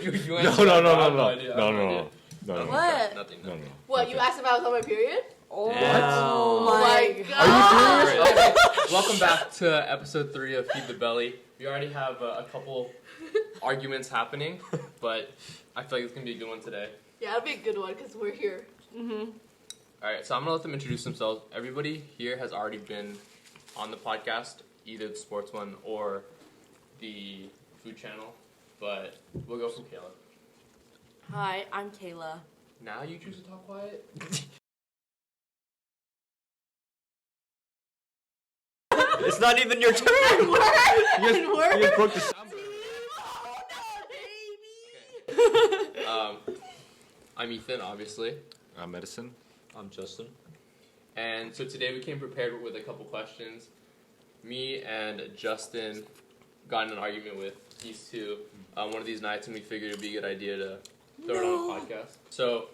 You No. What? Nothing. No. What, you asked if I was on my period? Oh my god. Are you serious? Okay. Welcome back to episode 3 of Feed the Belly. We already have a couple arguments happening, but I feel like it's going to be a good one today. Yeah, it'll be a good one because we're here. Mm-hmm. Alright, so I'm going to let them introduce themselves. Everybody here has already been on the podcast, either the sports one or the food channel, but we'll go from Kayla. Hi, I'm Kayla. Now you choose to talk quiet? It's not even your turn. You broke the sound. I'm Ethan, obviously. I'm Edison. I'm Justin. And so today we came prepared with a couple questions. Me and Justin got in an argument with these two one of these nights, and we figured it would be a good idea to throw it on a podcast. So,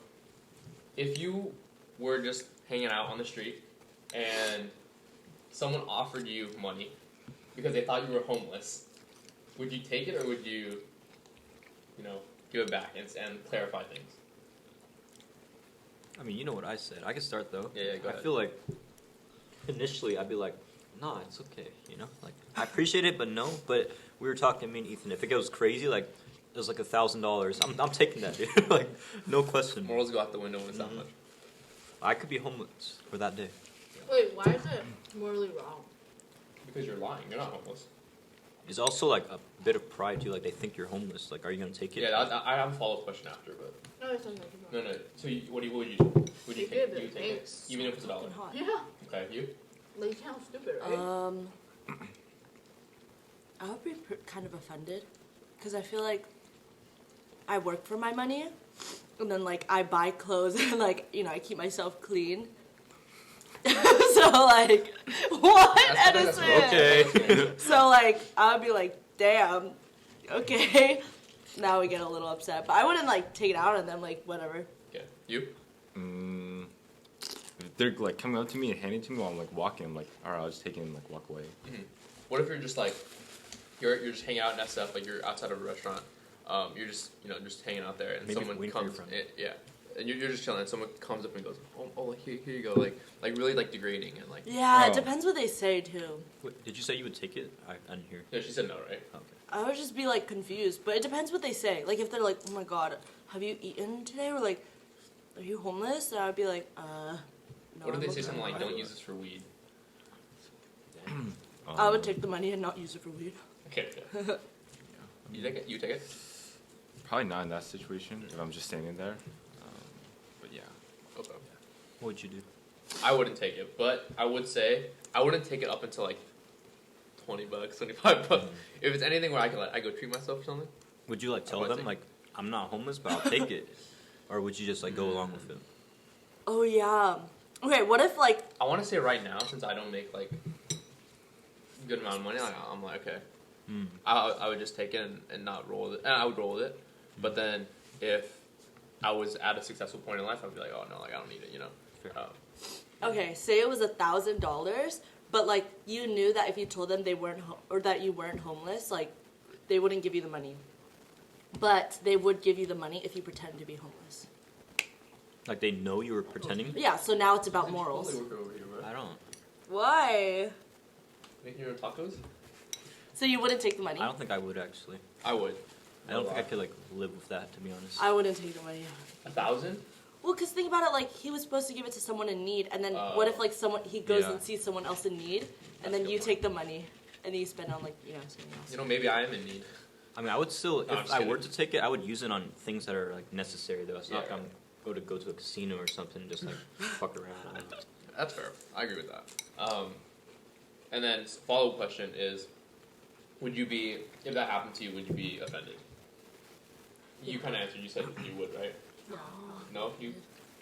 if you were just hanging out on the street and someone offered you money because they thought you were homeless, would you take it or would you, give it back and clarify things? I mean, you know what I said. I can start though. Yeah, go ahead. I feel like initially I'd be like, nah, it's okay, Like, I appreciate it, but no. But we were talking, me and Ethan, if it goes crazy, like, it was like $1,000, I'm taking that, dude. Like, no question. Morals go out the window when it's that much. I could be homeless for that day. Wait, why is it morally wrong? Because you're lying. You're not homeless. It's also like a bit of pride too. Like, they think you're homeless. Like, are you gonna take it? Yeah, I have a follow-up question after, but... No, it's not like No. So what would you do? Would you take it? You take it? Thanks. Even if it's $1? Yeah. Okay, you? Like, you sound stupid, right? I would be kind of offended because I feel like I work for my money and then like I buy clothes and like, I keep myself clean. So like, what, Edison? Okay. So like, I would be like, damn, okay. Now we get a little upset, but I wouldn't like take it out on them, like whatever. Yeah, you? If they're like coming up to me and handing it to me while I'm like walking, I'm like, alright, I'll just take it and like walk away. Mm-hmm. What if you're just like, you're just hanging out in SF, like you're outside of a restaurant, you're just, just hanging out there, and maybe someone comes, and you're just chilling, and someone comes up and goes, oh, like, here you go, like really like degrading and like. Yeah, It depends what they say too. Wait, did you say you would take it? I didn't hear. Yeah, she said no, right? Okay. I would just be like confused, but it depends what they say. Like if they're like, oh my god, have you eaten today? Or like, are you homeless? And I would be like, no. What if they I'm say okay. something like, don't use this for weed? I would take the money and not use it for weed. Okay. Yeah. You take it? You take it? Probably not in that situation if I'm just standing there. But yeah. Okay. What would you do? I wouldn't take it, but I would say I wouldn't take it up until like $20, $25. If it's anything where I can I go treat myself or something. Would you like tell them like, I'm not homeless, but I'll take it, or would you just like go along with it? Oh yeah. Okay, what if like I want to say right now, since I don't make like a good amount of money, I'm like okay, I would just take it and not roll with it, and I would roll with it. But then if I was at a successful point in life, I'd be like, oh no, like I don't need it, okay, say it was $1,000, but like you knew that if you told them they weren't or that you weren't homeless, like they wouldn't give you the money, but they would give you the money if you pretend to be homeless. Like they know you were pretending? Yeah, so now it's about morals. I don't. Why? Making your own tacos? So you wouldn't take the money? I don't think I would actually. I would. I don't think I could like live with that, to be honest. I wouldn't take the money. 1,000? Well, because think about it, like, he was supposed to give it to someone in need, and then what if, like, he goes and sees someone else in need, and then you take the money, and then you spend on, like, something else. Maybe I am in need. I mean, I would still, No, if I were to take it, I would use it on things that are, like, necessary, though. It's not like I'm go to a casino or something, just, like, fuck around. That's fair. I agree with that. And then follow-up question is, would you be, if that happened to you, would you be offended? You kind of answered. You said you would, right? No?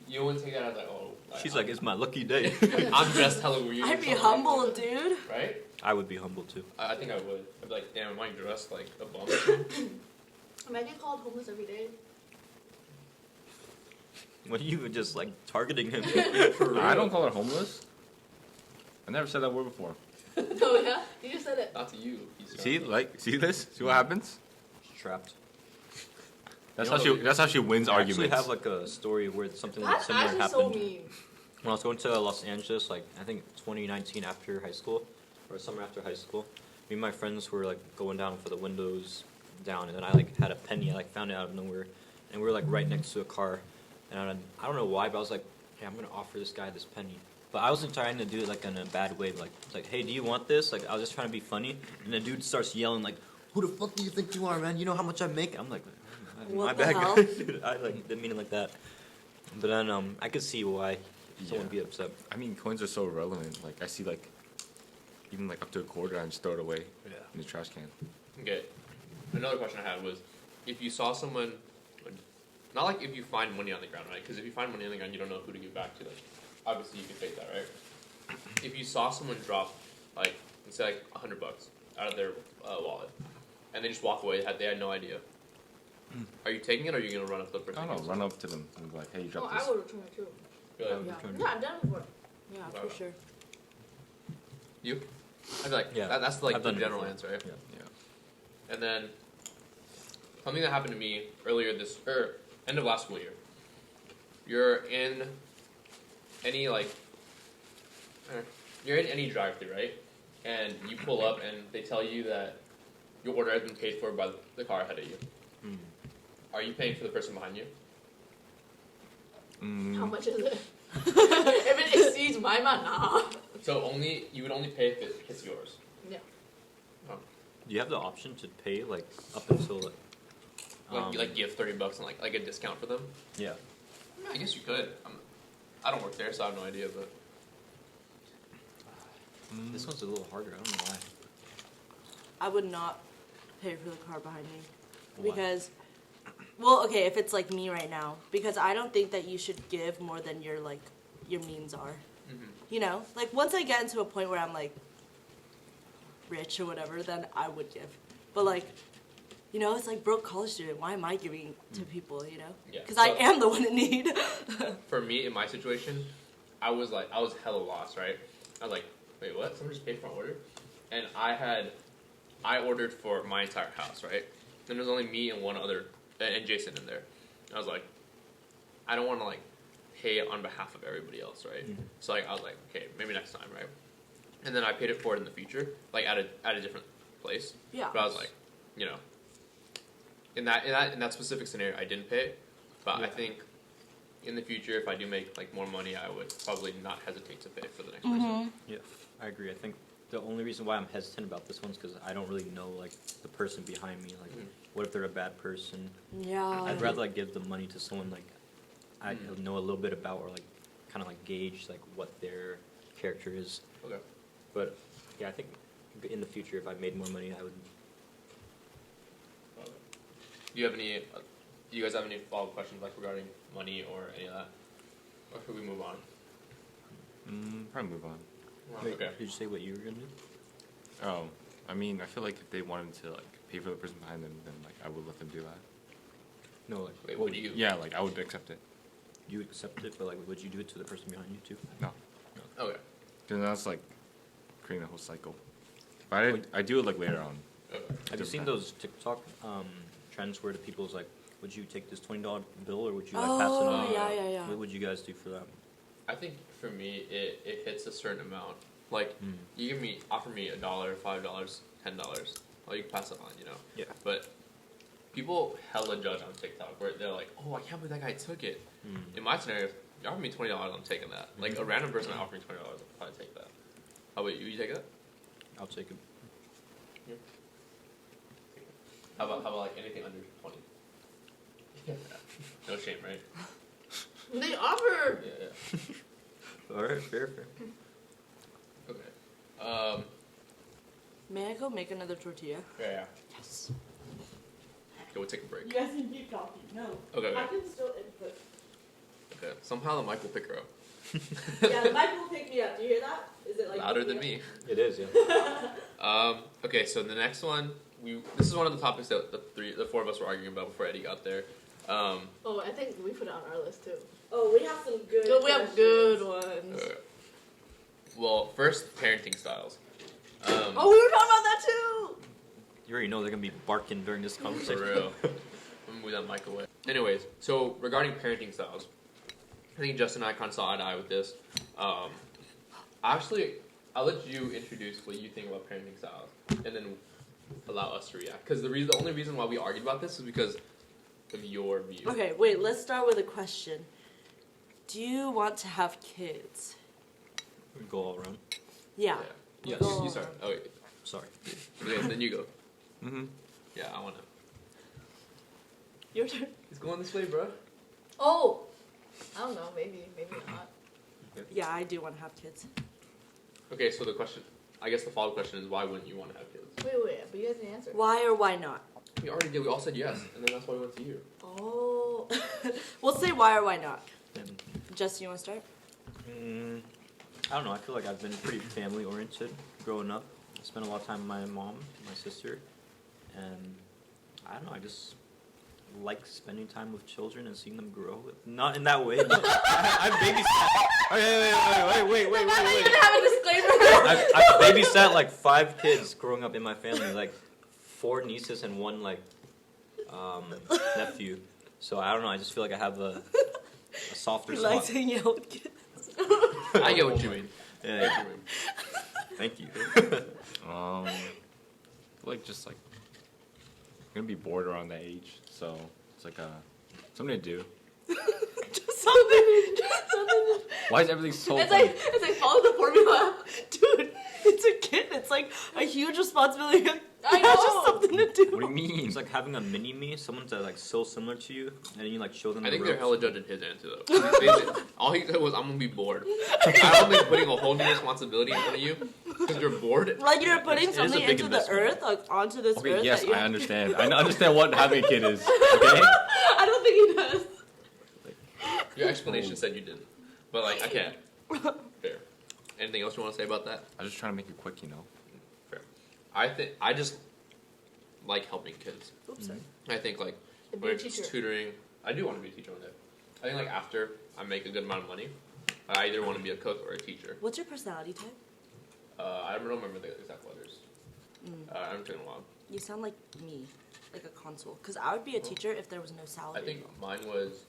You wouldn't take that as like, oh... She's like, it's my lucky day. I'm dressed hella weird. I'd be humble, dude. Right? I would be humble, too. I think I would. I'd be like, damn, am I dressed like a bum? Am I getting called homeless every day? When you were just, like, targeting him. I don't call her homeless. I never said that word before. Oh, yeah? You just said it. Not to you. See this? See what happens? Trapped. That's how she wins I arguments. actually have like a story where something like That's similar actually happened. so mean. When I was going to Los Angeles, like I think 2019 after high school, or summer after high school, me and my friends were like going down for the windows down, and then I like had a penny. I like found it out of nowhere, and we were like right next to a car, and I don't know why, but I was like, hey, I'm gonna offer this guy this penny. But I wasn't trying to do it like in a bad way, like hey, do you want this? Like I was just trying to be funny, and the dude starts yelling like, who the fuck do you think you are, man? You know how much I make? I'm like, my What the bad, hell? dude. I like didn't mean it like that. But then I could see why someone would be upset. I mean, coins are so irrelevant. Like I see like even like up to a quarter, I just throw it away in the trash can. Okay. Another question I had was, if you saw someone, not like if you find money on the ground, right? Because if you find money on the ground, you don't know who to give back to. Like, obviously you can fake that, right? If you saw someone drop, like, let's say like $100 out of their wallet, and they just walk away, they had no idea. Are you taking it, or are you gonna run up to the person? I don't know. Run up to them and be like, hey, you Oh, dropped I this. would return it too. Really? Yeah, return it. yeah, I've done it before. Yeah, Wow. for sure. You? I feel like Yeah, that's like I've the done it general before. answer, right? Yeah. And then something that happened to me earlier end of last school year. You're in any you're in any drive-thru, right? And you pull up and they tell you that your order has been paid for by the car ahead of you. Mm. Are you paying for the person behind you? How much is it? If it exceeds my amount, nah. So you would only pay if it hits yours. Yeah. Do you have the option to pay like up until Like give $30 and like a discount for them? yeah. I guess you could. I don't work there, so I have no idea. But This one's a little harder. I don't know why. I would not pay for the car behind me. Why? Because, well, okay, if it's like me right now, because I don't think that you should give more than your means are. You know, like once I get into a point where I'm like rich or whatever, then I would give. But like, you know, it's like broke college student. Why am I giving to people? You know, Yeah. because I am the one in need. for me, in my situation, I was hella lost, right? I was like, wait, what? Someone just paid for my order? And I ordered for my entire house, right? And there's only me and one other, and Jason in there. I was like, I don't want to like pay on behalf of everybody else, right? Mhm. So like I was like, okay, maybe next time, right? And then I paid it forward in the future, like at a different place. Yeah. But I was like, you know, in that specific scenario, I didn't pay. But I think in the future, if I do make like more money, I would probably not hesitate to pay for the next person. Yeah, I agree. I think the only reason why I'm hesitant about this one's because I don't really know like the person behind me. Like, what if they're a bad person? Yeah. I'd rather like give the money to someone like I know a little bit about, or like kind of like gauge like what their character is. Okay. But yeah, I think in the future, if I made more money, I would. Do you guys have any follow-up questions like regarding money or any of that? Or should we move on? Probably move on. Wait, Okay. Did you say what you were gonna do? Oh, I mean, I feel like if they wanted to like pay for the person behind them, then like I would let them do that. No, like Wait, what what do you? Yeah, like I would accept it. You would accept it, but like, would you do it to the person behind you too? No, Okay. because that's like creating a whole cycle. But I do it like later on. Okay. Have you seen those TikTok trends where the people's like, would you take this $20 bill or would you like pass it Oh, on? yeah. What would you guys do for that? I think for me, it hits a certain amount. Like, you offer me $1, $5, $10. Well, you can pass it on, you know. Yeah. But people hella judge on TikTok where they're like, "Oh, I can't believe that guy took it." In my scenario, if you offer me $20, I'm taking that. Like a random person offering $20, I'll probably take that. How about you? You take that? I'll take it. How about like anything under 20? No shame, right? They offer. Yeah. All right, fair. Okay. May I go make another tortilla? Yeah. Yes. Okay, we'll take a break. You guys can keep talking. No. Okay. I can still input. Okay. Somehow the mic will pick her up. Yeah, the mic will pick me up. Do you hear that? Is it like Louder picking than up? me. It is, yeah. Okay, so the next one, this is one of the topics that the four of us were arguing about before Eddie got there. Oh, I think we put it on our list too. Oh, we have some good. Oh, we have good ones. Well, first, parenting styles. Oh, we were talking about that too. You already know they're gonna be barking during this For conversation. real. move that mic away. Anyways, so regarding parenting styles, I think Justin and I kind of saw eye to eye with this. Actually, I'll let you introduce what you think about parenting styles, and then allow us to react. Because the only reason why we argued about this is because of your view. Okay, wait, let's start with a question. Do you want to have kids? We go all around. Yeah. Yeah, Go you start. on. Oh, wait. Sorry. Okay, then you go. Mm-hmm. Yeah, I want to. Your turn. It's going this way, bro. Oh, I don't know. Maybe not. Yeah, I do want to have kids. Okay, so the question, I guess the follow-up question is, why wouldn't you want to have kids? Wait, but you guys didn't answer. Why or why not? We already did. We all said yes, and then that's why we went to you. Oh. We'll say why or why not. And, Justin, you want to start? I don't know. I feel like I've been pretty family oriented growing up. I spent a lot of time with my mom, my sister, and I don't know. I just like spending time with children and seeing them grow. Not in that way. No. I've babysat. Wait. You didn't have a disclaimer. I've babysat like 5 kids growing up in my family, like 4 nieces and 1 like nephew. So I don't know. I just feel like I have a softer He spot. likes hanging out with kids. I get what you mean. Yeah. Thank you. Like just like I'm gonna be bored around that age, so it's like something to do. Just something. Why is everything so? It's funny? like follow the formula. Dude, it's a kid. It's like a huge responsibility. I It's just know. something to do. What do you mean? It's like having a mini me, someone that's like so similar to you, and then you like show them. I the think they're ropes. hella judging his answer though. All he said was, "I'm gonna be bored." I don't think putting a whole new responsibility in front of you because you're bored. Like you're putting It is a something big into the investment. earth, like onto this Okay, earth. yes, that you I understand. I understand what having a kid is. Okay. I don't think he does. Your explanation said you didn't, but like I can't. Fair. Anything else you want to say about that? I'm just trying to make it quick, you know. Fair. I just like helping kids. Oops, sorry. I think like To be when a it's teacher. tutoring, I do want to be a teacher one day. I think like after I make a good amount of money, I either want to be a cook or a teacher. What's your personality type? I don't remember the exact letters. I haven't taken a while. You sound like me, like a console. Because I would be a teacher if there was no salary. I think mine was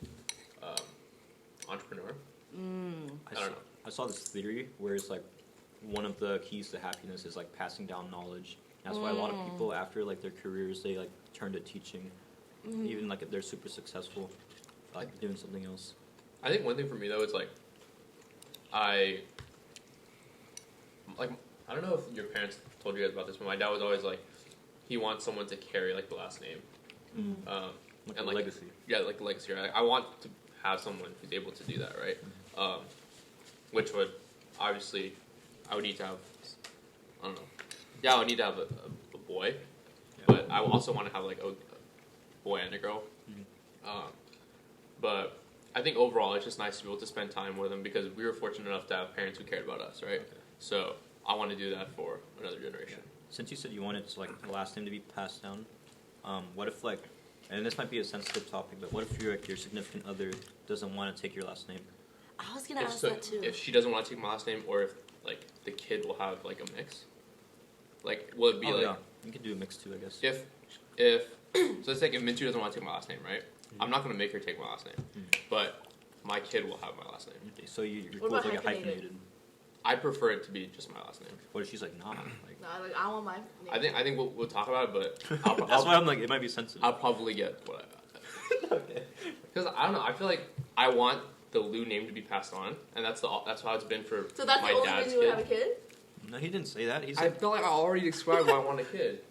entrepreneur. I don't know. I saw this theory where it's like one of the keys to happiness is like passing down knowledge. That's why a lot of people after like their careers they like turn to teaching, even like if they're super successful, like doing something else. I think one thing for me though is like I don't know if your parents told you guys about this, but my dad was always like he wants someone to carry like the last name. Like And a like legacy. Yeah, like a legacy. Right? I want to have someone who's able to do that, right? Which would obviously I would need to have. I don't know. Yeah, I would need to have a boy, but I also want to have like a boy and a girl. But I think overall it's just nice to be able to spend time with them because we were fortunate enough to have parents who cared about us, right? So I want to do that for another generation. Since you said you wanted like the last name to be passed down, what if like, and this might be a sensitive topic, but what if your significant other doesn't want to take your last name? I was gonna ask that too. If she doesn't want to take my last name, or if like the kid will have like a mix, like will it be like yeah. You could do a mix too, I guess. if so it's like if Mintu doesn't want to take my last name, right? I'm not gonna make her take my last name, but my kid will have my last name. Okay, so you're What cool with about like a hyphenated? hyphenated. I prefer it to be just my last name. What if she's like, nah? Like, No, like I want my name. I think we'll talk about it, but that's why I'm like, it might be sensitive. I'll probably get what because I don't know. I feel like I want the Lou name to be passed on, and that's how it's been for So that's my the only dad's reason you would kid. have a kid? No, he didn't say that. He I said feel like I already described why I want a kid.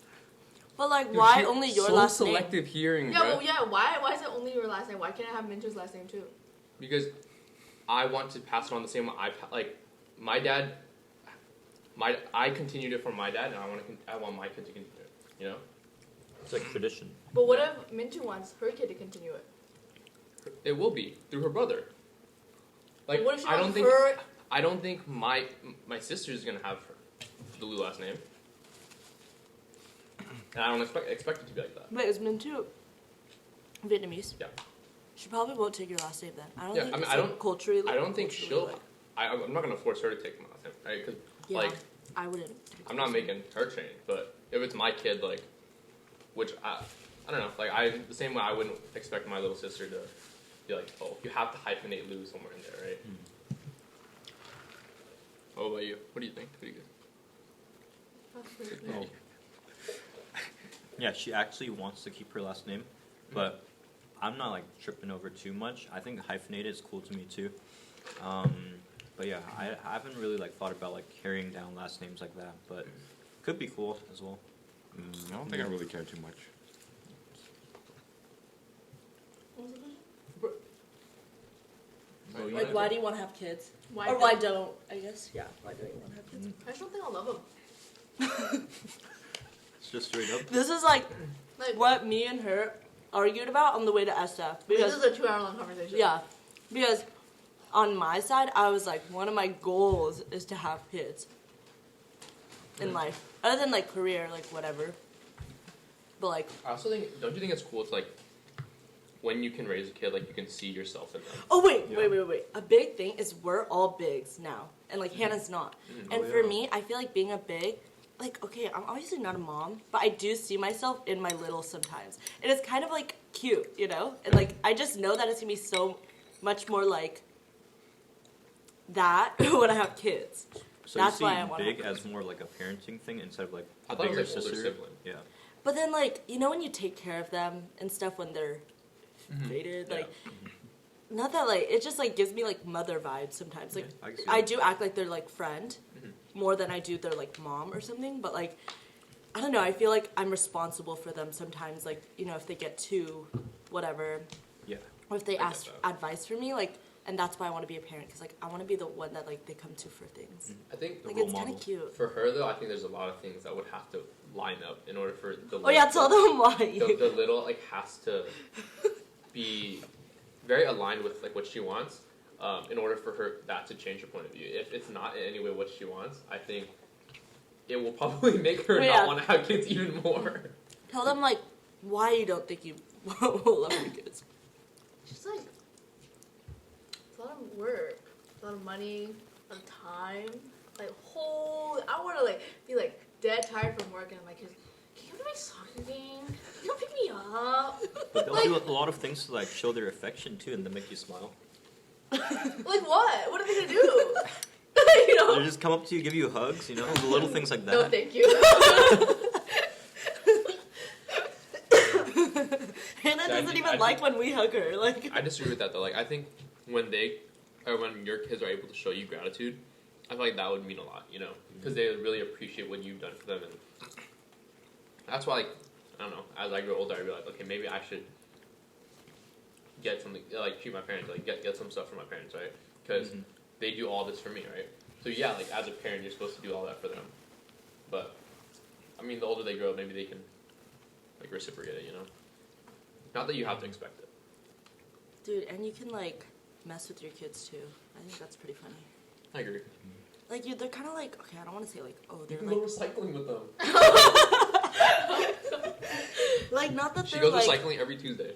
But like, why only your so last name? selective hearing, Yeah, bruh. well, yeah. Why is it only your last name? Why can't I have Mintu's last name too? Because I want to pass it on the same way like my dad. I continued it from my dad, and I want my kid to continue it. You know, it's like tradition. But what if Mintu wants her kid to continue it? it will be through her brother. Like But what if she I don't wants think her? I don't think my sister's gonna have the Lou last name, and I don't expect it to be like that. Wait, is Mintu Vietnamese? Yeah. She probably won't take your last name then. I don't Yeah, think I mean, it's I like, don't- culturally. I don't think culturally, she'll. like- I'm not gonna force her to take my last name, right? Because yeah, like I wouldn't. take I'm your not last name. making her change, but if it's my kid, like, which I don't know. Like the same way I wouldn't expect my little sister to be like, oh, you have to hyphenate Lou somewhere in there, right? What about you? What do you think? What do you Oh. Yeah, she actually wants to keep her last name, but I'm not like tripping over too much. I think hyphenated is cool to me too. But yeah, I haven't really like thought about like carrying down last names like that, but could be cool as well. I don't think I really care too much. Like, why do you want to have kids? Why Or why don't, I guess, yeah, why don't you want to have kids? I just don't think I'll love him. It's just straight up. This is like Like, what me and her argued about on the way to SF. this Because, is a 2-hour-long conversation. yeah, because on my side, I was like, one of my goals is to have kids in life. Other than like career, like whatever. But like, I also think, don't you think it's cool to like, when you can raise a kid, like you can see yourself in them. oh wait, Yeah. wait. A big thing is we're all bigs now. And like Hannah's not. And Oh, for yeah. me, I feel like being a big, like, okay, I'm obviously not a mom, but I do see myself in my little sometimes. And it's kind of like cute, you know? And like, I just know that it's gonna be so much more like that when I have kids. So That's you see why I wanna big have as more like a parenting thing instead of like I a thought it bigger was like older sister. sibling. Yeah. But then like, you know when you take care of them and stuff when they're faded, Yeah. like, not that like, it just like gives me like mother vibes sometimes. Like, Yeah, I can see I that. do act like they're like friend more than I do their like mom or something, but like, I don't know, I feel like I'm responsible for them sometimes, like, you know, if they get too whatever, Yeah. or if they I get ask that. advice from me, like, and that's why I want to be a parent, because like I want to be the one that like they come to for things. I think Like role it's kind model. of cute. for her though, I think there's a lot of things that would have to line up in order for the Oh yeah, tell them why. the little like has to be very aligned with like what she wants in order for her that to change her point of view. If it's not in any way what she wants, I think it will probably make her Yeah. not want to have kids even more. Tell them like why you don't think you will love your kids. It's just like, it's a lot of work, a lot of money, a lot of time. Like, I want to like be like dead tired from work and I'm like, can you come to my soccer game? Can you come pick me up? But they'll Like- do a lot of things to like show their affection too and to make you smile. Like what? What are they gonna do? You know? They just come up to you, give you hugs, you know, the little things like that. No, thank you. Hannah doesn't I even think- like when we hug her. Like I disagree with that though. Like I think when when your kids are able to show you gratitude, I feel like that would mean a lot, you know, because they really appreciate what you've done for them, and that's why, like, I don't know. As I grow older, I realize, okay, maybe I should get something, like treat my parents, like get some stuff for my parents, right? Because they do all this for me, right? So yeah, like as a parent, you're supposed to do all that for them, but I mean, the older they grow, maybe they can like reciprocate it, you know. Not that you have to expect it. dude, and you can like mess with your kids too. I think that's pretty funny. I agree. Like they're kind of like, okay, I don't want to say like, oh, You they're can like, go recycling with them. like not that She they're goes like, recycling every Tuesday.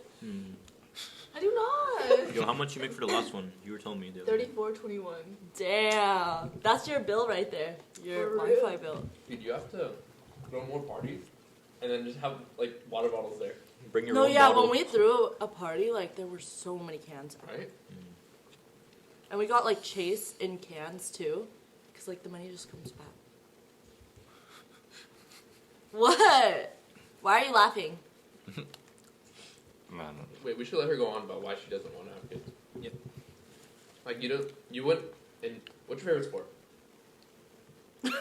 I do not. Yo, how much you make for the last one? You were telling me the other day. 34.21. damn, that's your bill right there, your For real? Wi-Fi bill. Dude, you have to throw more parties and then just have like water bottles there, Bring your No, own yeah, bottle. when we threw a party, like there were so many cans, right? and we got like Chase in cans too, because like the money just comes back. What? Why are you laughing? Man, Wait, we should let her go on about why she doesn't want to have kids. Yeah. Like you wouldn't. And what's your favorite sport?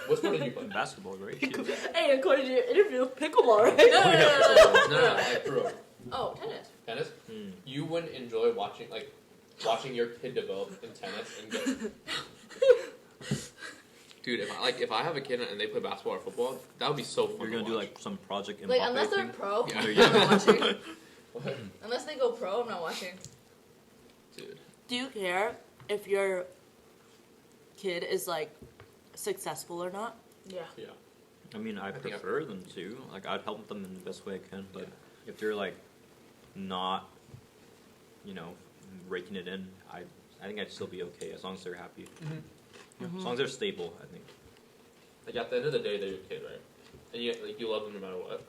What sport did you play? Basketball, right? Hey, according to your interview, pickleball, right? No, like for real. Oh, tennis. Tennis. Hmm. You wouldn't enjoy watching your kid develop in tennis and get. Dude, if I have a kid and they play basketball or football, that would be so fun. You're gonna to do watch. like some project Mbappe Like, unless they're thing. pro, Yeah. I'm not watching. What? Unless they go pro, I'm not watching. Dude. Do you care if your kid is like successful or not? Yeah. Yeah. I mean, I think prefer them to. Like, I'd help them in the best way I can. But if they're like not, you know, raking it in, I think I'd still be okay as long as they're happy. As long as they're stable, I think. Like at the end of the day, they're your kid, right? And you love them no matter what.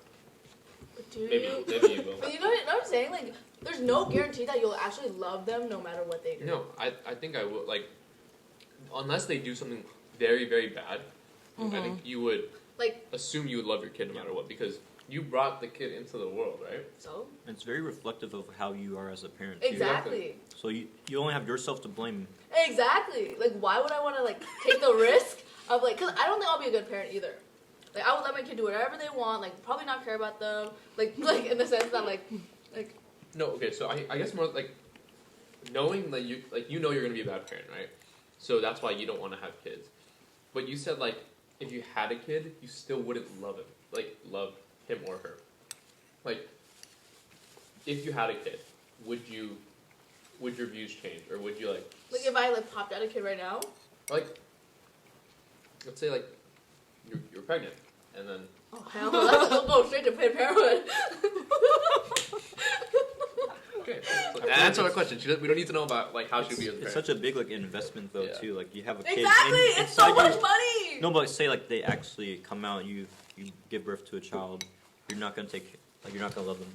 But do Maybe you? you will. But you know what I'm saying? Like, there's no guarantee that you'll actually love them no matter what they do. No, I think I will. Like, unless they do something very, very bad, I think you would Like, assume you would love your kid no matter what because you brought the kid into the world, right? so? It's very reflective of how you are as a parent. Too. Exactly. So you only have yourself to blame. Exactly. Like, why would I want to, like, take the risk of, like, because I don't think I'll be a good parent either. Like, I would let my kid do whatever they want, like, probably not care about them. Like in the sense that, like. No, okay, so I guess more like knowing that you know you're gonna be a bad parent, right? So that's why you don't want to have kids. But you said like if you had a kid, you still wouldn't love him, like love him or her. Like if you had a kid, would your views change, or would you like? Like, if I, like, popped out a kid right now? Like, let's say like you're pregnant, and then Oh, hell no. Let's go straight to Planned Parenthood. okay, so answer my question. We don't need to know about like how she'd be as a It's parent. such a big like investment though Yeah. too. Like you have a kid. Exactly. in- It's so inside much your- money. No, but say like they actually come out, you give birth to a child, you're not gonna you're not gonna love them.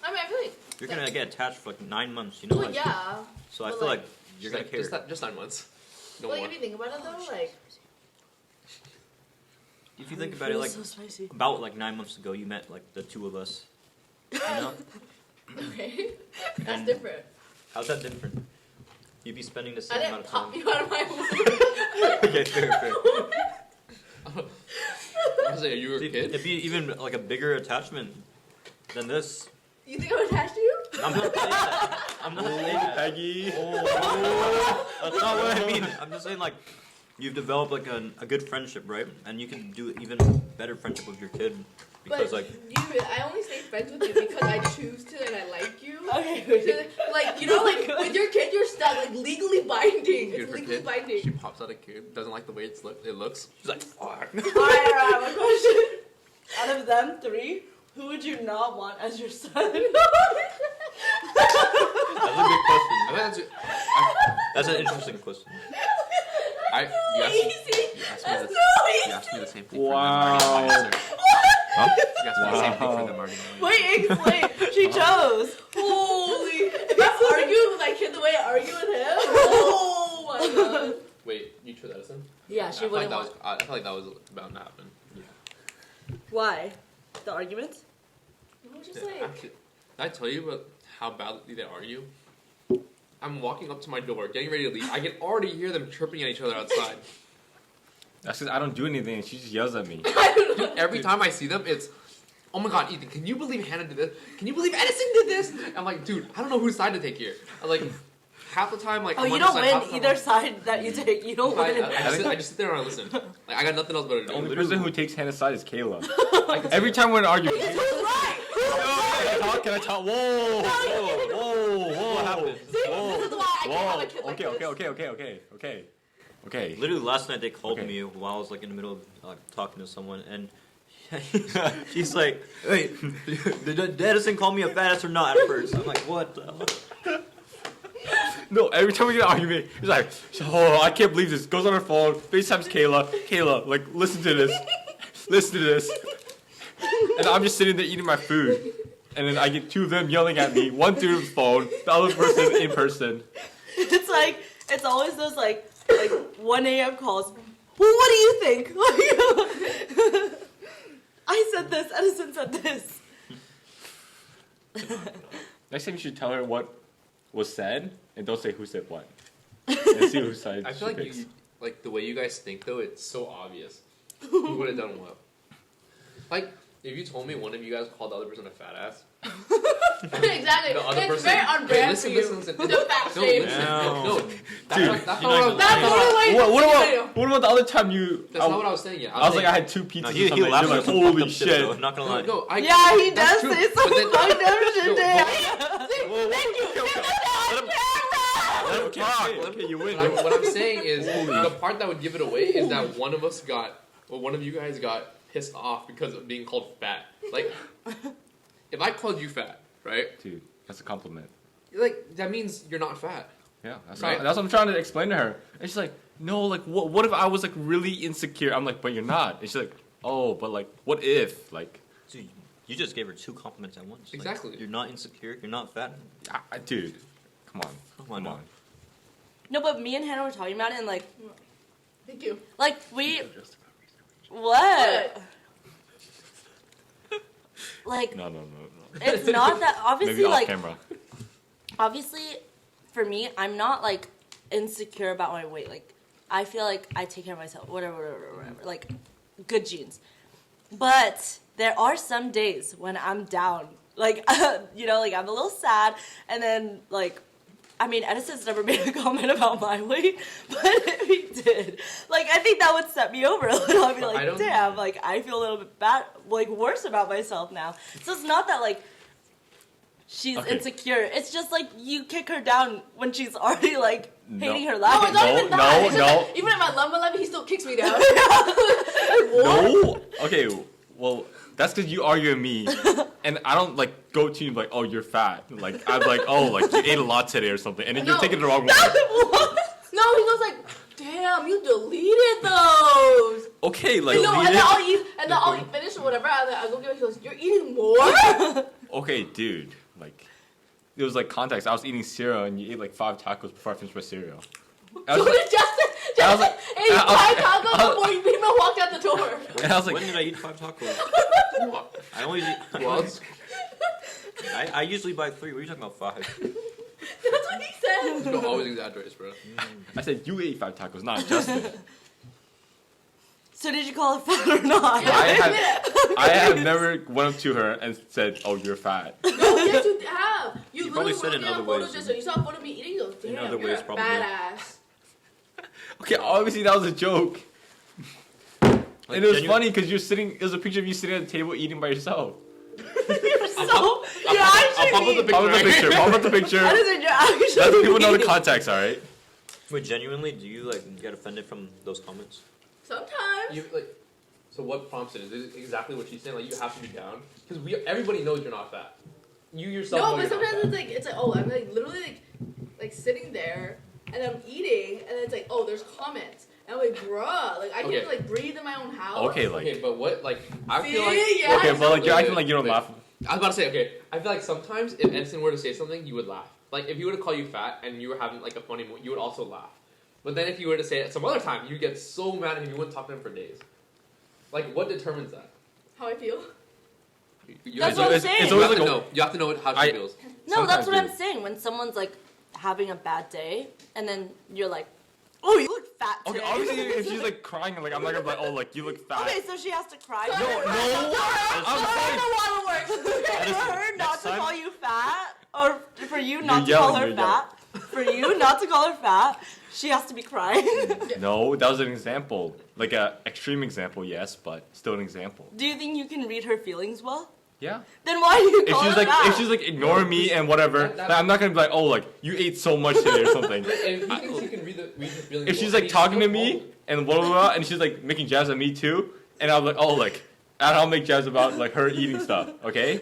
I mean, I feel like. You're gonna get attached for like 9 months, you know. Well, like, yeah. So I but, feel like, like you're gonna care. Just 9 months. No But, like, more. if you think about it, though, like. If you think about it, like so spicy. about like 9 months ago, you met like the two of us. You know, Okay. That's And- different. how's that different? You'd be spending the I same amount didn't of pop time. you out of my womb. Okay, fair. I was like, are you a kid? It'd be even like a bigger attachment than this. You think I'm attached to you? I'm not saying that. I'm not saying that. Peggy. That's not what I mean. I'm just saying like you've developed like a good friendship, right? And you can do even better friendship with your kid because But like I only stay friends with you because I choose to and I like you. Okay. So, like, you know, like, with your kid, you're stuck. Like, legally binding. Dude, It's her legally kid, binding. she pops out a kid, doesn't like the way it looks. She's like, fuck. Alright, one question. Out of them three, who would you not want as your son? that's a good question. I think That's an interesting question. you asked Easy. you asked me the same thing. Wow. For them, already. Huh? You asked me the same thing Wow. for them, already. Wait, explain. She chose. Holy. If I'm arguing with my kid the way I argue with him, oh my god. Wait, you chose Edison? Yeah, I she feel like wouldn't that want. was. I feel like that was bound to happen. Why? The arguments? No, just Yeah, like. actually, did I tell you about how badly they argue? I'm walking up to my door, getting ready to leave. I can already hear them chirping at each other outside. That's because I don't do anything and she just yells at me. Dude, every time I see them, it's, oh my god, Ethan, can you believe Hanah did this? Can you believe Edison did this? I'm like, dude, I don't know whose side to take here. I'm like, half the time, like, Oh, I'm you on don't this side, half win the time either side that you take. You don't win. I just sit there and I listen. Like, I got nothing else better to The do. only person who takes Hannah's side is Kayla. Every time we're in an argument. Who's right? Can I talk? Whoa! Whoa! What happened? See, this is why I can't have a kid like Okay. this. Okay. Literally last night they called Okay. me while I was like in the middle of talking to someone and she's like, "Wait, did Edison call me a fat ass or not?" At first, I'm like, "What?" the hell?" No, every time we get an argument, he's like, oh, I can't believe this. Goes on her phone, FaceTimes Kayla. Kayla, like, listen to this. Listen to this. And I'm just sitting there eating my food. And then I get two of them yelling at me, one through the phone, the other person in person. It's like, it's always those like 1 a.m. calls. Well, what do you think? Like, I said this, Edison said this. Next time you should tell her what was said, and don't say who said what. And see whose side I she feel like picks. you, like the way you guys think though, it's so obvious. Who would have done what? Like, if you told me one of you guys called the other person a fat ass, Exactly. the other It's person, very on brand for you. listen. The fat shame. No, Dude, that's you're not not what That's I was totally What about the other time you... That's not what I was saying yet. I was like, I had two pizzas No, or he something. laughs You're at like, some holy fucked up shit, though, shit. not gonna lie. No, Yeah, he that's does true, say but some then- fucked up shit No, there. Thank you. Let him talk. Okay, you win. What I'm saying is, the part that would give it away is that one of you guys got pissed off because of being called fat. Like, if I called you fat, right? Dude, that's a compliment. Like, that means you're not fat. Yeah, that's, Right? that's what I'm trying to explain to her. And she's like, no, like, what if I was, like, really insecure? I'm like, but you're not. And she's like, oh, but, like, what if? Like, Dude, you just gave her 2 compliments at once. Exactly. Like, you're not insecure. You're not fat. Dude, come on. Come on. No, but me and Hannah were talking about it, and like, Thank you. like we. What? Like, No. it's not that obviously. Maybe off Like, camera. obviously, for me, I'm not like insecure about my weight. Like, I feel like I take care of myself. Whatever. Like, good genes. But there are some days when I'm down. Like, you know, like I'm a little sad, and then like, I mean, Edison's never made a comment about my weight, but if he did, like, I think that would set me over a little. I'd be like, damn, like, I feel a little bit bad, like, worse about myself now. So it's not that, like, she's insecure. It's just, like, you kick her down when she's already, like, hating her life. No, it's not even that. It's just no. that even at my lumber level, he still kicks me down. No. Okay. Well, that's because you argue with me, and I don't like go to you like, oh, you're fat. Like I'm like, oh, like you ate a lot today or something, and then you're taking the wrong one. No, he goes like, damn, you deleted those. Okay, like. No, and then I'll eat finish or whatever. I go get it. He goes, you're eating more. Okay, dude. Like, it was like context. I was eating cereal, and you ate like 5 tacos before I finished my cereal. So did Justin ate 5 tacos before you even walked out the door. And I was like, when did I eat 5 tacos? I always eat. What? I usually buy 3. What are you talking about 5? That's what he said. You always exaggerate, bro. I said you ate 5 tacos, not Justin. So did you call her fat or not? I have never went up to her and said, "Oh, you're fat." No, yes, you have. You probably literally said in other photos ways. just so you saw a photo of me eating those. Damn, In other you're ways, a probably. badass. Okay, obviously that was a joke. Like, And it was funny because you're sitting. It was a picture of you sitting at the table eating by yourself. I'll Pop up the picture. Pop up the picture. That isn't your actual. That's so people know the context, all right? Wait, genuinely, do you like get offended from those comments? Sometimes. You like. So what prompts it? Is it exactly what she's saying? Like you have to be down because everybody knows you're not fat. You yourself. No, know but you're not sometimes fat. it's like oh, I'm like literally like sitting there and I'm eating and then it's like oh, there's comments. And I'm like, bruh, like I can't like breathe in my own house. Okay, like. Okay, but what like I See? feel like Yeah. Okay, but like you're acting like you don't Wait. laugh. I was about to say, okay, I feel like sometimes if Edison were to say something, you would laugh. Like, if he were to call you fat and you were having, like, a funny moment, you would also laugh. But then if you were to say it some other time, you'd get so mad and you wouldn't talk to him for days. Like, what determines that? How I feel. That's what I'm saying. It's You always have to like know. You have to know how she feels. No, that's Sometimes what I'm you- saying. When someone's like having a bad day, and then you're like, "Oh, you look fat today." Okay, obviously if she's like crying, like I'm not gonna be like, oh, like you look fat. Okay, so she has to cry. No, no. I'm saying. For her not to call you fat, or for you not to You're call yelling, her you're fat, for you not to call her fat, she has to be crying. No, that was an example, like a extreme example, yes, but still an example. Do you think you can read her feelings well? Yeah. Then why do you If call she's her like, fat? if she's like ignoring me and whatever, That- then I'm not gonna be like, oh, like you ate so much today or something. If he thinks he can read her feelings, If she's like talking to me and blah blah blah, and she's like making jabs at me too, and I'm like, oh, like, and I'll make jabs about like her eating stuff, okay?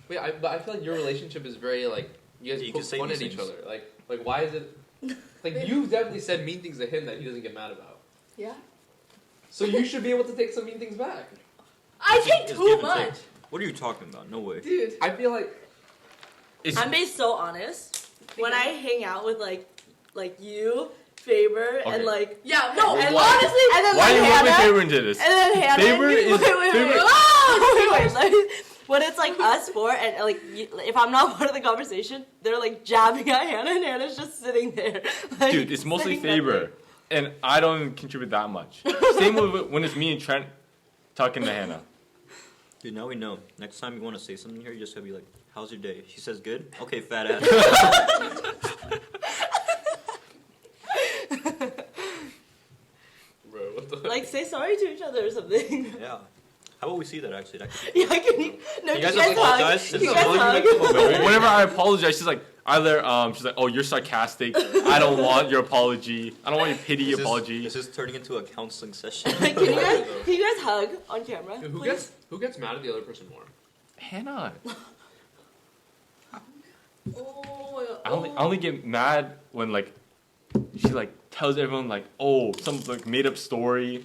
Wait, but I feel like your relationship is very like you guys You poke can say fun these at each things. other. Like why is it? Like you've definitely said mean things to him that he doesn't get mad about. Yeah. So you should be able to take some mean things back. I take Just too give and much, take. What are you talking about? No way. dude. I feel like I'm being so honest. When I hang out with like you, Faber, Okay. and like Yeah, no. and honestly, and then Why are you like moving Hannah, Faber into this? and then Hannah. Faber is- wait. Faber- Oh, wait. Like, when it's like us four, and like if I'm not part of the conversation, they're like jabbing at Hannah, and Hannah's just sitting there. Like, Dude, it's mostly saying Faber, nothing. and I don't contribute that much. Same with when it's me and Trent talking to Hannah. Dude, now we know. Next time you want to say something here, you just gotta be like, "How's your day?" She says, "Good." Okay, fat ass. bro, what the Like say sorry to each other or something. Yeah. How about we see that actually? That could Yeah, can you? No, You you guys guys apologize? hug. Is You it guys really hug. like the No, whenever I apologize, she's like either she's like, oh, you're sarcastic. I don't want your apology. I don't want your pity apology. This is turning into a counseling session. Can you guys hug on camera? Who please? gets mad at the other person more? Hannah, Oh my god. I only get mad when like she like tells everyone like, oh, some like made up story.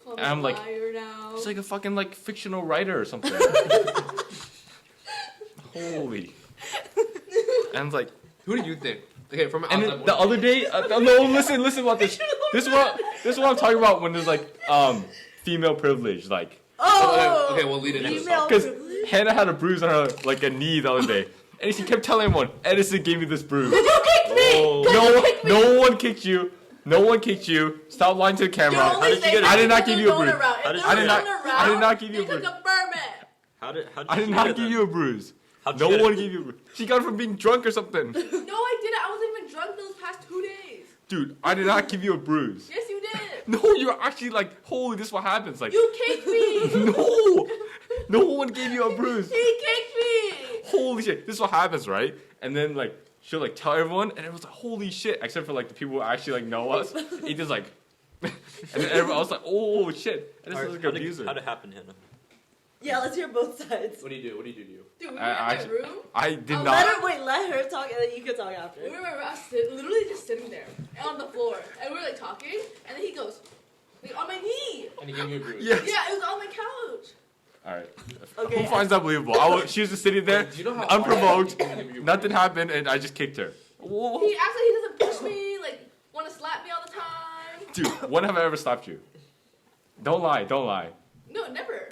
Call me And I'm a like, liar now. He's like a fucking like fictional writer or something. Holy. And I'm like, Who do you think? Okay, from an and outside then the point of other view. day, no, listen about this. This is what I'm talking about when there's like female privilege, like Oh! Okay, we'll lead it into Female because privilege? Hannah had a bruise on her like a knee the other day, and she kept telling everyone, Edison gave me this bruise. You kicked me! Whoa. No one kicked you. No one kicked you. Stop lying to the camera. How did you get it? I did not give you a bruise. How did you I did get not. it? I did not give you a They could bruise. confirm it. How did I did she not get give it you a bruise. How'd No you get one it? gave you a bruise. She got it from being drunk or something. No, I didn't. I wasn't even drunk those past 2 days. Dude, I did not give you a bruise. Yes, you did. No, you're actually like, holy, this is what happens. Like, You kicked me. no one gave you a bruise. He kicked me. Holy shit, this is what happens, right? And then like she'll like tell everyone, and everyone's like, holy shit, except for like the people who actually like know us. He just like, and then everyone else like, oh shit, and this is like an abuser. How'd it happen, Hannah? Yeah, let's hear both sides. What do you do? What do you do to you? Dude, we were I in my room. I did Oh, not. Let her talk, and then you can talk after. We were in my room. I was literally just sitting there on the floor, and we were like talking, and then he goes, like on my knee. And he gave you a bruise. Yes. Yeah, it was on my couch. All right. Okay. Who finds that believable? She was just sitting there, Do you know how unprovoked. hard it is to give you a Nothing bruise? happened, and I just kicked her. Whoa. He acts like he doesn't push me, like want to slap me all the time. Dude, when have I ever slapped you? Don't lie. Don't lie. No, never.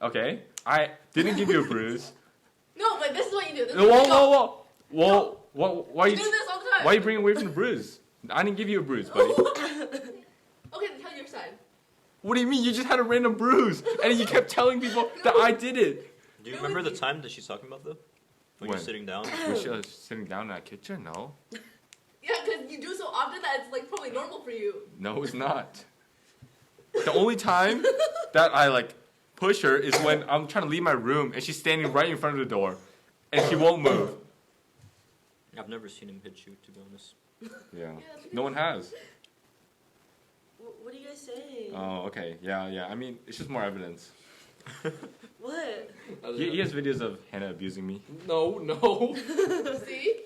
Okay. I didn't give you a bruise. No, but this is what you do. This is Whoa, what you whoa, whoa. Whoa. Why You you? do this all the time. Why are you bringing away from the bruise? I didn't give you a bruise, buddy. Okay, then tell your side. What do you mean? You just had a random bruise, and you kept telling people that I did it. Do you remember the time that she's talking about though? When When? you're sitting down? Was she sitting down in that kitchen? No. Yeah, because you do so often that it's like probably normal for you. No, it's not. The only time that I like push her is when I'm trying to leave my room, and she's standing right in front of the door, and she won't move. I've never seen him hit you, to be honest. Yeah. No one has. What do you guys say? Oh, okay. Yeah. I mean, it's just more evidence. What? He has videos of Hannah abusing me. No. See?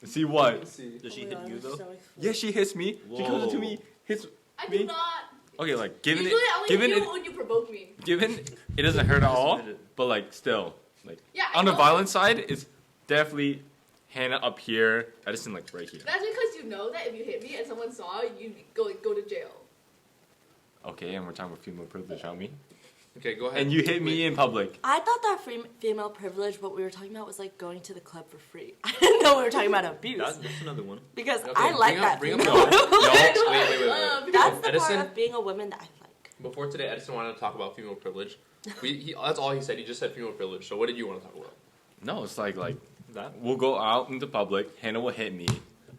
See what? Let's see. Does she Oh my hit God, you I'm though? so Yeah, she hits me. She comes up to Whoa. me, hits I me. do not. Okay, like given Usually I only given hit it, you when you provoke me. given it doesn't hurt at all, Admit it. but like still, like Yeah, I on the know. violent side, it's definitely Hannah up here, Edison like right here. That's because you know that if you hit me and someone saw, you go to jail. Okay, and we're talking about female privilege, aren't we? Okay, go ahead. And you hit me in public. I thought that female privilege, what we were talking about, was like going to the club for free. I didn't know we were talking about abuse. That's another one. Because Okay, I like bring that. up- bring up female the- privilege. Wait. That's the Edison? part of being a woman that I like. Before today, Edison wanted to talk about female privilege. That's all he said. He just said female privilege. So what did you want to talk about? No, it's like That? we'll go out into public, Hannah will hit me,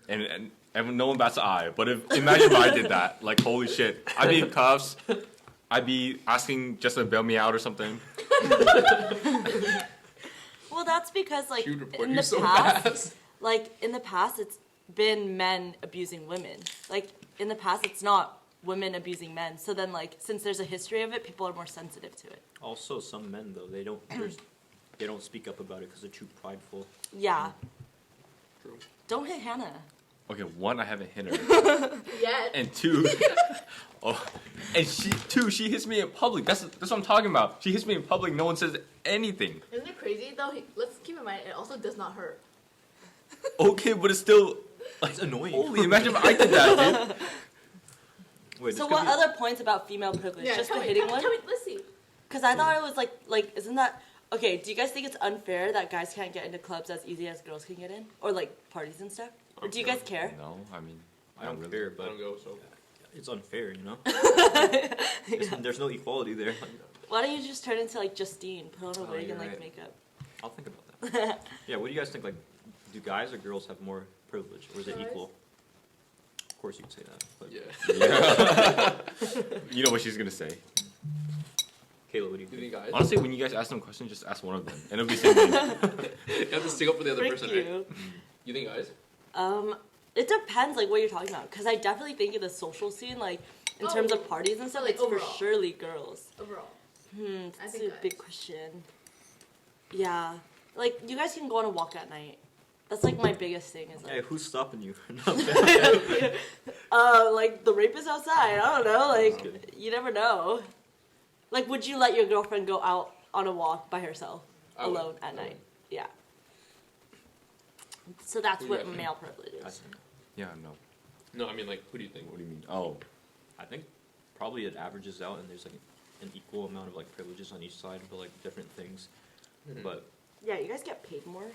and no one bats an eye. But imagine if I did that, like holy shit, I'd be in cuffs. I'd be asking Justin to bail me out or something. Well, that's because like She would report in you the so past, fast. like in the past, it's been men abusing women. Like in the past, it's not women abusing men. So then, like since there's a history of it, people are more sensitive to it. Also, some men though they don't speak up about it because they're too prideful. Yeah. True. Don't hit Hannah. Okay, one, I haven't hit her, Yes. and two, she hits me in public. That's what I'm talking about. She hits me in public. No one says anything. Isn't it crazy though? Let's keep in mind it also does not hurt. Okay, but it's still It's annoying. holy. Imagine if I did that, dude. Wait, So this what could be- other points about female privilege? Just tell the me, hitting tell one? me, let's see. Because I thought it was like isn't that okay? Do you guys think it's unfair that guys can't get into clubs as easy as girls can get in, or like parties and stuff? Or do you guys care? No, I mean, I don't really. care, I but don't go. So it's unfair, you know. There's no equality there. Why don't you just turn into like Justine, put on a Oh, wig you're and like right. makeup? I'll think about that. Yeah, what do you guys think? Like, do guys or girls have more privilege, or is it Guys. equal? Of course, you could say that. But yeah. You know what she's gonna say. Kayla, what do you Do you think? think guys? Honestly, when you guys ask them questions, just ask one of them, and it'll be simple. You have to stick up for the other Thank person, right? you. You think guys? It depends like what you're talking about. Because I definitely think in the social scene, like in terms of parties and stuff, like, it's for overall. surely girls. Overall. I That's think a big guys. question. Yeah, like you guys can go on a walk at night. That's like my biggest thing is Hey, like, who's stopping you? like the rapist outside. I don't know. Like you never know. Like, would you let your girlfriend go out on a walk by herself I would. alone at I night? would. Yeah. So that's Who do you what guys male privilege I is. think. Yeah, no. No, I mean like, who do you think? What do you mean? Oh, I think probably it averages out, and there's like an equal amount of like privileges on each side for like different things. Mhm. But Yeah, you guys get paid more.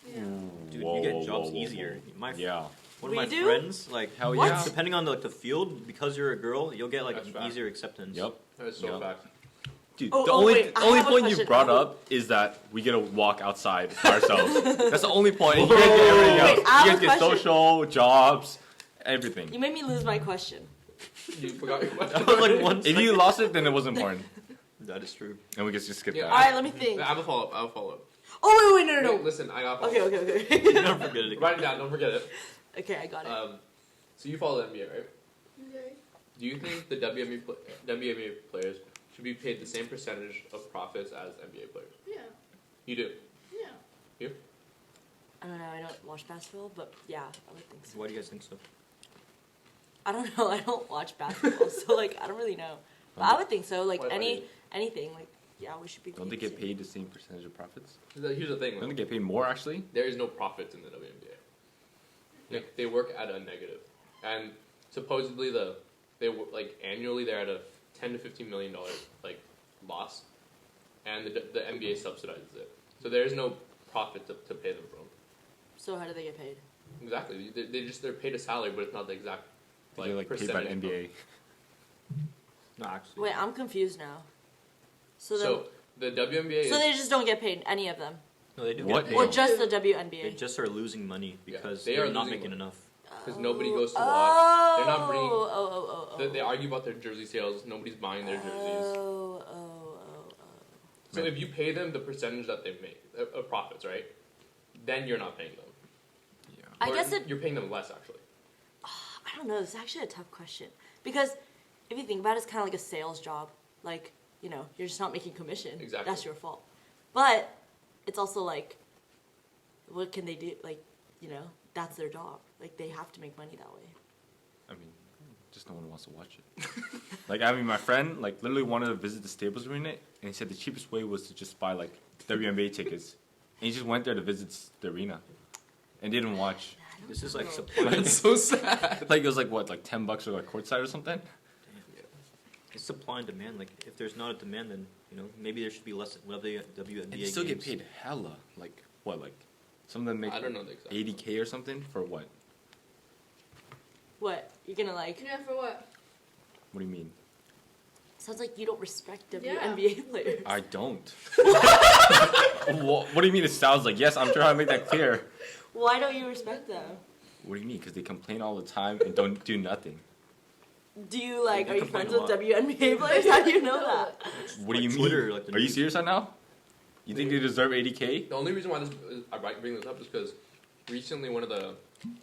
Yeah. dude, whoa, you get whoa, jobs whoa, whoa, easier. whoa. One of We my do? friends, like Hell What? yeah. depending on the field, because you're a girl, you'll get like That's an fact. easier acceptance. Yep. That's so Yeah. fact. Dude, Oh, the oh, only, wait, the I only have a point you question. brought up is that we get to walk outside by ourselves. That's the only point. And you guys get everything else. Wait, I have You a guys get question. social, jobs, everything. You made me lose my question. You forgot your question. Like one If you lost it, then it was important. That is true. And we can just skip Yeah. that. All right, let me think. I have a follow up. I have a follow up. Oh wait, no. Listen, I got a Okay, follow-up. okay. Never forget it again. Write it down. Don't forget it. Okay, I got it. So you follow the NBA, right? Okay. Do you think the WNBA players should be paid the same percentage of profits as NBA players? Yeah. You do. Yeah. I don't know. I don't watch basketball, but yeah, I would think so. Why do you guys think so? I don't know. I don't watch basketball, so like I don't really know. But I would think so. Like Why do you? anything. Like yeah, we should be. Don't they get paid the same percentage of profits? Here's the thing. Don't they Like, get paid more, actually? there is no profits in the WNBA. Like they work at a negative, and supposedly annually they're at a $10 to $15 million like loss, and the NBA subsidizes it. So there is no profit to pay them from. So how do they get paid? Exactly. They're paid a salary, but it's not the exact They're like paid by the percentage NBA. No, actually. Wait, I'm confused now. So So then, the WNBA so is they just don't get paid, any of them, No, they do. What? Get paid. or No. just the They WNBA? just are losing money Yeah, because they they're are not losing making money. enough. because nobody goes to Oh, watch. They're not bringing. Oh. They argue about their jersey sales. Nobody's buying their jerseys. Oh. So if you pay them the percentage that they make of profits, right? Then you're not paying them. Yeah. I Or guess you're paying them less actually. I don't know. It's actually a tough question because if you think about it, it's kind of like a sales job. Like, you know, you're just not making commission. Exactly. That's your fault. But it's also like, what can they do? Like, you know, that's their job. Like, they have to make money that way. I mean, just no one wants to watch it. Like, I mean, my friend, like, literally wanted to visit the Staples Arena, and he said the cheapest way was to just buy, like, WNBA tickets. And he just went there to visit the arena and didn't watch. This is like supply. That's so sad. Like, it was like, what, like $10 or like courtside or something? It's supply and demand. Like, if there's not a demand, then you know maybe there should be less WNBA And they still games. get paid hella. Like, what, like, some of them make I don't know the exact. 80K or something for what? What? You're gonna like, Yeah, for what? What do you mean? sounds like you don't respect Yeah. WNBA players. I don't. What do you mean it sounds like? Yes, I'm trying to make that clear. Why don't you respect them? What do you mean? Because they complain all the time and don't do nothing. Do you like, They are you complain friends a with WNBA players? How do you know that? What do you Like mean? Twitter, like the Are you news. serious right now? You think they deserve 80K? The only reason why I bring this up is because recently one of the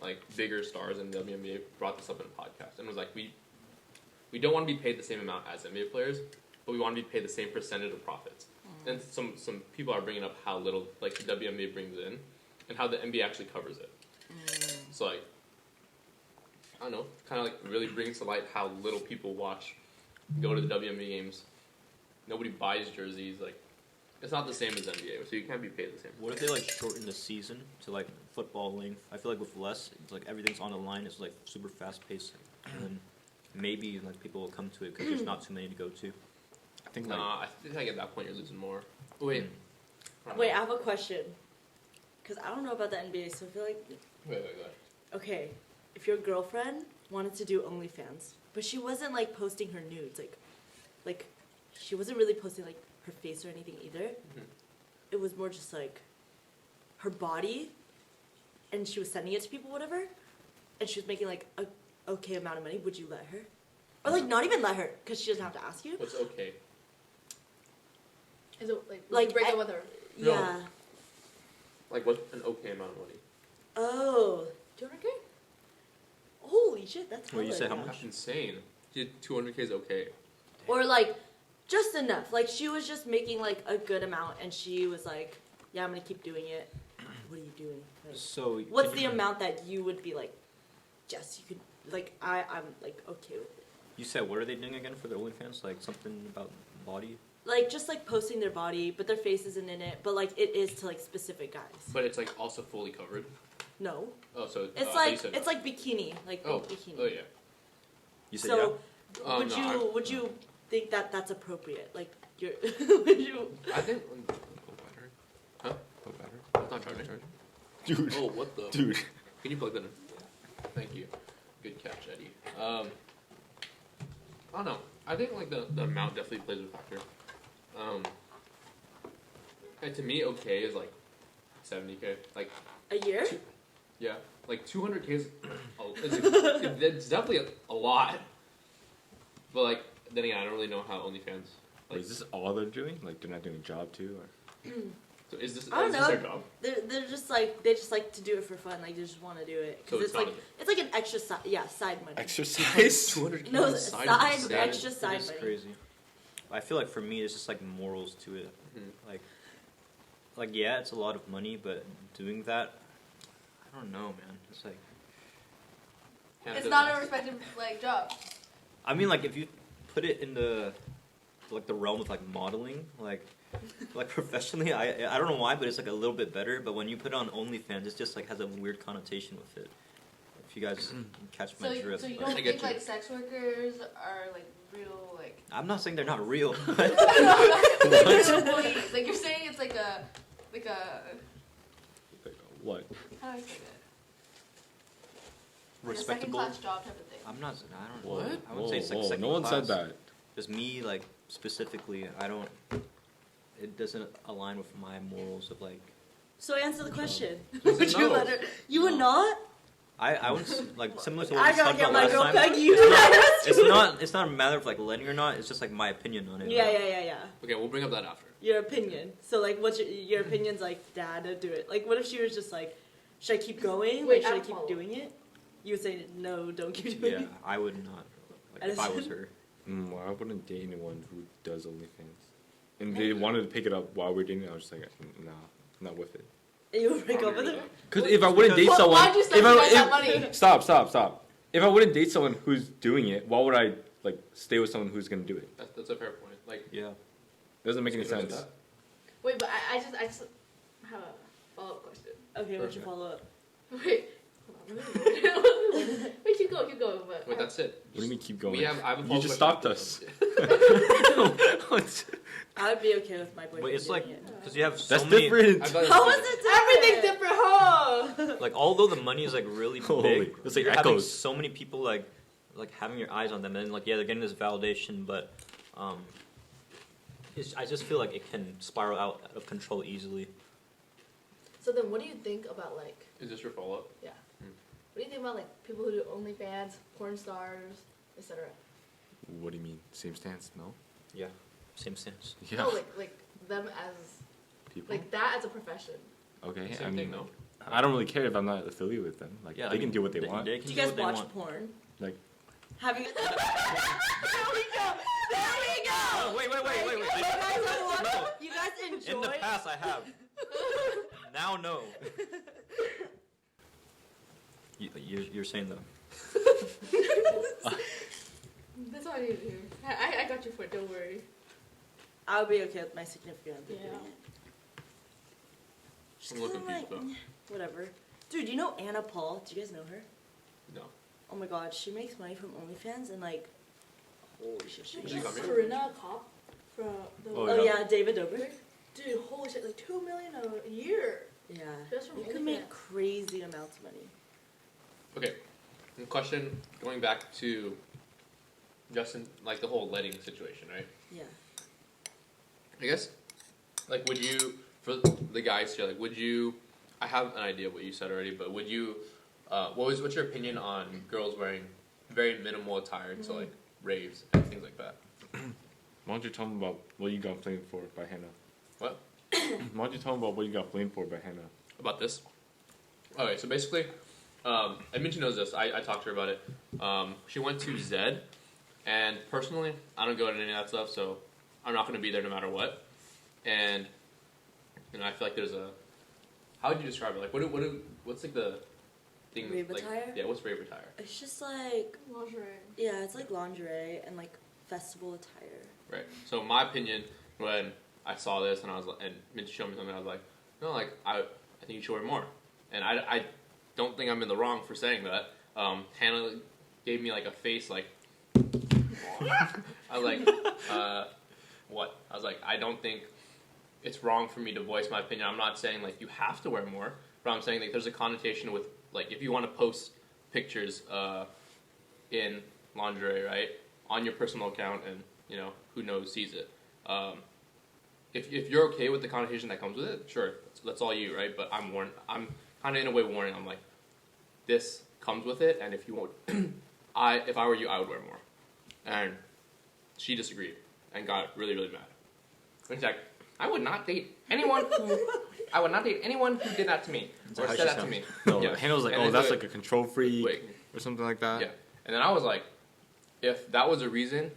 like bigger stars in the WNBA brought this up in a podcast and was like, we don't want to be paid the same amount as NBA players, but we want to be paid the same percentage of profits. And some people are bringing up how little like the WNBA brings in, and how the NBA actually covers it. So like, I don't know, kind of like really brings to light how little people go to the WNBA games. Nobody buys jerseys. Like, it's not the same as NBA, so you can't be paid the same. What if they like shorten the season to like football length? I feel like with less, it's like everything's on the line. It's like super fast paced, and then maybe like people will come to it because there's not too many to go to. I think like Nah, I think at that point you're losing more. Wait. I don't Wait, I know. have a question. Because I don't know about the NBA, so I feel like, Wait, go ahead. okay, if your girlfriend wanted to do OnlyFans, but she wasn't like posting her nudes, like she wasn't really posting like her face or anything either. Mhm. It was more just like her body, and she was sending it to people, whatever, and she was making like a okay amount of money. Would you let her, or like not even let her, because she doesn't have to ask you? What's okay? Is it like, Like, you break I- up with her? No. Yeah. Like, what's an okay amount of money? Oh. 200K? Holy shit, that's Wait, you hella, said how yeah. much? That's insane. 200K is okay. Or like just enough. Like she was just making like a good amount and she was like, yeah, I'm gonna keep doing it. what are you doing? Like, So what's the amount that you would be like, Jess, you could, like, I'm like okay with it. You said what are they doing again for their OnlyFans? Like something about body? Like just like posting their body, but their face isn't in it. But like it is to like specific guys. But it's like also fully covered. No, Oh, so it's you like said it's like bikini, like oh, bikini. oh yeah. You said So Um, would no, you I- would you think that that's appropriate? Like you're would you? I think. Huh? What better? It's not charging. Dude. Oh, what the? Dude. Can you plug that in? Thank you. Good catch, Eddie. I don't know. I think like the amount definitely plays a factor. And to me, okay is like 70K. Like A year? yeah, like 200K is it's definitely a lot. But like then again, I don't really know how OnlyFans. Like, Wait, is this all they're doing? Like they're not doing a job too? Or? so is this I don't this know. their job? They're just like they just like to do it for fun. Like they just want to do it So because it's it's like not it's like an extra side money. Exercise? 200K No, on the side of extra It's side money. crazy. I feel like for me, it's just like morals to it. Mhm. Like yeah, it's a lot of money, but doing that, I don't know, man. It's like, It's not a respected like job. I mean, like if you put it in the like the realm of like modeling, like professionally, I don't know why, but it's like a little bit better. But when you put it on OnlyFans, it just like has a weird connotation with it. If you guys catch my drift. So you but- don't I get think you. like sex workers are like real like I'm not saying they're not real. like real employees. Like you're saying it's like a What? how do I say that? Like a second Respectable. class job type of thing. I'm not. I don't. What? I wouldn't say it's like Whoa, second no one class. said that. Just me, like specifically, I don't. It doesn't align with my morals of like. So answer the question. Just Would you no. let her? You would not? I would like similar to what I we gotta talked get about my last girl time. Peggy. You It's not a matter of like letting or not. It's just like my opinion on it. Yeah. Okay, we'll bring up that after. Your opinion. So like, what's your opinion's like? Dad, don't do it. Like, what if she was just like, should I keep going? Wait, Like, should I I keep follow. doing it? You would say no, don't keep doing Yeah, it. I would not. Like if I was Edison? her. Well, I wouldn't date anyone who does OnlyFans. And they wanted to pick it up while we're dating. I was just like, nah, not with it. And you would break up with her. Because if I wouldn't date Well, someone, why'd you spend that money? stop. If I wouldn't date someone who's doing it, why would I like stay with someone who's gonna do it? That's a fair point. Like Yeah. It doesn't make any Let's get into sense. that. Wait, but I just have a follow up question. Okay, what's your Perfect. follow up? Wait, hold on. Wait, keep going. But wait, that's it. What do you mean keep going? I have a You follow-up just question. stopped us. I would be okay with my boyfriend Wait, it's like doing it. because you have so That's many. different. I thought How that's is it? it Everything's different, huh? Like although the money is like really Holy, big, it's like you're having echoes. so many people like having your eyes on them, and like yeah, they're getting this validation, but I just feel like it can spiral out of control easily. So then, what do you think about like? Is this your follow up? Yeah. What do you think about like people who do OnlyFans, porn stars, etc.? What do you mean? Same stance? No. Yeah, same sense. Yeah. No, like them as People. like that as a profession. Okay. Same I mean, thing, no? I don't really care if I'm not affiliated with them. Like Yeah, they can do what they want. They Do can you do guys what they watch want. porn? Like Have you? There we go. Oh, wait. You guys enjoy? In the past, I have. Now, no. You're saying though. That's all I need to hear. I got you for it. Don't worry. I would be okay with my significant other doing Yeah. it. Just I'm a little 'cause I'm confused, whatever. Dude, you know Anna Paul? Do you guys know her? No. Oh my god, she makes money from OnlyFans and like, holy shit, she Did she makes come here? Corinna Kopp from the. Oh, Oh yeah, David Dobrik. Dude, holy shit! Like $2 million a year. Yeah, Just from you can make OnlyFans. crazy amounts of money. Okay. And question going back to Justin, like the whole letting situation, right? Yeah. I guess, like, would you, for the guys here, like, would you, I have an idea of what you said already, but would you, what's your opinion on girls wearing very minimal attire to, like, raves and things like that? why don't you tell them about what you got flamed for by Hanah? What? Why don't you tell them about what you got flamed for by Hanah? About this? Okay, so basically, I mean, she knows this. I talked to her about it. She went to Zed, and personally, I don't go to any of that stuff, so I'm not going to be there no matter what. And, you know, I feel like there's a How would you describe it? Like, what's like the thing? Rave like, attire? Yeah, what's rave attire? It's just like Lingerie. yeah, it's like lingerie and like festival attire. Right. So, in my opinion, when I saw this and I was like, and Minty showed me something, I was like, no, like I think you should wear more. And I don't think I'm in the wrong for saying that. Hanah gave me like a face like. I was like, what? I was like, I don't think it's wrong for me to voice my opinion. I'm not saying like you have to wear more, but I'm saying like there's a connotation with like if you want to post pictures in lingerie, right, on your personal account, and you know who knows sees it. If you're okay with the connotation that comes with it, sure, that's all you, right? But I'm kind of in a way warning. I'm like, this comes with it, and if you won't, if I were you, I would wear more. And she disagreed and got really, really mad. In fact, I would not date anyone who did that to me or said that to me. No, Yeah. Hanah was like, And oh, then that's like a control freak Wait. or something like that. Yeah. And then I was like, if that was a reason,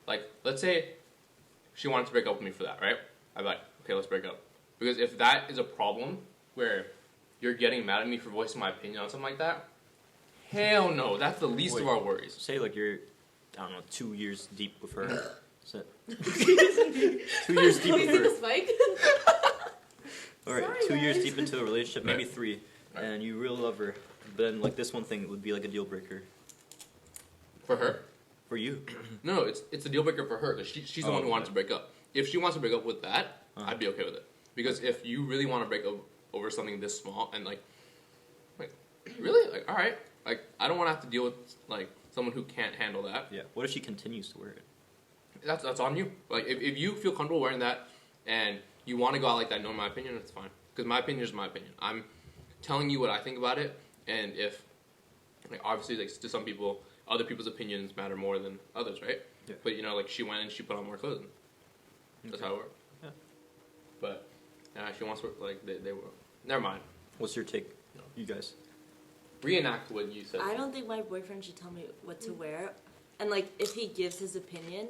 like, let's say she wanted to break up with me for that, right? I'd be like, okay, let's break up. Because if that is a problem where you're getting mad at me for voicing my opinion on something like that, hell no, that's the least of our worries. Say like you're, I don't know, 2 years deep with her. 2 years deep with her. Spike. All right, Sorry, 2 years guys. deep into a relationship, maybe 3, Right. and you really love her. But then like this one thing would be like a deal breaker For her? for you. No, it's a deal breaker for her because she's the one who wants to break up. If she wants to break up with that, I'd be okay with it. Because if you really want to break up over something this small and like really, like all right, like I don't want to have to deal with like someone who can't handle that. Yeah. What if she continues to wear it? That's on you. Like if you feel comfortable wearing that and you want to go out like that, know my opinion, it's fine. Because my opinion is my opinion. I'm telling you what I think about it, and if like obviously like to some people, other people's opinions matter more than others, right? Yeah. But you know, like she went and she put on more clothes. That's how it worked. Yeah. But she wants to like they were. Never mind. What's your take, No. you guys? Reenact what you said. I don't think my boyfriend should tell me what to wear. And like if he gives his opinion,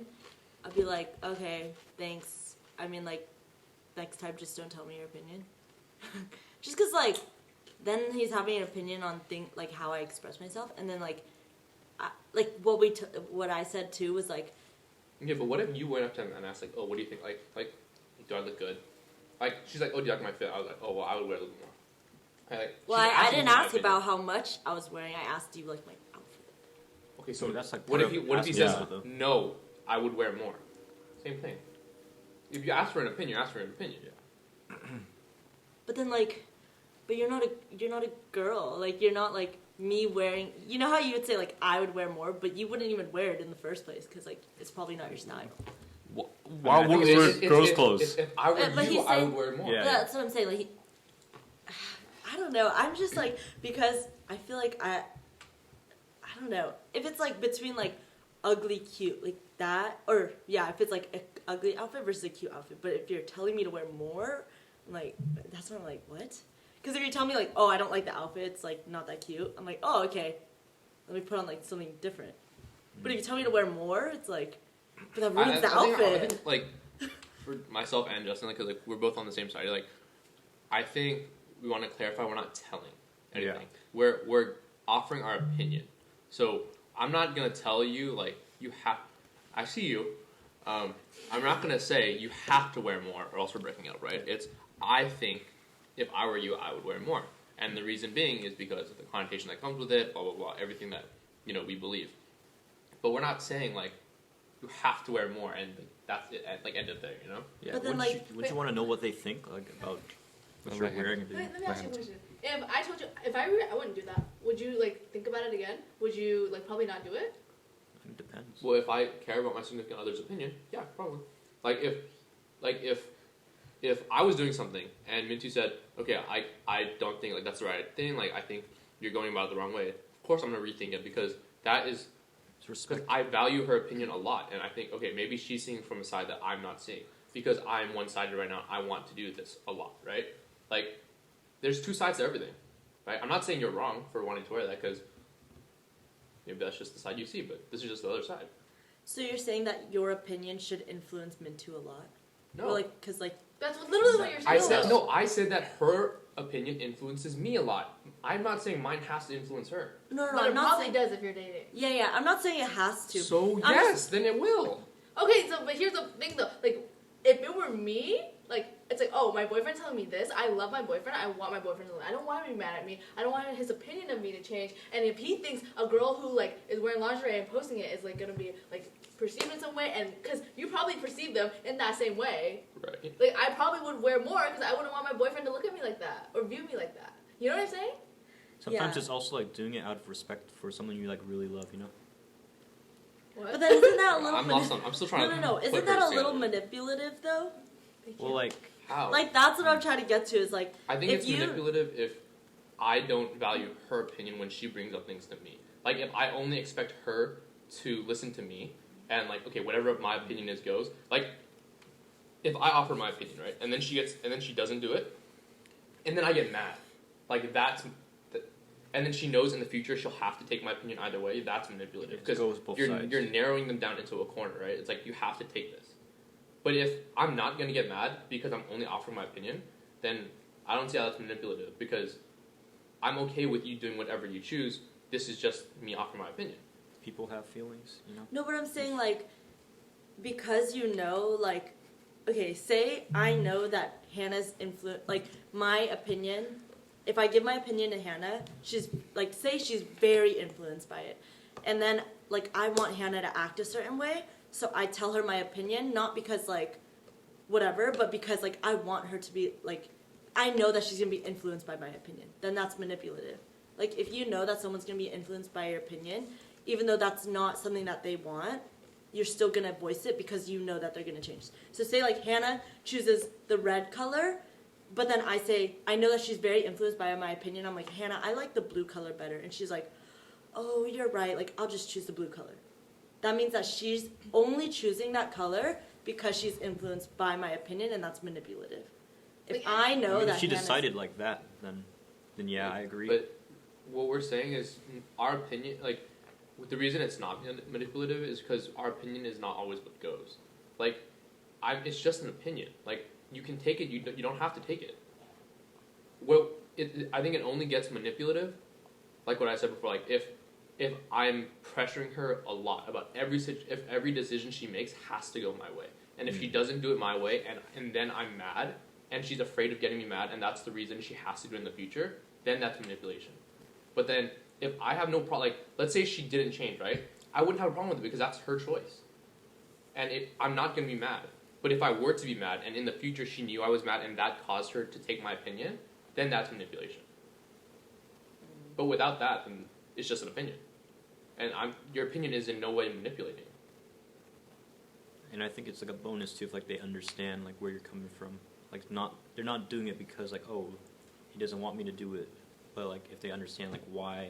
I'll be like, okay, thanks. I mean like next time just don't tell me your opinion. Just cuz like then he's having an opinion on like how I express myself, and then like what I said too was like, Yeah, but what if you went up to him and asked like, oh, what do you think? Like, do I look good? Like she's like, oh, do you like my fit? I was like, oh, well, I would wear a little more. well, I didn't ask about how much I was wearing. I asked you like my outfit. Okay, so That's like what if part he of says asking though. no? I would wear more. Same thing. If you ask for an opinion, ask for an opinion. Yeah. But then like, but you're not a girl. Like you're not like me wearing. You know how you would say like I would wear more, but you wouldn't even wear it in the first place because like it's probably not your style. Why wouldn't we wear girls' clothes? If I were But you, he's I saying- would wear more. Yeah. That's what I'm saying. Like, I don't know. I'm just like because I feel like I don't know if it's like between like ugly, cute, like that, or yeah, if it's like an ugly outfit versus a cute outfit. But if you're telling me to wear more, I'm like that's when I'm like what? Because if you tell me like oh I don't like the outfit, it's like not that cute. I'm like oh okay, let me put on like something different. But if you tell me to wear more, it's like but that ruins the I outfit. think, like for myself and Justin, because like we're both on the same side. Like I think we want to clarify we're not telling anything. Yeah. We're offering our opinion. So I'm not gonna tell you like you have. I see you. I'm not gonna say you have to wear more or else we're breaking up, right? It's I think if I were you, I would wear more, and the reason being is because of the connotation that comes with it, blah blah blah, everything that we believe. But we're not saying like you have to wear more and that's it, like end it there, Yeah. But then, wouldn't like- you want to know what they think like about what you're wearing? Let me ask you a question. If I told you, if I were, I wouldn't do that. Would you like think about it again? Would you like probably not do it? It depends. Well, if I care about my significant other's opinion, yeah, probably. Like if I was doing something and Mintu said, okay, I don't think like that's the right thing. Like I think you're going about it the wrong way. Of course, I'm gonna rethink it because that is It's because respect. I value her opinion a lot, and I think okay, maybe she's seeing from a side that I'm not seeing because I'm one-sided right now. I want to do this a lot, right? Like there's two sides to everything, right? I'm not saying you're wrong for wanting to wear that because maybe that's just the side you see, but this is just the other side. So you're saying that your opinion should influence Mintu a lot? No. Or like, cause like That's literally what you're saying. I said no. I said that her opinion influences me a lot. I'm not saying mine has to influence her. No, But I'm it not probably saying. does if you're dating. Yeah, I'm not saying it has to. So I'm yes, then it will. Okay, so but here's the thing though, like if it were me, like it's like, oh, my boyfriend telling me this, I love my boyfriend, I want my boyfriend to, I don't want him to be mad at me, I don't want his opinion of me to change, and if he thinks a girl who like is wearing lingerie and posting it is like gonna be like perceived in some way, and because you probably perceive them in that same way, Right. like I probably would wear more because I wouldn't want my boyfriend to look at me like that or view me like that. You know what I'm saying? Sometimes Yeah. it's also like doing it out of respect for someone you like really love, you know? What? But then isn't that a little? I'm lost on. I'm still trying to. No. put Isn't her that a together. little manipulative though? Well, like, How? Like that's what I'm trying to get to. Is like I think if it's you- manipulative if I don't value her opinion when she brings up things to me. Like if I only expect her to listen to me and like, okay, whatever my opinion is goes. Like if I offer my opinion, right, and then she doesn't do it, and then I get mad. Like and then she knows in the future she'll have to take my opinion either way. That's manipulative It because goes both you're sides. narrowing them down into a corner, right? It's like you have to take this. But if I'm not gonna get mad because I'm only offering my opinion, then I don't see how that's manipulative because I'm okay with you doing whatever you choose. This is just me offering my opinion. people have feelings, you know? No, but I'm saying like because you know like okay, say I know that Hannah's influence like my opinion. If I give my opinion to Hanah, she's like say she's very influenced by it, and then like I want Hanah to act a certain way, so I tell her my opinion not because like whatever, but because like I want her to be like I know that she's gonna be influenced by my opinion. Then that's manipulative. Like if you know that someone's gonna be influenced by your opinion, even though that's not something that they want, you're still gonna voice it because you know that they're gonna change. So say like Hanah chooses the red color, but then I say, I know that she's very influenced by my opinion. I'm like, Hanah, I like the blue color better. And she's like, oh, you're right. Like, I'll just choose the blue color. That means that she's only choosing that color because she's influenced by my opinion, and that's manipulative. If Like, I know I mean, that if she Hannah's- decided like that, then yeah, I agree. But what we're saying is our opinion, like, the reason it's not manipulative is because our opinion is not always what goes. Like, it's just an opinion. Like, you can take it, you don't have to take it. I think it only gets manipulative, like what I said before, like, if I'm pressuring her a lot about if every decision she makes has to go my way. And if she doesn't do it my way, and then I'm mad, and she's afraid of getting me mad, and that's the reason she has to do it in the future, then that's manipulation. But then, if I have no problem, like, let's say she didn't change, right? I wouldn't have a problem with it because that's her choice. And I'm not going to be mad. But if I were to be mad, and in the future she knew I was mad, and that caused her to take my opinion, then that's manipulation. But without that, then it's just an opinion. And your opinion is in no way manipulating. And I think it's like a bonus too if like they understand like where you're coming from. Like they're not doing it because like, oh, he doesn't want me to do it. But like if they understand like why,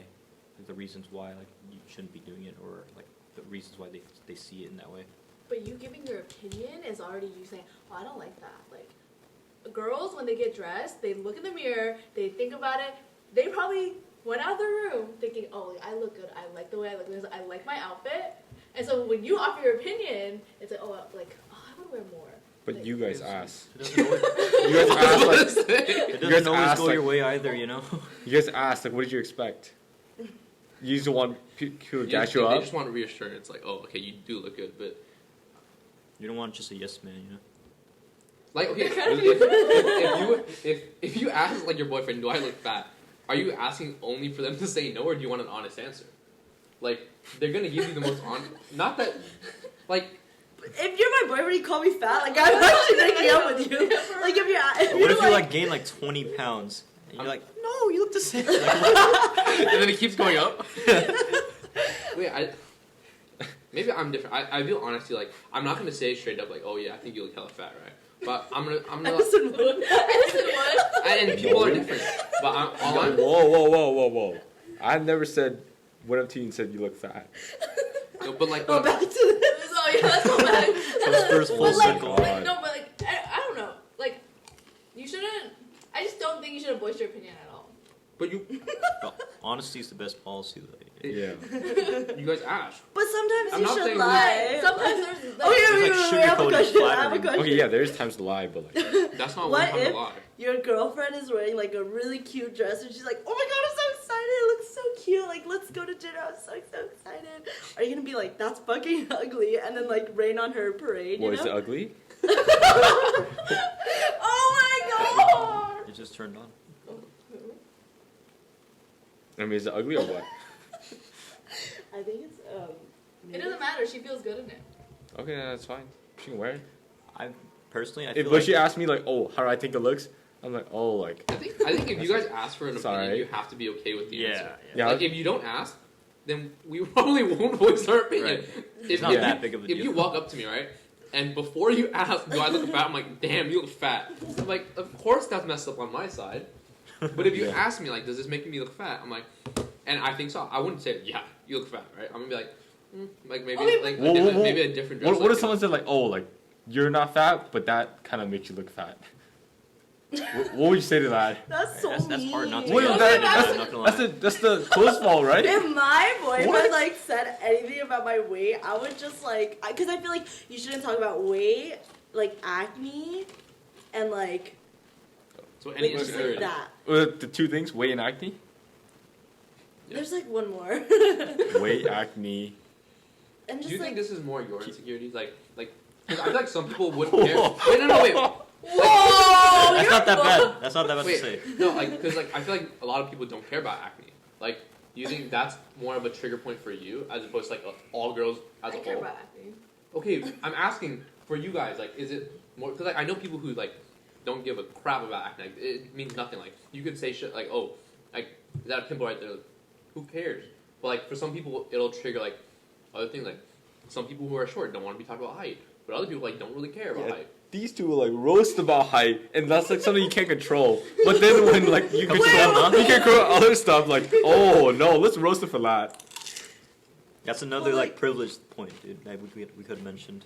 like the reasons why like you shouldn't be doing it, or like the reasons why they see it in that way. But you giving your opinion is already you saying, oh, I don't like that. Like, girls, when they get dressed, they look in the mirror, they think about it. They probably went out of the room thinking, oh, I look good. I like the way I look. I like my outfit. And so when you offer your opinion, it's like, oh, I would wear more. But Like, you guys ask. It doesn't always, You guys ask like it You doesn't guys always ask, go like- your way either, you know? you guys ask like what did you expect? You just want people to gas you They up. just want reassurance, like, oh, okay, you do look good, but You don't want just a yes man, you know? like, okay, if you ask like your boyfriend, do I look fat? Are you asking only for them to say no, or do you want an honest answer? Like, they're gonna give you the most honest. Not that, like, If you're my boyfriend, you call me fat. Like I'm actually breaking up with you. Like if But what if you like gain like 20 pounds? And you're like, no, you look the same. and then it keeps going up. Wait, maybe I'm different. I feel honestly like I'm not gonna say straight up like, oh yeah, I think you look hella fat, right? But I'm gonna Edison would. and people are different. But I'm Whoa. I've never said what up to you and said you look fat. no, but like Go back to this. So yeah, let's go back. First full But like, circle. God. no, but like, I don't know. Like, you shouldn't. I just don't think you should voice your opinion at all. but you Well, honesty is the best policy. Like, Yeah. you guys ask. But sometimes I'm you not should saying- lie. Sometimes there's like, Oh yeah, It's like I have a sugarcoated question. I have a flattering. question. Okay, yeah, there's times to lie, but like That's not What one time if to lie. your girlfriend is wearing like a really cute dress and she's like, oh my god, I'm so excited, it looks so cute, like let's go to dinner, I'm so excited. Are you gonna be like, that's fucking ugly, and then like rain on her parade, you What, know? is it ugly? Oh my god! It just turned on. I mean, is it ugly or what? I think it's It doesn't matter. She feels good in it. Okay, that's fine. She can wear it. I personally, I If feel but like she asked me like, oh, how do I think it looks? I'm like, oh, like. I think if you guys ask for an opinion, Sorry. you have to be okay with the answer. Yeah. Like if you don't ask, then we probably won't voice our opinion. Right. If, It's not if that you, big of a if deal. you walk up to me, right, and before you ask, do I look fat? I'm like, damn, you look fat. I'm like, of course that's messed up on my side. But if you Yeah. ask me, like, does this make me look fat? I'm like, and I think so. I wouldn't say, yeah, you look fat, right? I'm gonna be like, like maybe Okay, like Whoa, a whoa, different, whoa. maybe a different dress. What like, if someone said like, oh, like you're not fat, but that kind of makes you look fat? What would you say to that? That's so that's hard not to mean. Wait, get that- offended, I'm not gonna lie. That's the clothes fault, right? If my boyfriend What? like said anything about my weight, I would just like, because I feel like you shouldn't talk about weight, like acne, and like So any just insecurity. like that. The two things: weight and acne. Yeah. There's like one more. Weight, acne. And Do just you like, think this is more your insecurities? Because I feel like some people wouldn't care. Wait, no, wait. whoa, That's you're not that full. bad. That's not that bad to Wait, say. no, because I feel like a lot of people don't care about acne. Like, do you think that's more of a trigger point for you as opposed to like all girls as I a care whole? about acne. Okay, I'm asking for you guys. Like, is it more? Because like I know people who like don't give a crap about acne. Like, it means nothing. Like you could say shit like, oh, like is that a pimple right there? Like, who cares? But like for some people, it'll trigger like other things. Like some people who are short don't want to be talked about height, but other people like don't really care about Yeah. height. These two will like roast about height, and that's like something you can't control. But then when like you control, you can control other stuff. Like, oh no, let's roast it for that. That's another Well, like like- privileged point, dude. That we could have mentioned.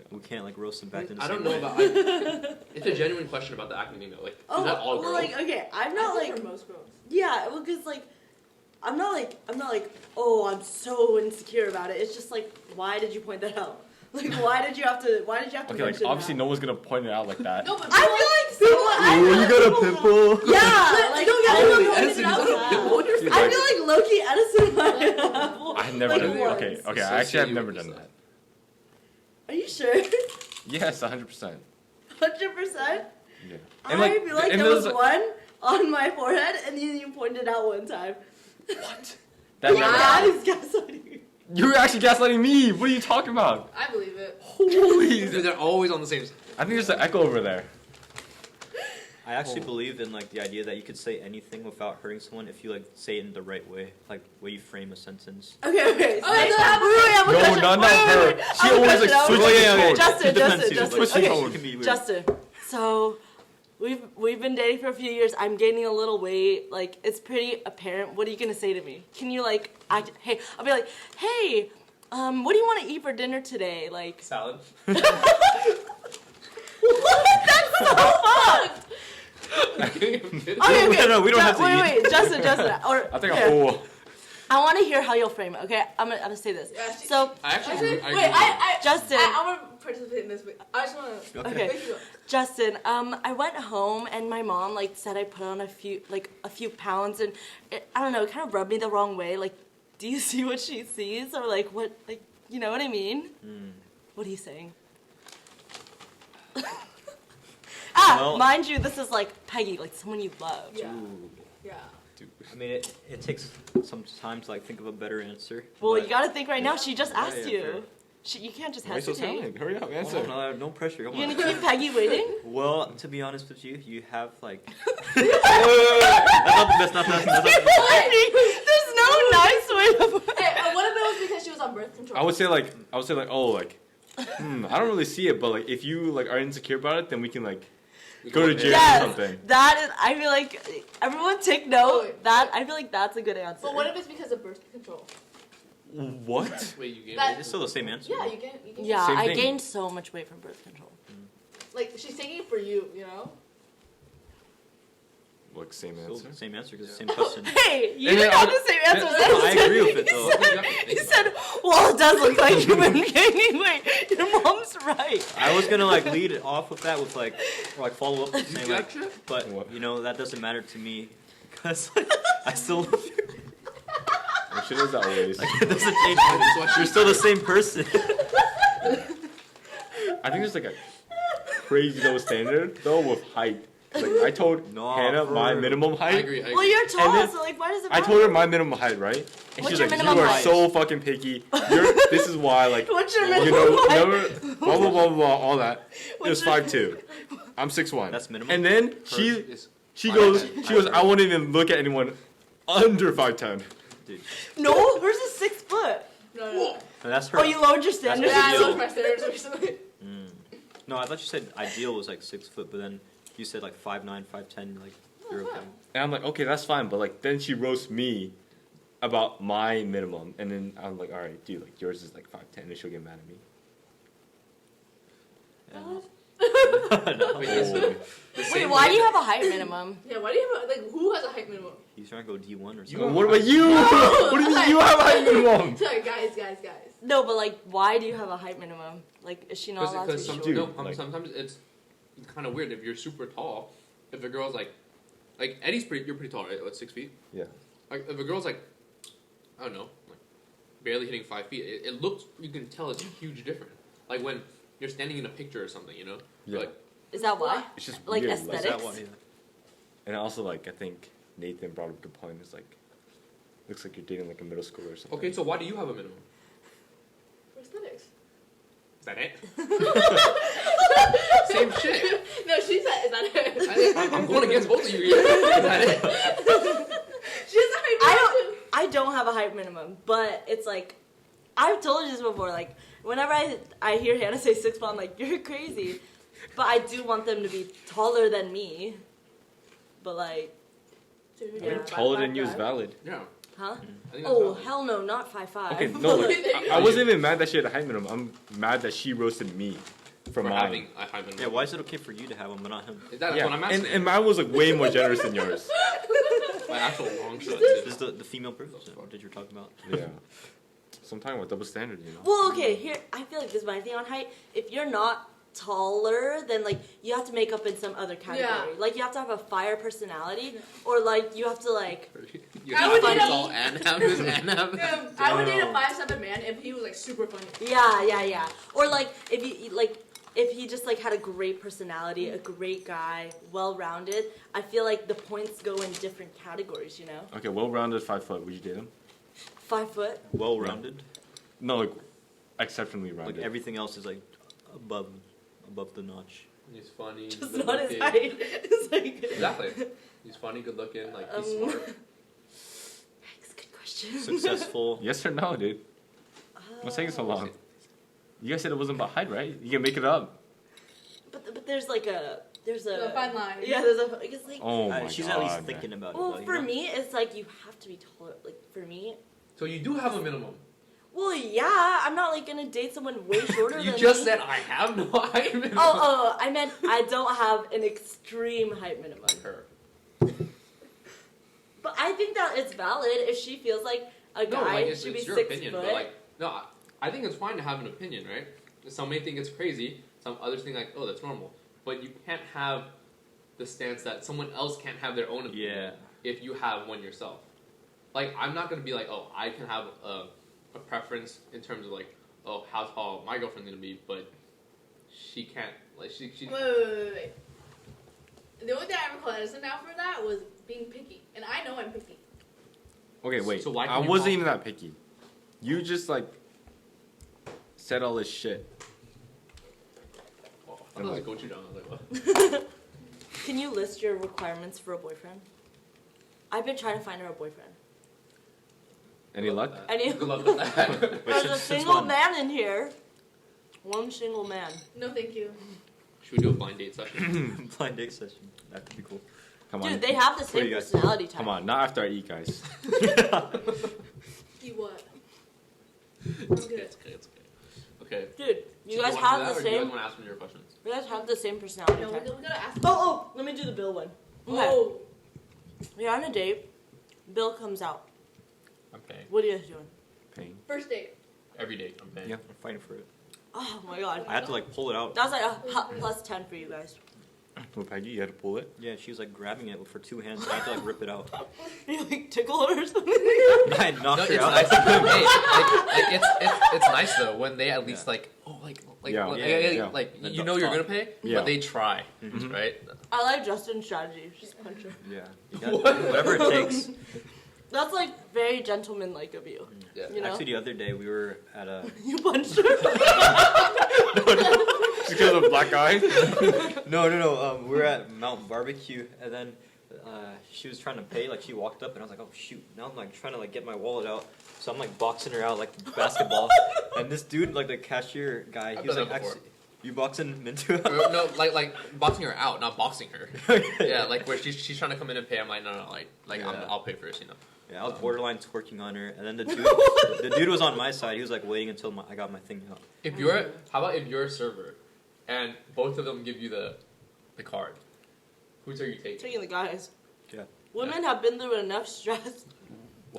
We can't like roast them back in the I same don't know way. about. It's a genuine question about the acne thing though. Like, Oh, is that all well, girls? like okay, I'm not I think like for most girls. yeah, well, cause like I'm not like oh I'm so insecure about it. It's just like why did you point that out? Like why did you have to Okay, like mention obviously that? no one's gonna point it out like that. No, but I feel like someone. you got a pimple. Yeah, like no, yeah, everyone no, pointed Edison, it out. you got a pimple on your Dude, I like- feel like Loki Edison might have. I've never like, done once. Okay, So I actually have see never what done you that. Are you sure? Yes, 100%. 100%. Yeah. I feel like and there was there's, one on my forehead, and you pointed out one time. What? That never Yeah, happened. he's gaslighting. You're actually gaslighting me. What are you talking about? I believe it. Holy! Dude, they're always on the same side. I think there's an echo over there. I actually believe in like the idea that you could say anything without hurting someone if you like say it in the right way, like way you frame a sentence. Okay. Okay, I have a No, question. not Wait, her. wait, wait. She I have a always like question. switches Okay, the okay. tone. Justin, It depends, Justin, dude. Justin. Switch the Okay. tone. It can be weird. Justin, so we've been dating for a few years. I'm gaining a little weight. Like it's pretty apparent. What are you gonna say to me? Can you like act? Hey, I'll be like, hey, what do you want to eat for dinner today? Like, Salad. what? That's so fucked. Okay, No, we don't have to Wait, Justin. Or I think here. I want to hear how you'll frame it. Okay, I'm gonna say this. Yeah, So, I actually. Actually, I wait, agree. Justin. I want to participate in this. I just want to. Okay. Wait, you go. Justin, I went home and my mom like said I put on a few pounds and I don't know, it kind of rubbed me the wrong way. Like, do you see what she sees or like what like you know what I mean? What are you saying? Well- mind you, this is like Peggy, like someone you love. Yeah. Ooh. Yeah. I mean, it takes some time to like think of a better answer. Well, but- you gotta think right now. She just asked yeah, you. fair. You can't just Why are you so hesitate. silent? Hurry up, Hold answer. on, no pressure. Come You on. gonna keep Peggy waiting? Well, to be honest with you, you have like. Wait. That's not. There's no nice way to put it. Hey, what if it was because she was on birth control? I would say like, oh like, I don't really see it, but like if you like are insecure about it, then we can like go to jail or Yes, something. that is. I feel like everyone take note. That I feel like that's a good answer. But what if it's because of birth control? What? Wait, you gave That- It's still the same answer. Yeah, you can. Yeah, Same I thing. gained so much weight from birth control. Like she's taking it for you, you know. Like same Still answer. same answer because it's the same question. Hey, you And didn't then have the same answer. I agree with it though. He said, well, it does look like human being. Anyway, your mom's right. I was gonna like lead it off with that with like or like follow up with saying like, but What? you know that doesn't matter to me because like, I still love you. Well, she does that always. Like, it doesn't change. You're still the same person. I think there's like a crazy double standard though with height. Like I told No, Hannah my for- minimum height. I agree. Well, you're tall, then so like, why does it I matter? told her my minimum height, right? And What's she's your like, minimum "You are height?" so fucking picky. This is why, like, What's your you minimum know, height? never, blah blah blah blah, all that. It was What's your- 5'2". I'm 6'1". That's minimum? And then It's she 5'10". goes, I won't even look at anyone under 5'10". Dude, No, hers is 6 foot. No. and that's her. Oh, you lowered your standards? Yeah, I Ideal. lost my standards recently. No, I thought you said ideal was like 6 foot, but then you said like 5'9", 5'10", like you're okay. And I'm like, okay, that's fine. But like, then she roasts me about my minimum, and then I'm like, all right, dude, like yours is like 5'10", and she'll get mad at me. Yeah. Wait, is Oh. the Wait, same why way do you that- have a height minimum? Yeah, why do you have like who has a height minimum? He's trying to go D1 or You- something. what about you? What do you mean you have a height minimum? Sorry, guys. No, but like, why do you have a height minimum? Like, is she not allowed to be Because short? Dude, sometimes it's kind of weird if you're super tall. If a girl's like Eddie's you're pretty tall, right? What, 6 feet? Yeah. Like if a girl's like, I don't know, like barely hitting 5 feet, it looks, you can tell it's a huge difference. Like when you're standing in a picture or something, you know? Yeah. Like, Is that why? It's just Like weird. Is aesthetics? that why? Yeah. And also, like, I think Nathan brought up a good point. It's like, looks like you're dating like a middle schooler or something. okay, so why do you have a minimum? For aesthetics. Is that it? Same shit. No, she said, is that it? I'm going against both of you here. Is that it? She has a height minimum. I don't have a height minimum, but it's like, I've told you this before, like, whenever I hear Hannah say 6 foot, I'm like, you're crazy. But I do want them to be taller than me. But like, Dude, I Yeah. think taller than you is 5'5". valid. Yeah. huh? I think that's Oh, valid. hell no, not 5'5". Okay, no, like, There you I wasn't even mad that she had a height minimum. I'm mad that she roasted me for For mine. having a high minimum. Yeah, why is it okay for you to have one but not him? That's what I'm asking. and mine was like way more generous than yours. My actual long shot. This is the female privilege that you're talking about. Yeah. So I'm talking about double standard, you know. Well, okay, here, I feel like this is my thing on height. If you're not taller, then like you have to make up in some other category. Yeah. Like you have to have a fire personality, or like you have to like. You I have would to be date a- tall and have this and have that. I would date a 5'7" man if he was like super funny. Yeah. Or like if he just like had a great personality, a great guy, well-rounded. I feel like the points go in different categories. You know, Okay, well-rounded 5 foot. Would you date him? 5 foot. Well-rounded. No, like exceptionally Like rounded. everything else is like above the notch. He's funny. Just good not his looking. height. It's like. Exactly. He's funny, good looking, like he's smart. It's a good question. Successful. Yes or no, dude? What's taking so long? You guys said it wasn't about height, right? You can make it up. But there's like a fine line. Yeah, there's a. It's like. Oh my She's god. at least thinking about it. Well, though, you for know? me, it's like you have to be taller. Like for me, So you do have a minimum. well, yeah, I'm not like gonna date someone way shorter You than just me. said I have no height minimum. Oh, I meant I don't have an extreme height minimum. Her. But I think that it's valid if she feels like a No, guy like it's should be your 6 opinion, foot. but like no, I think it's fine to have an opinion, right? Some may think it's crazy, some others think like, oh, that's normal. But you can't have the stance that someone else can't have their own opinion Yeah. if you have one yourself. Like I'm not gonna be like, oh, I can have a preference in terms of like, oh, how tall my girlfriend's gonna be, but she can't. Like she. Wait. The only thing I ever called Edison out for that was being picky, and I know I'm picky. Okay, wait. So why I can't you wasn't call- even that picky. You just like said all this shit. Oh, I thought it was a go-to down. I was like, what? Can you list your requirements for a boyfriend? I've been trying to find her a boyfriend. Any luck? Any- Good luck with that. Wait, There's a since single when? man in here. One single man. No, thank you. Should we do a blind date session? Blind date session. That could be cool. Come on. Dude, they have the What do same you guys- personality type. Come on, not after I eat, guys. Eat what? I'm good. It's okay. Okay. Dude, you So guys do wanna have do the that, or do you same. guys want to ask me your questions? You guys have the same personality No, we type. gotta ask. Oh, let me do the bill one. Okay. Oh, You're on a date. Bill comes out. I'm paying. What are you guys doing? Paying. First date. Every date, I'm paying. Yeah. I'm fighting for it. Oh my god. I had to like pull it out. That was like a hot plus 10 for you guys. What, Peggy? You had to pull it? Yeah, she was like grabbing it for 2 hands. I had to like rip it out. You like tickle her or something? I knocked No, her it's out. nice. Hey, it's nice though when they at least like Yeah. like Then you know you're stop. gonna pay, Yeah. but they try, Mhm. right? I like Justin's strategy. Just punch her. Yeah. You gotta do whatever it takes. That's like very gentleman-like of you. Yeah. You know? Actually, the other day we were at a. You punched her. Just because of black eye? No. We were at Mount Barbecue, and then she was trying to pay. Like she walked up, and I was like, "Oh shoot!" Now I'm like trying to like get my wallet out, so I'm like boxing her out like basketball. And this dude, like the cashier guy, I've he was done like, that before. "Actually, you boxing him into?" No, like boxing her out, not boxing her. Yeah, like where she's trying to come in and pay. I'm like, no, like Yeah. I'll pay first, you know. Yeah, I was borderline twerking on her, and then the dude was on my side. He was like waiting until I got my thing out. If you're, how about if you're a server, and both of them give you the card, whose are you taking? Taking the guys. Yeah. Women have been through enough stress.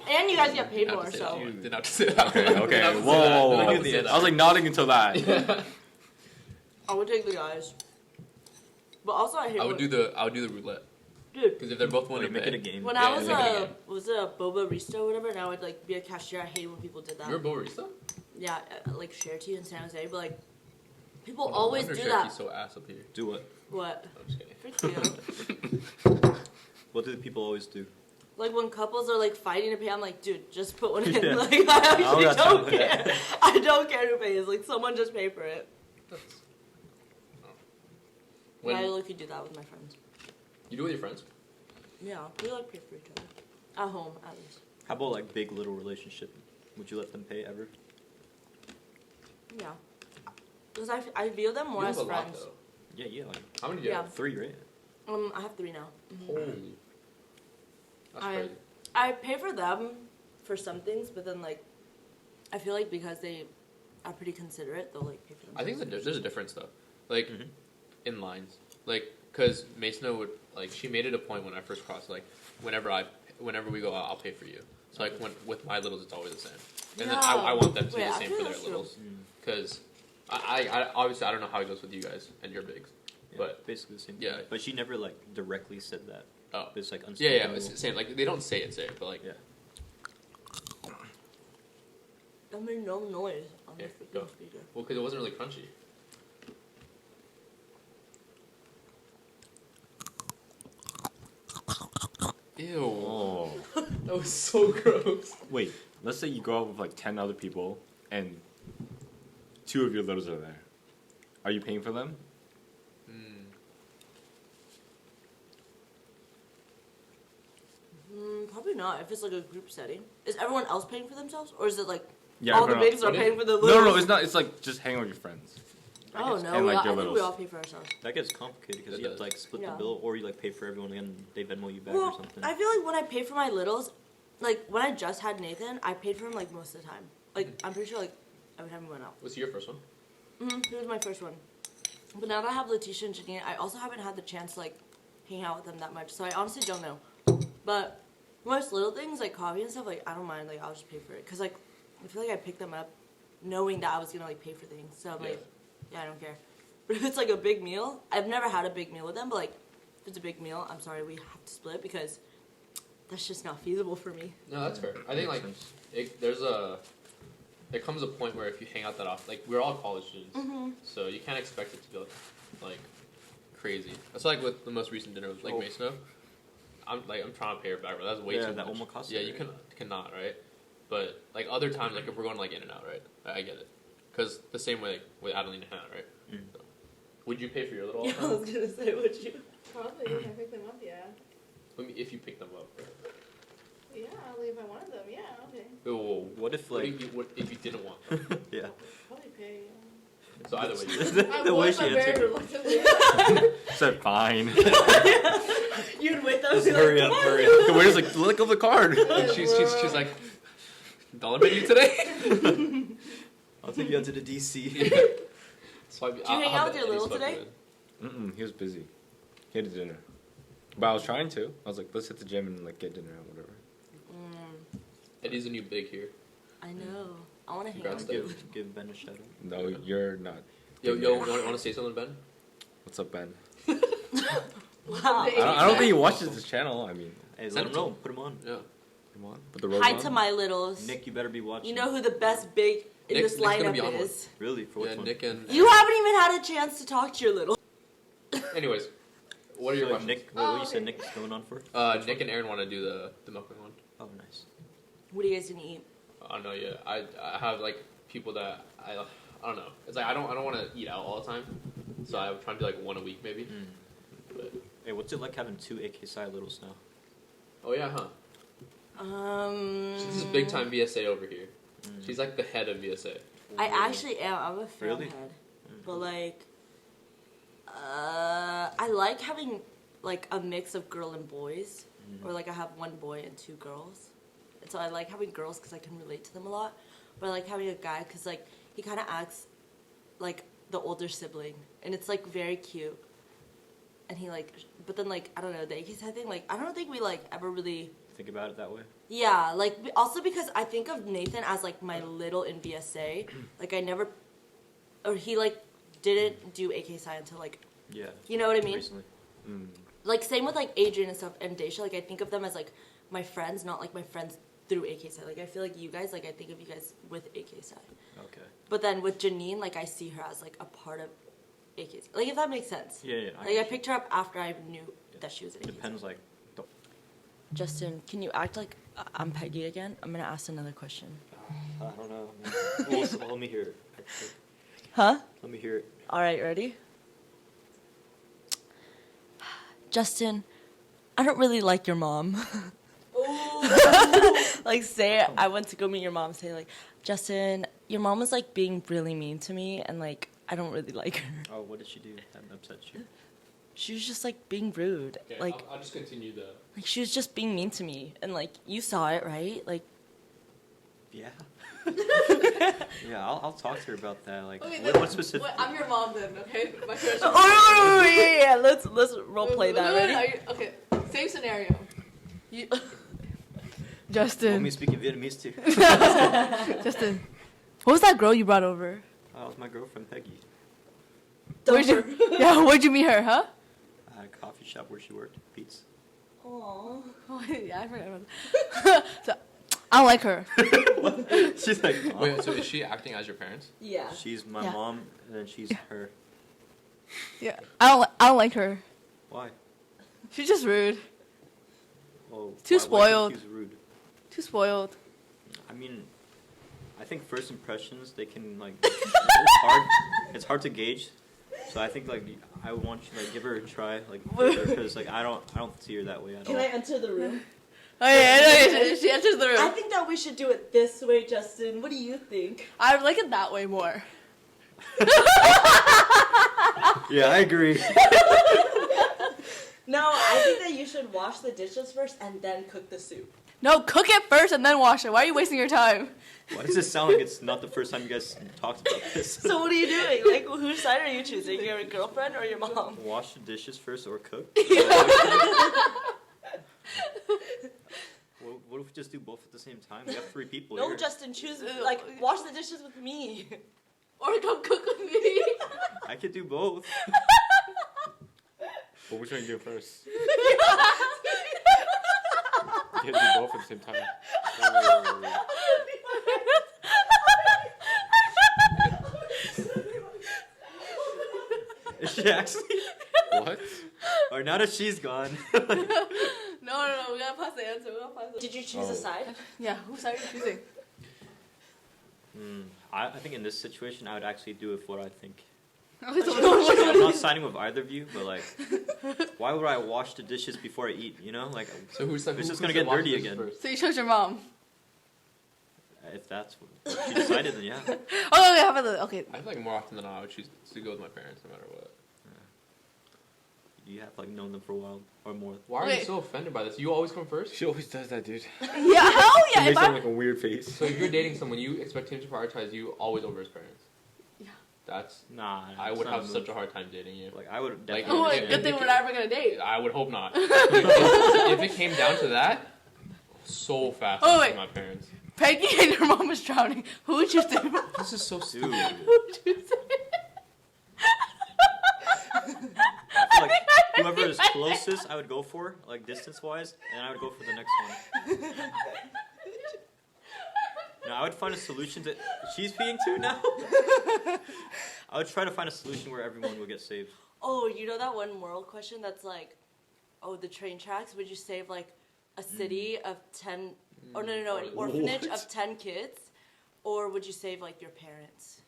And you guys get paid Didn't have more, to say so. that. Didn't have to say that. Okay, Didn't okay. have to say Whoa, that. whoa, Didn't whoa. have to say that. I was like nodding until that. Yeah. I would take the guys. But also, I hate I would do the roulette, Dude, because if they're both willing to Make pay, it a game. when Yeah, I was make it a a game. boba barista or whatever, and I would like be a cashier, I hated when people did that. you're a barista. Yeah, like share tea in San Jose, but like people No always wonder do Cherokee that. so ass up here. Do what? What? I'm just kidding. Freak you. What do the people always do? Like when couples are like fighting to pay, I'm like, dude, just put one in. Yeah. Like I actually got time don't for care. that. I don't care who pays. Like someone just pay for it. That's- I When look do that with my friends. you do with your friends, Yeah, we like pay for each other. At home, at least. How about like big little relationship? Would you let them pay ever? Yeah. Because I view them more you as have a lot friends. though. Yeah, like How many do you Yeah. have? 3, right? I have 3 now. Holy. That's I- crazy. I pay for them for some things, but then like, I feel like because they are pretty considerate, they'll like pay for them. I think there's a difference though, like Mhm. in lines, like because Mason would like she made it a point when I first crossed, like whenever we go out, I'll pay for you. So like when with my littles, it's always the same, and then I want them to do Wait, the I same feel for their that's true. littles, because I obviously I don't know how it goes with you guys and your bigs, Yeah, but basically the same. yeah. But she never like directly said that. oh It's like yeah, unspoken. it's the same. Like they don't say it, but like Yeah. That made no noise on the Yeah, freaking go. speaker. well, because it wasn't really crunchy. Ew, Oh. that was so gross. Wait, let's say you go out with like 10 other people and 2 of your littles are there. Are you paying for them? Probably not. If it's like a group setting, is everyone else paying for themselves, or is it like Yeah, all the everyone bigs are What paying for the No, little? no, it's not. It's like just hang out with your friends. Oh guess- no, and, like, I your think we littles. all pay for ourselves. That gets complicated because It you have to does. like split Yeah. the bill, or you like pay for everyone and they Venmo you back or Well, something. I feel like when I pay for my littles, like when I just had Nathan, I paid for him like most of the time. Like I'm pretty sure like every time we went out. Was he your first one? He was my first one. But now that I have Letitia and Janine, I also haven't had the chance to like hang out with them that much. So I honestly don't know. But most little things like coffee and stuff, like I don't mind. Like I'll just pay for it because like I feel like I picked them up knowing that I was gonna like pay for things. So I'm like, yeah, I don't care. But if it's like a big meal, I've never had a big meal with them. But like if it's a big meal, I'm sorry, we have to split because that's just not feasible for me. No, that's fair. I think like there comes a point where if you hang out that often, like we're all college students, so you can't expect it to be like crazy. That's like with the most recent dinner with like Oh. Mason. I'm trying to pay her back, but that's way Yeah, too that much. omakase, Yeah, you right? cannot, right? But like other times, like if we're going like in and out, right? I get it, because the same way like, with Adeline and Hannah, right? Mm. So, would you pay for your little? all Yeah, the I time? was gonna say, would you? Probably if I pick them up, yeah. If you pick them up. Yeah, like if I wanted them, yeah, okay. Oh, What if what like if you didn't want them? yeah? Probably pay. So either way, you The way she I'm very answered. reluctantly. Said fine. You'd wait those. Just hurry up, hurry up. The waiter's like, let go of the card. and she's like, dollar menu today. I'll take you out to the DC. So Did you hang out with your little today? He was busy. He had a dinner. But I was trying to. I was like, let's hit the gym and like get dinner or whatever. Eddie's a new big here. I know. I want to hang Congrats, out with you. Give Ben a shout out. No, you're not. Yo, want to say something, Ben? What's up, Ben? Wow. I don't think he watches this channel. I mean, Hey, Send let him him to know. him. Put him on. Yeah. come on. Put the robe Hi on. to my littles. Nick, you better be watching. You know who the best big in Nick's this gonna be lineup on one. is. Really? For which Yeah, one? Nick and. You haven't even had a chance to talk to your little. Anyways, what are your So, questions? Nick, Oh, what you said okay. Nick's going on for? Nick and Aaron want to do the mukbang one. Oh, nice. What are you guys gonna eat? I don't know yet. I have like people that I don't know. It's like I don't want to eat out all the time, so I'm trying to do like one a week maybe. Mm. But Hey, what's it like having 2 AK side littles now? oh yeah, huh? This is big time VSA over here. She's like the head of VSA. I actually am. I'm a fan Really? head. But like, I like having like a mix of girl and boys, or like I have one boy and 2 girls. And so I like having girls because I can relate to them a lot. But I like having a guy because like he kind of acts like the older sibling, and it's like very cute. And he like, but then like I don't know, the AK side thing, like I don't think we like ever really. Think about it that way. Yeah, like also because I think of Nathan as like my little in VSA. Like I never, or he like didn't do AK side until like, Yeah. you know what I mean? Recently. Like same with like Adrian and stuff and Daisha. Like I think of them as like my friends, not like my friends through AK side. Like I feel like you guys, like I think of you guys with AK side. Okay. But then with Janine, like I see her as like a part of AK side. Like if that makes sense. Yeah, yeah. Like I picked her up after I knew that she was in AK side. Depends, like. Justin, can you act like I'm Peggy again? I'm gonna ask another question. I don't know. Man. Well, let me hear it. Huh? Let me hear it. All right, ready? Justin, I don't really like your mom. Like, say I went to go meet your mom. Say like, Justin, your mom was like being really mean to me, and like I don't really like her. Oh, what did she do that upset you? She was just like being rude. Okay, Like, I'll just continue the. like she was just being mean to me, and like you saw it, right? Like, Yeah. Yeah, I'll talk to her about that. Like, Okay, what specific? Wait, I'm your mom then, okay? My question. oh yeah, let's role play that. Wait, Ready? okay, same scenario. You, Want Justin. me speaking Vietnamese too? Justin. What was that girl you brought over? That was my girlfriend Peggy. Where'd you meet her, huh? At a coffee shop where she worked. Pete's. Aww. Oh, yeah, I forgot about that. So, I don't like her. She's like, oh. Wait, so is she acting as your parents? Yeah. She's my Yeah. mom, and then she's her. Yeah, I don't like her. Why? She's just rude. Well, Too why spoiled. think she's rude? Too spoiled. I mean, I think first impressions they can like. It's hard. It's hard to gauge. So I think like I want you to like give her a try, like because like I don't see her that way at all. Can I enter the room? Oh yeah, she enters the room. I think that we should do it this way, Justin. What do you think? I like it that way more. Yeah, I agree. No, I think that you should wash the dishes first and then cook the soup. No, cook it first and then wash it. Why are you wasting your time? Why does this sound like it's not the first time you guys talked about this? So what are you doing? Like, whose side are you choosing? Your girlfriend or your mom? Wash the dishes first or cook? What if we just do both at the same time? We have 3 people No, here. Justin, choose, like, wash the dishes with me. Or come cook with me. I could do both. But which one you do first? You can't do both at the same time. Is she actually? What? Or now that she's gone. No, we gotta pass the answer. Did you choose a side? Yeah, whose side are you choosing? I think in this situation I would actually do it for what I think. Okay, so I'm not siding with either of you, but like, why would I wash the dishes before I eat? You know, like, So who's like? It's who- just who's gonna get the dirty washing again. first? So you chose your mom. if that's what she decided, then yeah. Oh, okay, how about the okay? I feel like more often than not I would choose to go with my parents no matter what. You have like known them for a while or more. Why are you Wait. so offended by this? You always come first. She always does that, dude. Yeah, hell She yeah. makes If him I like a weird face. So if you're dating someone, you expect him to prioritize you always over his parents. That's Nah. I it's would not have move. such a hard time dating you. Like I would Like, definitely. Oh, if- like, if- good thing if- we're never gonna date. I would hope not. If it came down to that, so fast Oh, to wait. my parents. Peggy and your mom is drowning. Who would you save? Who This is so Dude. stupid. would you save? I feel like whoever is closest, I would go for, like distance-wise, and I would go for the next one. No, I would find a solution to. She's peeing too now. I would try to find a solution where everyone would get saved. Oh, you know that one moral question that's like, oh, the train tracks, would you save like a city of 10, oh no, an orphanage of 10 kids? Or would you save like your parents?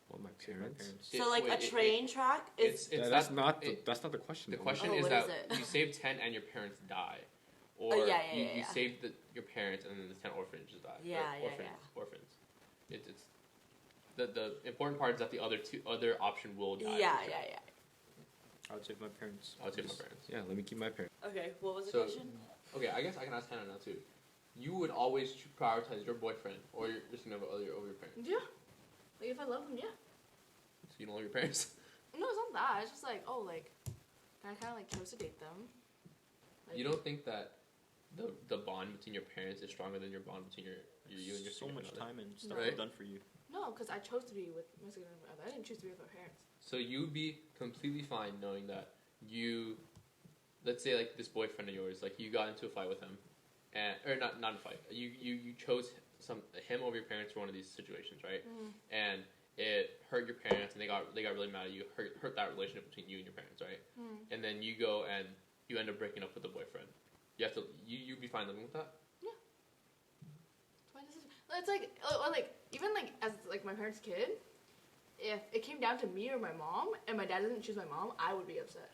Well, my My parents. parents. So like a train track is, That's not the question. The though. question Oh, is what that is it? you save 10 and your parents die. Or yeah, you yeah. save your parents and then the 10 orphanages die. Yeah, Or yeah. Orphans. It's the important part is that the other option will die. yeah. I would save my parents. I would save my parents. Yeah, let me keep my parents. Okay, what was the So- question? Okay, I guess I can ask Hanah now too. You would always prioritize your boyfriend or your significant other over your parents. Yeah. Like if I love him, yeah. So you don't love your parents. No, it's not that. It's just like, oh, like, I kind of like chose to date them. Like, You don't think that the bond between your parents is stronger than your bond between you and your so much significant other? time and stuff Right. done for you. No, because I chose to be with my significant other. I didn't choose to be with my parents. So you'd be completely fine knowing that let's say like this boyfriend of yours, like you got into a fight with him, or not a fight. You chose him over your parents for one of these situations, right? And it hurt your parents, and they got really mad at you. Hurt that relationship between you and your parents, right? And then you go and you end up breaking up with the boyfriend. You have to you'd be fine living with that. It's my decision. It's like even like as like my parents' kid, if it came down to me or my mom, and my dad didn't choose my mom, I would be upset.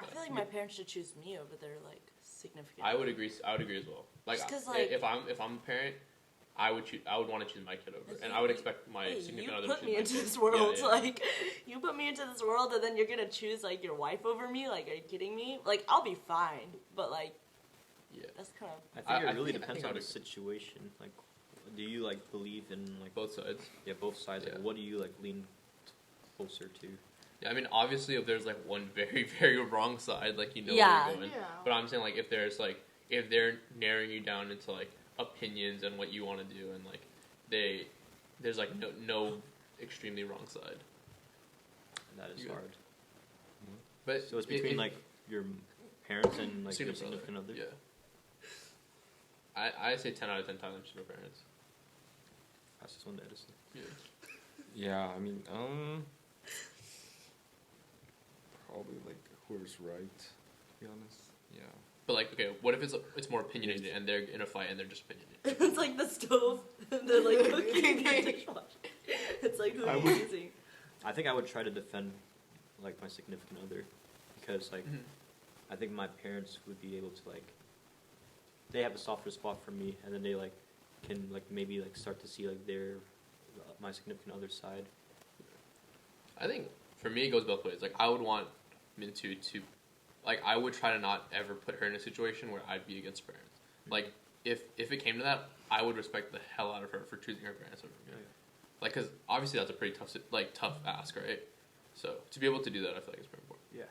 I feel like my parents should choose me over their like significant. I would agree. I would agree as well. Like, Just 'cause, like- if I'm a parent, I would want to choose my kid over, and I would expect my Hey, significant you other put to me choose into my this kid. world, Yeah. like you put me into this world, and then you're gonna choose like your wife over me. Like, are you kidding me? Like, I'll be fine, but like, Yeah. that's kind of. I think it really I depends think I on would the agree. situation. Like, do you like believe in like Both sides. both sides? Yeah. Like, what do you like lean closer to? Yeah, I mean, obviously, if there's like one very, very wrong side, like where Yeah. you're going. Yeah. But I'm saying like if they're narrowing you down into like opinions and what you want to do, and like there's like no extremely wrong side. That is Yeah. hard. But So it's between like your parents and like your significant significant other. Yeah. I say 10 out of 10 times to my parents. Fastest one to Edison. Yeah. Yeah, I mean, probably like whoever's right. To be honest. Yeah. But like, okay, what if it's more opinionated and they're in a fight and they're just opinionated? It's like the stove, they're like cooking the dishwasher. It's like who I are you would- using? I think I would try to defend like my significant other because like I think my parents would be able to like they have a softer spot for me, and then they like can like maybe like start to see like their my significant other side. I think for me it goes both ways. Like I would want Mintu to, like I would try to not ever put her in a situation where I'd be against her parents. Like if it came to that, I would respect the hell out of her for choosing her parents over me. Yeah. Like because obviously that's a pretty tough ask, right? So to be able to do that, I feel like it's pretty important. Yeah.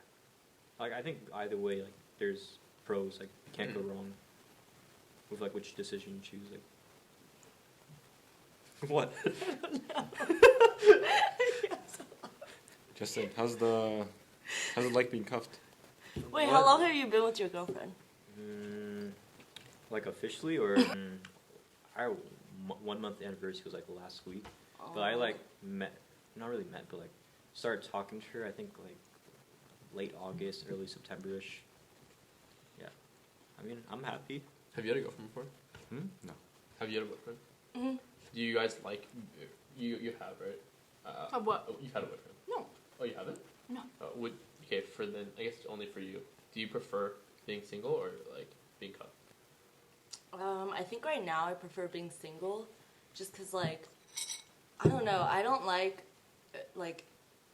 Like I think either way, like there's pros. Like you can't go wrong with like which decision you choose. Like what? Justin, how's it like being cuffed? Wait, What? how long have you been with your girlfriend? Like officially or our 1 month anniversary was like last week. But I like not really met, but like started talking to her. I think like late August, early September-ish. Yeah, I mean I'm happy. Have you had a girlfriend before? No. Have you had a boyfriend? Mm-hmm. Do you guys like you have, right? Have what? Oh, you've had a boyfriend. No. Oh, you haven't? No. Okay, for then I guess only for you. Do you prefer being single or like being cuffed? I think right now I prefer being single, just cause like, I don't know, I don't like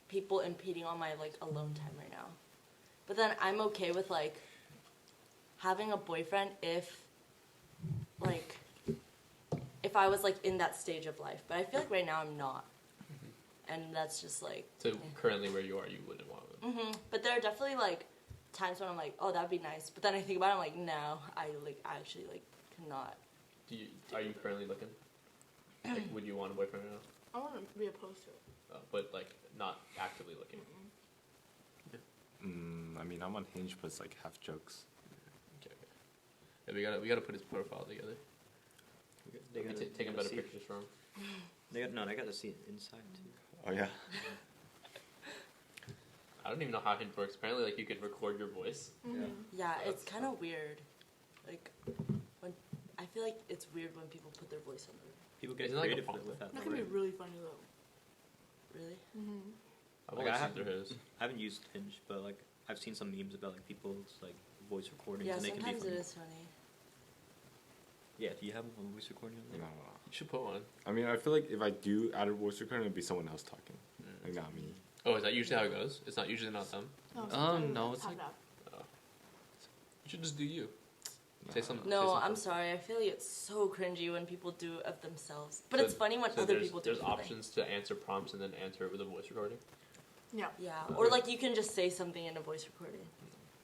people impeding on my like alone time right now. But then I'm okay with like having a boyfriend if I was like in that stage of life. But I feel like right now I'm not. and that's just like. So currently, where you are, you wouldn't want it. But there are definitely like times when I'm like, oh, that'd be nice. But then I think about it, I'm like, no, I actually cannot. Are you currently looking? Like, would you want a boyfriend or no? I wouldn't be opposed to it. But like not actively looking. I mean, I'm on Hinge, but it's like half jokes. Okay. Yeah, we gotta put his profile together. They Maybe gotta taking better see- pictures from. They got to see it inside too. Oh yeah. I don't even know how Hinge works. Apparently, like you can record your voice. Yeah, it's kind of weird. Like when I feel like it's weird when people put their voice on there. People get Isn't it like a creative prompt? with that. That though, could be right? really funny though. Really? I've Like, only I seen have- through his. I haven't used Hinge, but like I've seen some memes about like people's like voice recordings, Yeah, and they can be sometimes it funny. is funny. Yeah, do you have a voice recording on No. there? You should put one. I mean, I feel like if I do add a voice recording, it'd be someone else talking, like not me. Oh, is that usually how it goes? It's not usually not them. No, it's like- You should just do you. Say something. No, say something. I'm sorry. I feel like it's so cringy when people do it of themselves. But So- it's funny when So other there's, people do There's something. options to answer prompts and then answer it with a voice recording. Yeah. Yeah, or like you can just say something in a voice recording.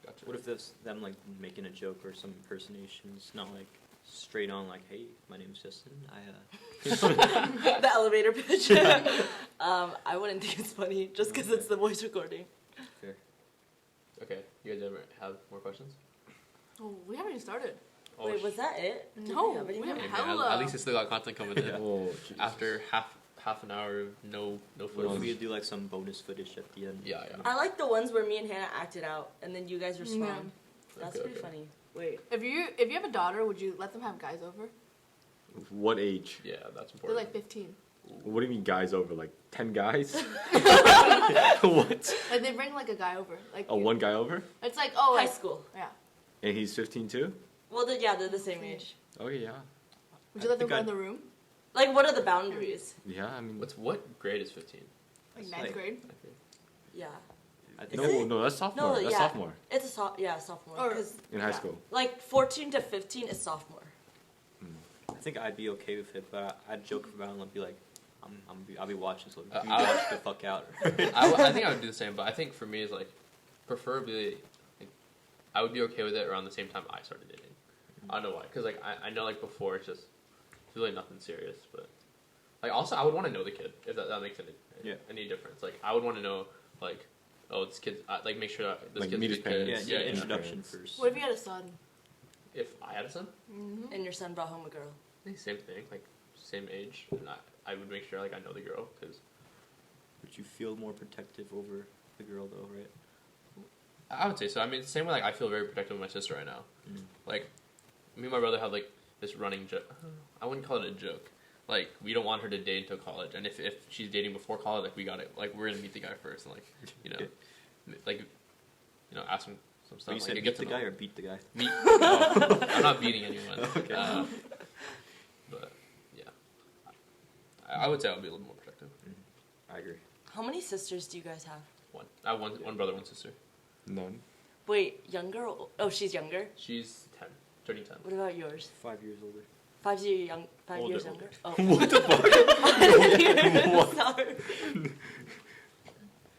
Gotcha. What if that's them like making a joke or some impersonations, not like straight on like, hey, my name's Justin. The elevator pitch. I wouldn't think it's funny just because it's the voice recording. Fair. Okay, you guys ever have more questions? Oh, we haven't even started. Oh, Wait, was that it? Did No, we have any we more? haven't. Hey, man, Hella. at least it's still got content coming in. Oh, Jesus. After half an hour of no What if footage. we do like some bonus footage at the end? Yeah, yeah. I like the ones where me and Hannah acted out and then you guys respond. That's Okay, pretty okay. funny. Wait. If you have a daughter, would you let them have guys over? What age? Yeah, that's They're important. like 15. What do you mean guys over? Like 10 guys? What? Like they bring like a guy over. Like Oh, one guy over? It's like High like school. yeah. And he's 15 too? Well, they're the same age. Okay, yeah. Would you let them think go in the room? Like, what are the boundaries? Yeah, I mean... What grade is 15? Like It's ninth like- grade? Yeah. I think No, that's sophomore. No, That's yeah. sophomore It's a sophomore. Or- 'Cause, in high Yeah. school. like 14 to 15 is sophomore. I think I'd be okay with it, but I'd joke around and be like, I'll be watching, so you I- watch the fuck out. I think I would do the same, but I think for me it's like, preferably, like, I would be okay with it around the same time I started dating. I don't know why, because like I know like before it's really nothing serious, but like also I would want to know the kid if that makes any difference. Like I would want to know like, oh, this kid's like make sure that this Like, kid's meet a his good kid. parents. Yeah, yeah. introduction parents. first. What if you had a son? If I had a son, And your son brought home a girl. I think same thing, like same age, and I would make sure like I know the girl because Would you feel more protective over the girl though, right? I would say so. I mean, it's the same way like I feel very protective of my sister right now. Like, me and my brother have like this running joke. I wouldn't call it a joke. Like, we don't want her to date until college, and if she's dating before college, like we got it. Like, we're gonna meet the guy first, and like, you know, like, you know, ask him some stuff. But you like, said get beat to the know guy him. or beat the guy? Meet. No, I'm not beating anyone. Okay. But yeah, I would say I would be a little more protective. I agree. How many sisters do you guys have? One. I have one brother, one sister. None. Wait, younger? Oh, she's younger. She's 10, turning 10. What about yours? 5 years older. 5 years Older, younger. Oh. What the fuck? Sorry.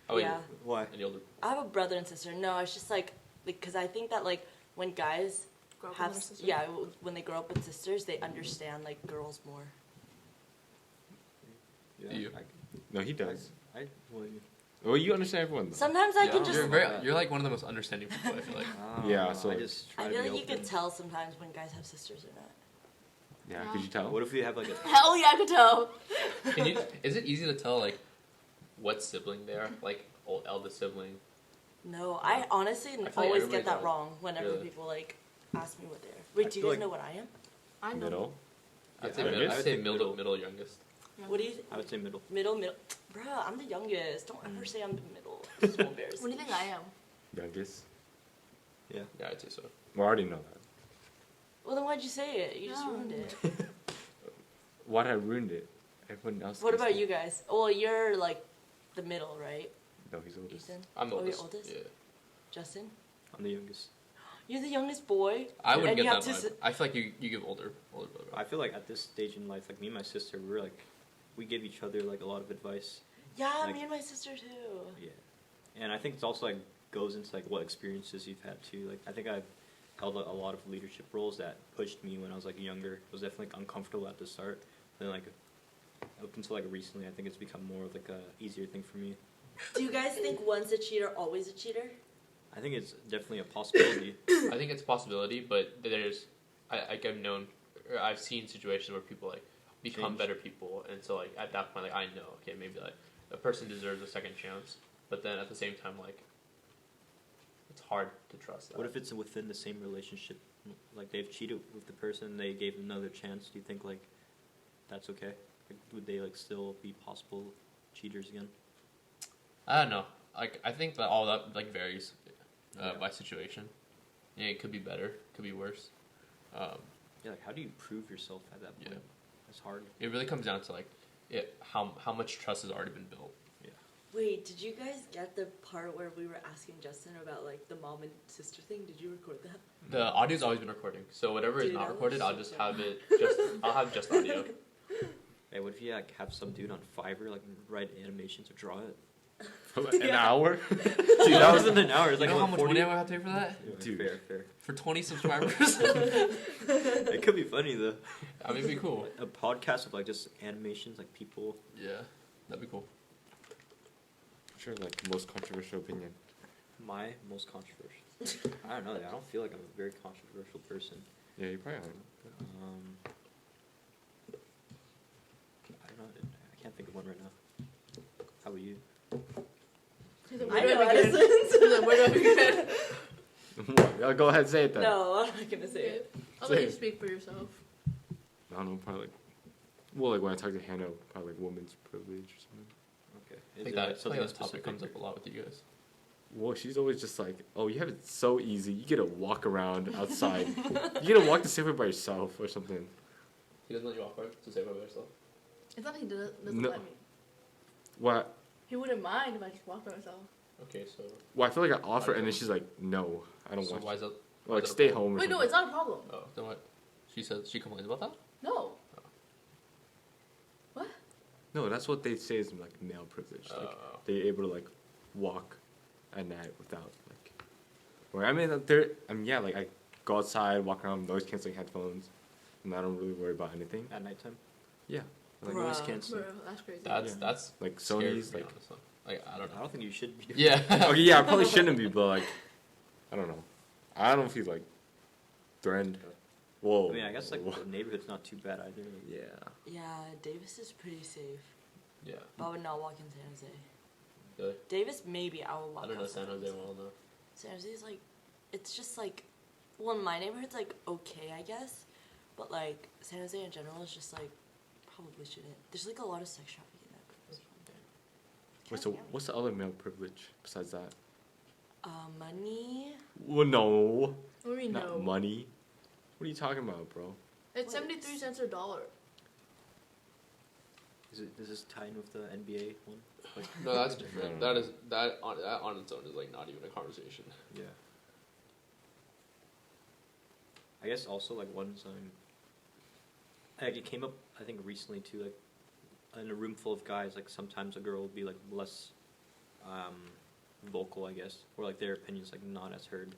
Oh, wait, Yeah. Why? any older? I have a brother and sister. No, it's just like because I think that like when guys Grow up with have their sister? when they grow up with sisters, they understand like girls more. Yeah, Do you? No, he does. Well, you. Well, you understand everyone though. Sometimes I Yeah. can just You're like one of the most understanding people. I feel like. Yeah, so I like- just try I to feel be like you open. could tell sometimes when guys have sisters or not. Yeah, No. could you tell? What if we have like a Hell yeah, I could tell. Is it easy to tell like what sibling they are? Like eldest sibling. No, I honestly feel like always everybody get that does. wrong whenever Really? people like ask me what they are. Wait, I do you feel guys like- know what I am? I know. Middle. I'd say Yeah, middle. I I'd say middle youngest. What do you? I would say middle. Middle. Bruh, I'm the youngest. Don't ever say I'm the middle. It's so embarrassing. What do you think I am? Youngest. Yeah. Yeah, I'd say so. Well, I already know that. Well, then why'd you say it? You just No. ruined it. Why'd I ruined it? Everyone else. What gets about it. you guys? Well, you're like the middle, right? No, he's oldest. Ethan? I'm the Oh, you're oldest. oldest? Yeah. Justin? I'm the youngest. You're the youngest boy? I wouldn't And get you that have vibe. two I feel like you give older brother. I feel like at this stage in life, like me and my sister, we give each other like a lot of advice. Yeah, Like- me and my sister too. Yeah, and I think it's also like goes into like what experiences you've had too. Like I think I've held a lot of leadership roles that pushed me when I was like younger. It was definitely like, uncomfortable at the start. Then like up until like recently, I think it's become more of like a easier thing for me. Do you guys think once a cheater, always a cheater? I think it's definitely a possibility. I think it's a possibility, but there's I've known or I've seen situations where people like become Change. better people, and so like at that point, like I know, okay, maybe like a person deserves a second chance, but then at the same time, like it's hard to trust that. What if it's within the same relationship? Like they've cheated with the person, they gave another chance. Do you think like that's okay? Like, would they like still be possible cheaters again? I don't know. Like I think that all that like varies Yeah. by situation. Yeah, it could be better, could be worse. Yeah, like how do you prove yourself at that point? Yeah. It's hard. It really comes down to like how much trust has already been built. Wait, did you guys get the part where we were asking Justin about like the mom and sister thing? Did you record that? The audio's always been recording, so whatever is Dude, not that was recorded, I'll so just funny. have it. I'll have just audio. Hey, what if you like have some dude on Fiverr like write animations or draw it? For like an hour? Dude, that wasn't an hour. It's like You know what, how much 40? money I would have to pay for that? Yeah, Dude. fair. For 20 subscribers? It could be funny though. I mean, it'd be cool. A podcast of like just animations, like people. Yeah, that'd be cool. Sure, like most controversial opinion. My most controversial. I don't know. I don't feel like I'm a very controversial person. Yeah, you probably aren't. I don't know. I can't think of one right now. How about you? I know Edison's. Where do I begin? What? Go ahead, say it then. No, I'm not gonna say it. I'll let you speak for yourself. I don't know, probably like, well, like when I talk to Hanah, probably like women's privilege or something. Okay. I think that topic comes up a lot with you guys. Well, she's always just like, oh, you have it so easy. You get to walk around outside. You get to walk to Safeway by yourself or something. He doesn't let you walk by to save by yourself. It's not that he doesn't No. let me. What? He wouldn't mind if I just walked by myself. Okay, so Well, I feel like I offer, and then she's like, no, I don't so want why you. is that? Or like, is that a stay problem? home or Wait, something. no, it's not a problem. Oh, then what? She says she complains about that. No. What? No, that's what they say is like male privilege. Like they're able to like walk at night without like. Or I mean, yeah, like I go outside, walk around, noise canceling headphones, and I don't really worry about anything. At nighttime? Yeah, like Bruh. Noise canceling. Bro, that's crazy. That's Yeah. that's like scary Sony's for me, like. honestly. Like I don't I know. don't think you should be. Yeah. Okay, yeah, I probably shouldn't be, but like, I don't know. I don't feel like threatened. Whoa. I mean, I guess like whoa. the neighborhood's not too bad either. Yeah. Yeah, Davis is pretty safe. Yeah. But I would not walk in San Jose. Really? Davis, maybe I will walk I don't know outside San Jose myself. well enough. San Jose's like, it's just like, well, my neighborhood's like okay, I guess, but like San Jose in general is just like, probably shouldn't. There's like a lot of sex trafficking there. Wait, so what's the other male privilege besides that? Money. Well, no, What do you not know? money. What are you talking about, bro? It's 73 cents a dollar. Does this tie in with the NBA one? Like, No, that's different. No. That on its own is like not even a conversation. yeah. I guess also like one time, like it came up I think recently too, like in a room full of guys, like sometimes a girl will be like less vocal, I guess, or like their opinions like not as heard.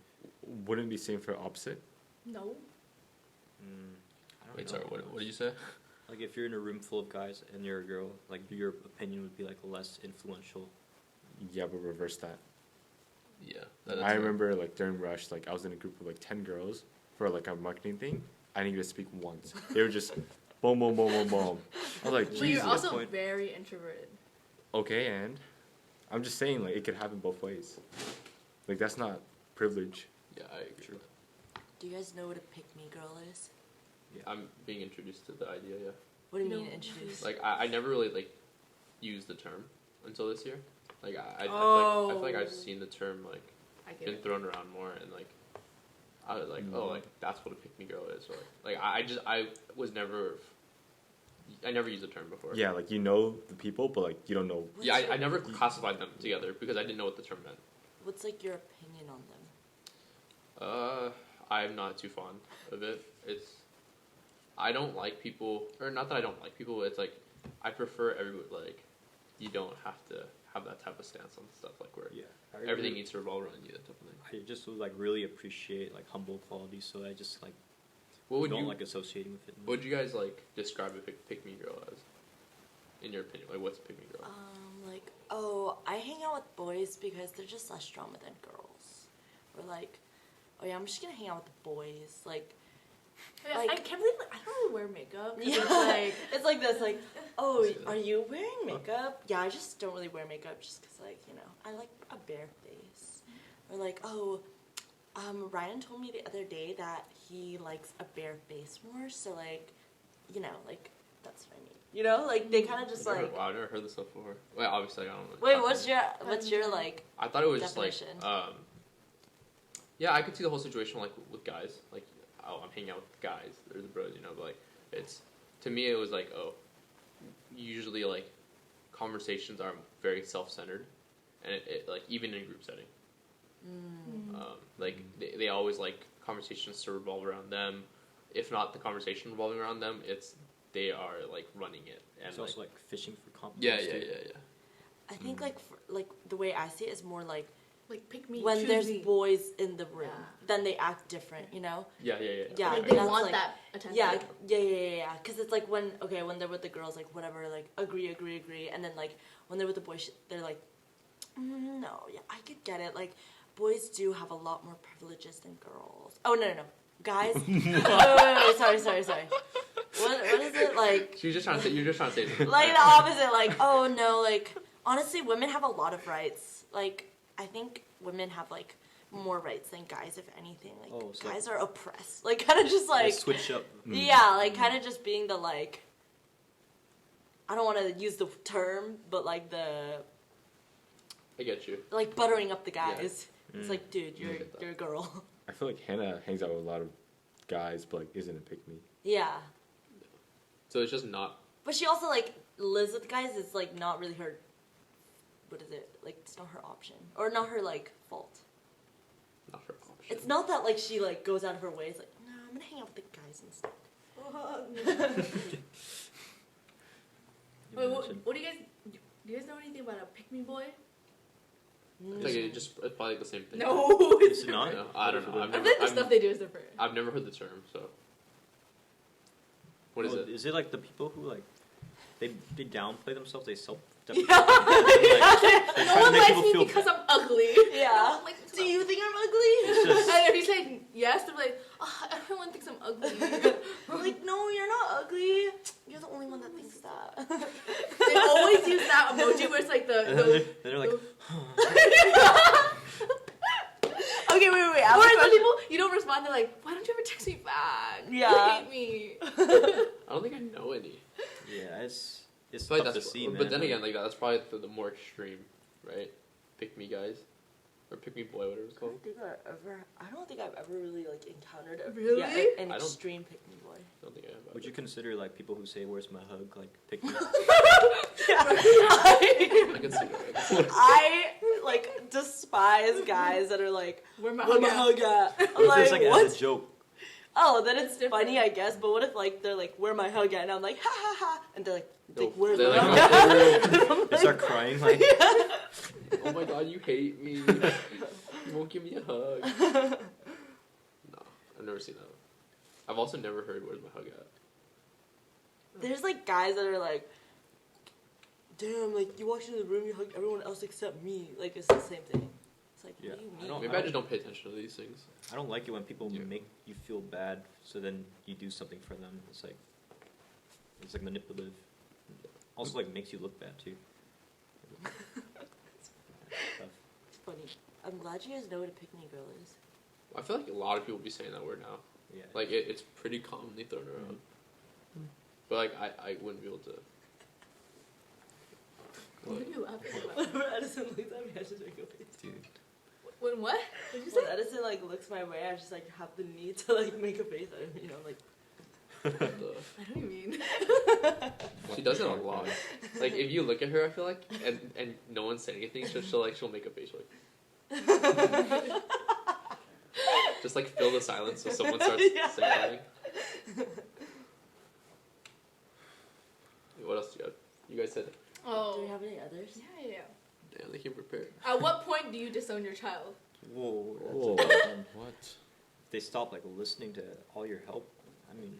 Wouldn't it be same for opposite? No. I don't Wait, know. sorry. What did you say? Like if you're in a room full of guys and you're a girl, like your opinion would be like less influential. Yeah, but reverse that. Yeah. I remember like during Rush, like I was in a group of like 10 girls for like a marketing thing. I didn't get to speak once. They were just boom, boom, boom, boom, boom. I was like, But you're Jesus. also point. very introverted. Okay, and I'm just saying like it could happen both ways. Like that's not privilege. Yeah, I agree. True. Do you guys know what a pick me girl is? I'm being introduced to the idea. Yeah. What do you No. mean introduce? Like I never really like used the term until this year. Like I feel like I've seen the term like I get been it. thrown around more, and like I was like, oh, like that's what a pick me girl is, or like I never used the term before. Yeah, like you know the people, but like you don't know. What's Yeah, your- I never classified them together because I didn't know what the term meant. What's like your opinion on them? I'm not too fond of it. I don't like people, or not that I don't like people. It's like I prefer everybody like you don't have to have that type of stance on stuff like where Yeah. everything needs to revolve around you, that type of thing. I just would like really appreciate like humble qualities, so I just like What would don't you like associating with it. What would you guys like describe a pick me girl as? In your opinion, like what's a pick me girl? Like, oh, I hang out with boys because they're just less drama than girls. Or like, oh yeah, I'm just gonna hang out with the boys. Like, I can't believe I don't really wear makeup. 'Cause yeah, it's like this. Like, oh, are you wearing makeup? Yeah, I just don't really wear makeup just because, like, you know, I like a bare face. Or like, oh, Ryan told me the other day that he likes a bare face more. So like, you know, like that's what I mean. You know, like they kind of just like. Wow, I've never heard this stuff before. Well, obviously I don't know. Wait, what's your like? I thought it was definition? just like, yeah, I could see the whole situation like with guys. Like, oh, I'm hanging out with guys. They're the bros, you know. But like, it's to me, it was like, oh, usually like conversations are very self-centered, and it like even in a group setting, like they always like conversations to revolve around them. If not the conversation revolving around them, it's they are like running it. And It's also like fishing for yeah. compliments. too. I think like the way I see it is more like pick me. when choose there's me. boys in the room, Yeah. then they act different, you know? Yeah. Yeah, Like, Okay. they that's want like- that attention. Yeah. Because it's like when they're with the girls, like whatever, like agree, and then like when they're with the boys, they're like, no, yeah, I could get it. Like boys do have a lot more privileges than girls. Oh no, guys. wait, sorry. What is it like? You're just trying to say something. Like the opposite, like, oh no, like honestly women have a lot of rights. Like I think women have like more rights than guys, if anything. Like Oh, so guys are oppressed. Like kind of just like switch up. yeah, like kind of just being the like I don't want to use the term, but like the I get you. like buttering up the guys. Yeah. It's like, dude, I get that. you're a girl. I feel like Hanah hangs out with a lot of guys, but like isn't a pick me. Yeah. So it's just not. But she also like lives with guys. It's like not really her. What is it? Like it's not her option or not her like fault. Not her option. It's not that like she like goes out of her way. It's like no, I'm gonna hang out with the guys instead. Wait, what do you guys know anything about a pick me boy? It's like it's probably like the same thing. No, Is it's it not? No, I don't know. I think the stuff they do is different. I've never heard the term. So what is Oh, it? Is it like the people who like they downplay themselves? They self. No They're one trying to make likes people me feel because bad. I'm ugly. Yeah. Like, Do you think I'm ugly? It's just- and if you say yes, they're like, oh, everyone thinks I'm ugly. I'm like, no, you're not ugly. You're the only one that thinks that. They always use that emoji where it's like they're like, Okay, wait. Or some people, you don't respond, they're like, why don't you ever text me back? Yeah. You hate me. I don't think I know any. yeah, it's But tough to see, man. But then again, like that's probably the more extreme, right? Pick me guys, or pick me boy, whatever it's called. I don't think I've ever really like encountered Really? an I don't- extreme pick me boy. I don't think I have. Would you consider like people who say "Where's my hug" like pick me? I can see that. I like despise guys that are like, Where my where my hug hug at? I'm It's like, like what? as a joke. Oh, then it's different. funny, I guess. But what if like they're like, where my hug at? And I'm like, ha ha ha, and they're like, where's They're my like, hug "Oh, at? for real? They start crying like. Oh my god, you hate me. You won't give me a hug. No, I've never seen that. I've also never heard "Where's my hug at." There's like guys that are like, damn, like you walked into the room, you hugged everyone else except me. Like it's the same thing. It's like, Yeah, what do you I mean? don't- Maybe I just don't pay attention to these things. I don't like it when people Yeah. make you feel bad, so then you do something for them. It's like manipulative. Also, like makes you look bad too. Tough. It's funny. I'm glad you guys know what a pick me girl is. I feel like a lot of people be saying that word now. Yeah. Like it's pretty commonly thrown around. But like I wouldn't be able to. What are you laughing about? When Edison looks at me, I just make a face. Dude. When what? What did you When say? Edison like looks my way, I just like have the need to like make a face. You know, like. What the- I know what you mean. She does it a lot. Like if you look at her, I feel like, and no one said anything, she'll make a face like. Just like fill the silence so someone starts Yeah. saying something. What else do you have? You guys said Oh. Do we have any others? Yeah. Damn, they came prepared. At what point do you disown your child? Whoa, that's Whoa. a good one. What? They stop like listening to all your help. I mean,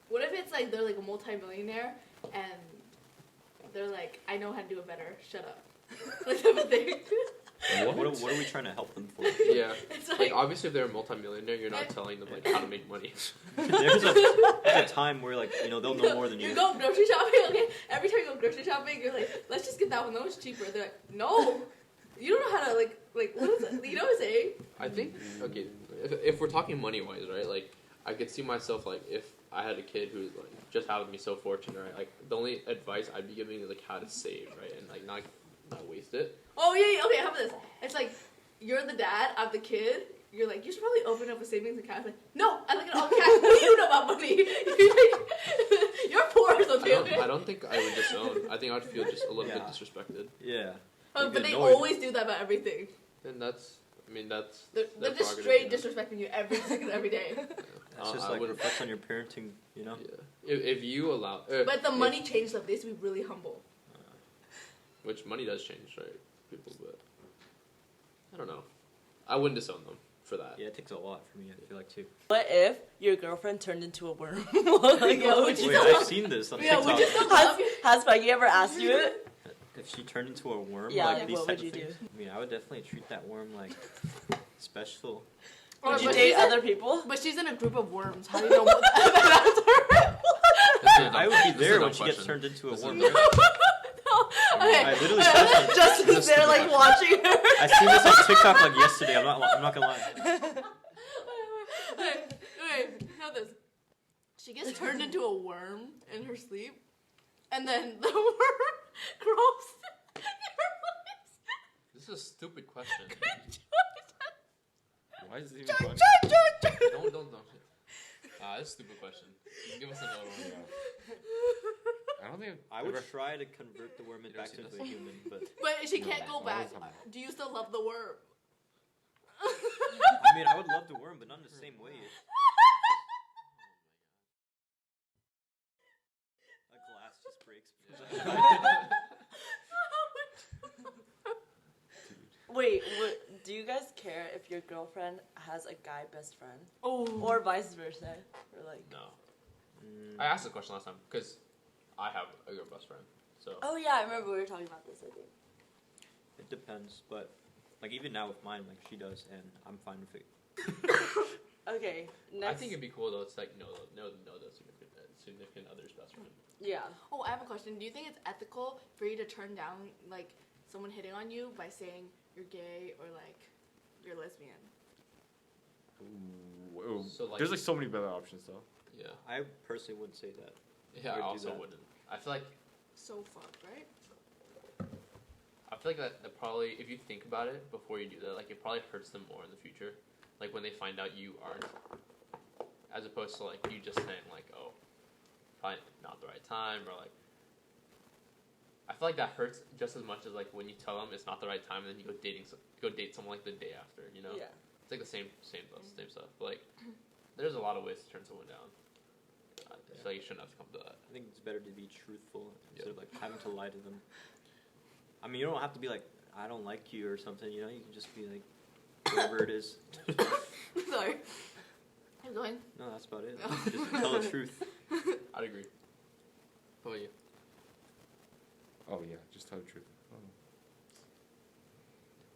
What if it's like they're like a multi-millionaire and they're like, I know how to do it better. Shut up. Like type of thing. what are we trying to help them for? Yeah. It's Like, obviously, if they're a multimillionaire, you're not telling them, like, how to make money. There's a time where like they'll know more than you. You go grocery shopping, okay? Every time you go grocery shopping, you're like, let's just get that one. That one's cheaper. They're like, no. You don't know how to like what is it? You know what I'm saying? I think, okay, if we're talking money-wise, right, like, I could see myself, like, if I had a kid who's, like, just happened to be so fortunate, right, like, the only advice I'd be giving is, like, how to save, right, and, like, not waste it. Oh yeah. Okay, how about this? It's like you're the dad, I'm the kid. You're like, you should probably open up a savings account. I'm like, no, I look at all cash. What do you know about money? You're poor or something. I don't think I would disown. I think I'd feel just a little bit disrespected. Yeah. But they annoyed. always do that about everything. And that's They're their just prerogative, straight you know? disrespecting you every second, every day. That's just I like wouldn't- reflects on your parenting, you know. Yeah. If you allow, But the money changed stuff. They used to be really humble. which money does change, right? People, but I don't know. I wouldn't disown them for that. Yeah, it takes a lot for me. I feel like too. What if your girlfriend turned into a worm? Like, Yeah, what would would you you Wait, do? I've seen this on Yeah, TikTok. would you still love your Has Peggy ever asked you it? If she turned into a worm, Yeah, like like, these what type would of you things. I mean, I would definitely treat that worm like special. Would you but date she's other people? But she's in a group of worms. How do you know what that I would be This is a there dumb when she gets question. turned into a This is worm. a dumb Okay. I literally saw this on, Justin's there like watching her. I seen this on TikTok like yesterday. I'm not gonna lie. Okay, have this. She gets turned into a worm in her sleep, and then the worm crawls in your place. This is a stupid question. Why is it even funny? Don't. That's a stupid question. Give us another one. I don't think I would try to convert the worm You ever back seen into this? a human, but But she can't go No, back. no. Do you still love the worm? I mean, I would love the worm, but not in the same way. A glass just breaks. Wait, do you guys care if your girlfriend has a guy best friend? Oh. Or vice versa? Or like... No. I asked the question last time because I have a girl best friend. So Oh yeah, I remember we were talking about this, I think. It depends, but like even now with mine, like she does, and I'm fine with it. Okay, I next... think it'd be cool though. It's like no, the significant other's best friend. Yeah. Oh, I have a question. Do you think it's ethical for you to turn down like someone hitting on you by saying you're gay or like you're lesbian? Ooh, So, like- there's like so many better options though. Yeah. I personally wouldn't say that. Yeah, I would do also that. wouldn't. I feel like So fucked, right? that probably, if you think about it before you do that, like it probably hurts them more in the future. Like when they find out you aren't, as opposed to like you just saying like, oh, probably not the right time, or like. I feel like that hurts just as much as like when you tell them it's not the right time, and then you go date someone like the day after, you know? Yeah. It's like the same stuff. But like, there's a lot of ways to turn someone down. I feel like you shouldn't have to come to that. I think it's better to be truthful instead of like having to lie to them. I mean, you don't have to be like, I don't like you or something, you know? You can just be like, whatever it is. Sorry. I'm going. No, that's about it. Just tell the truth. I'd agree. How about you? Oh yeah, just tell the truth.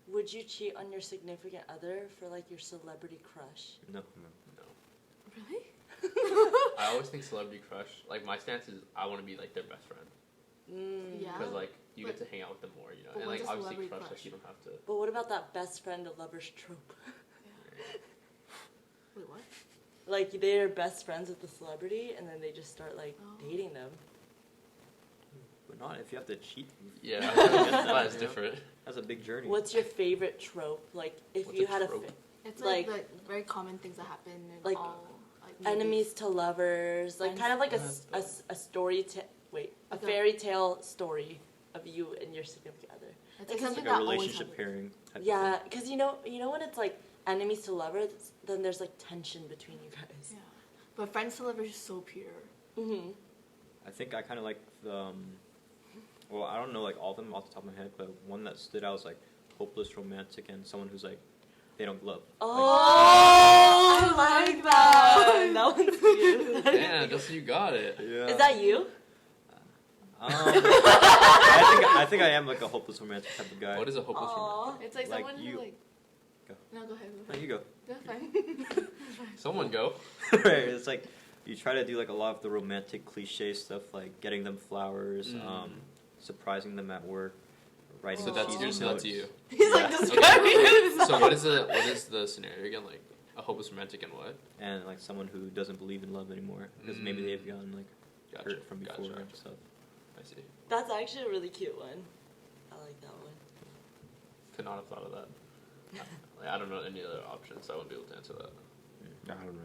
Would you cheat on your significant other for like your celebrity crush? No. No. Really? I always think celebrity crush. Like my stance is, I want to be like their best friend Mm. Yeah. because like you get to hang out with them more, you know. But And like what's a obviously celebrity crush, crush? like you don't have to. But what about that best friend to lovers trope? Wait, what? Like they're best friends with the celebrity and then they just start like Oh. dating them. But not if you have to cheat. Yeah, That's that's different. That's a big journey. What's your favorite trope? Like if What's you a had trope? It's Like- like the very common things that happen in Like, all like movies. enemies to lovers, like Friends. kind of like That's a story a Like a- fairy tale story of you and your significant other. It's like like something like a that always relationship happens. pairing type of Yeah, thing. because you know when it's like enemies to lovers, then there's like tension between you guys. Yeah. But friends to lovers is so pure. Mm-hmm. I think I kind of like the, well, I don't know like all of them off the top of my head, but one that stood out was like hopeless romantic and someone who's like they don't love. Oh, I like that. That one's cute. Damn, just you got it. Yeah. Is that you? I think I am like a hopeless romantic type of guy. What is a hopeless romantic? It's like Like someone you- who like. Go. No, go ahead. No, you go. Yeah, fine. Someone go. Right, it's like you try to do like a lot of the romantic cliche stuff, like getting them flowers, surprising them at work, writing. So that's teaser so that's notes. you. He's like Yeah. describing it. So what is the scenario again? Like a hopeless romantic and what? And like someone who doesn't believe in love anymore because maybe they've gotten like Gotcha. hurt from before and stuff. I see. That's actually a really cute one. I like that one. Could not have thought of that. I don't know any other options, so I wouldn't be able to answer that. I don't know.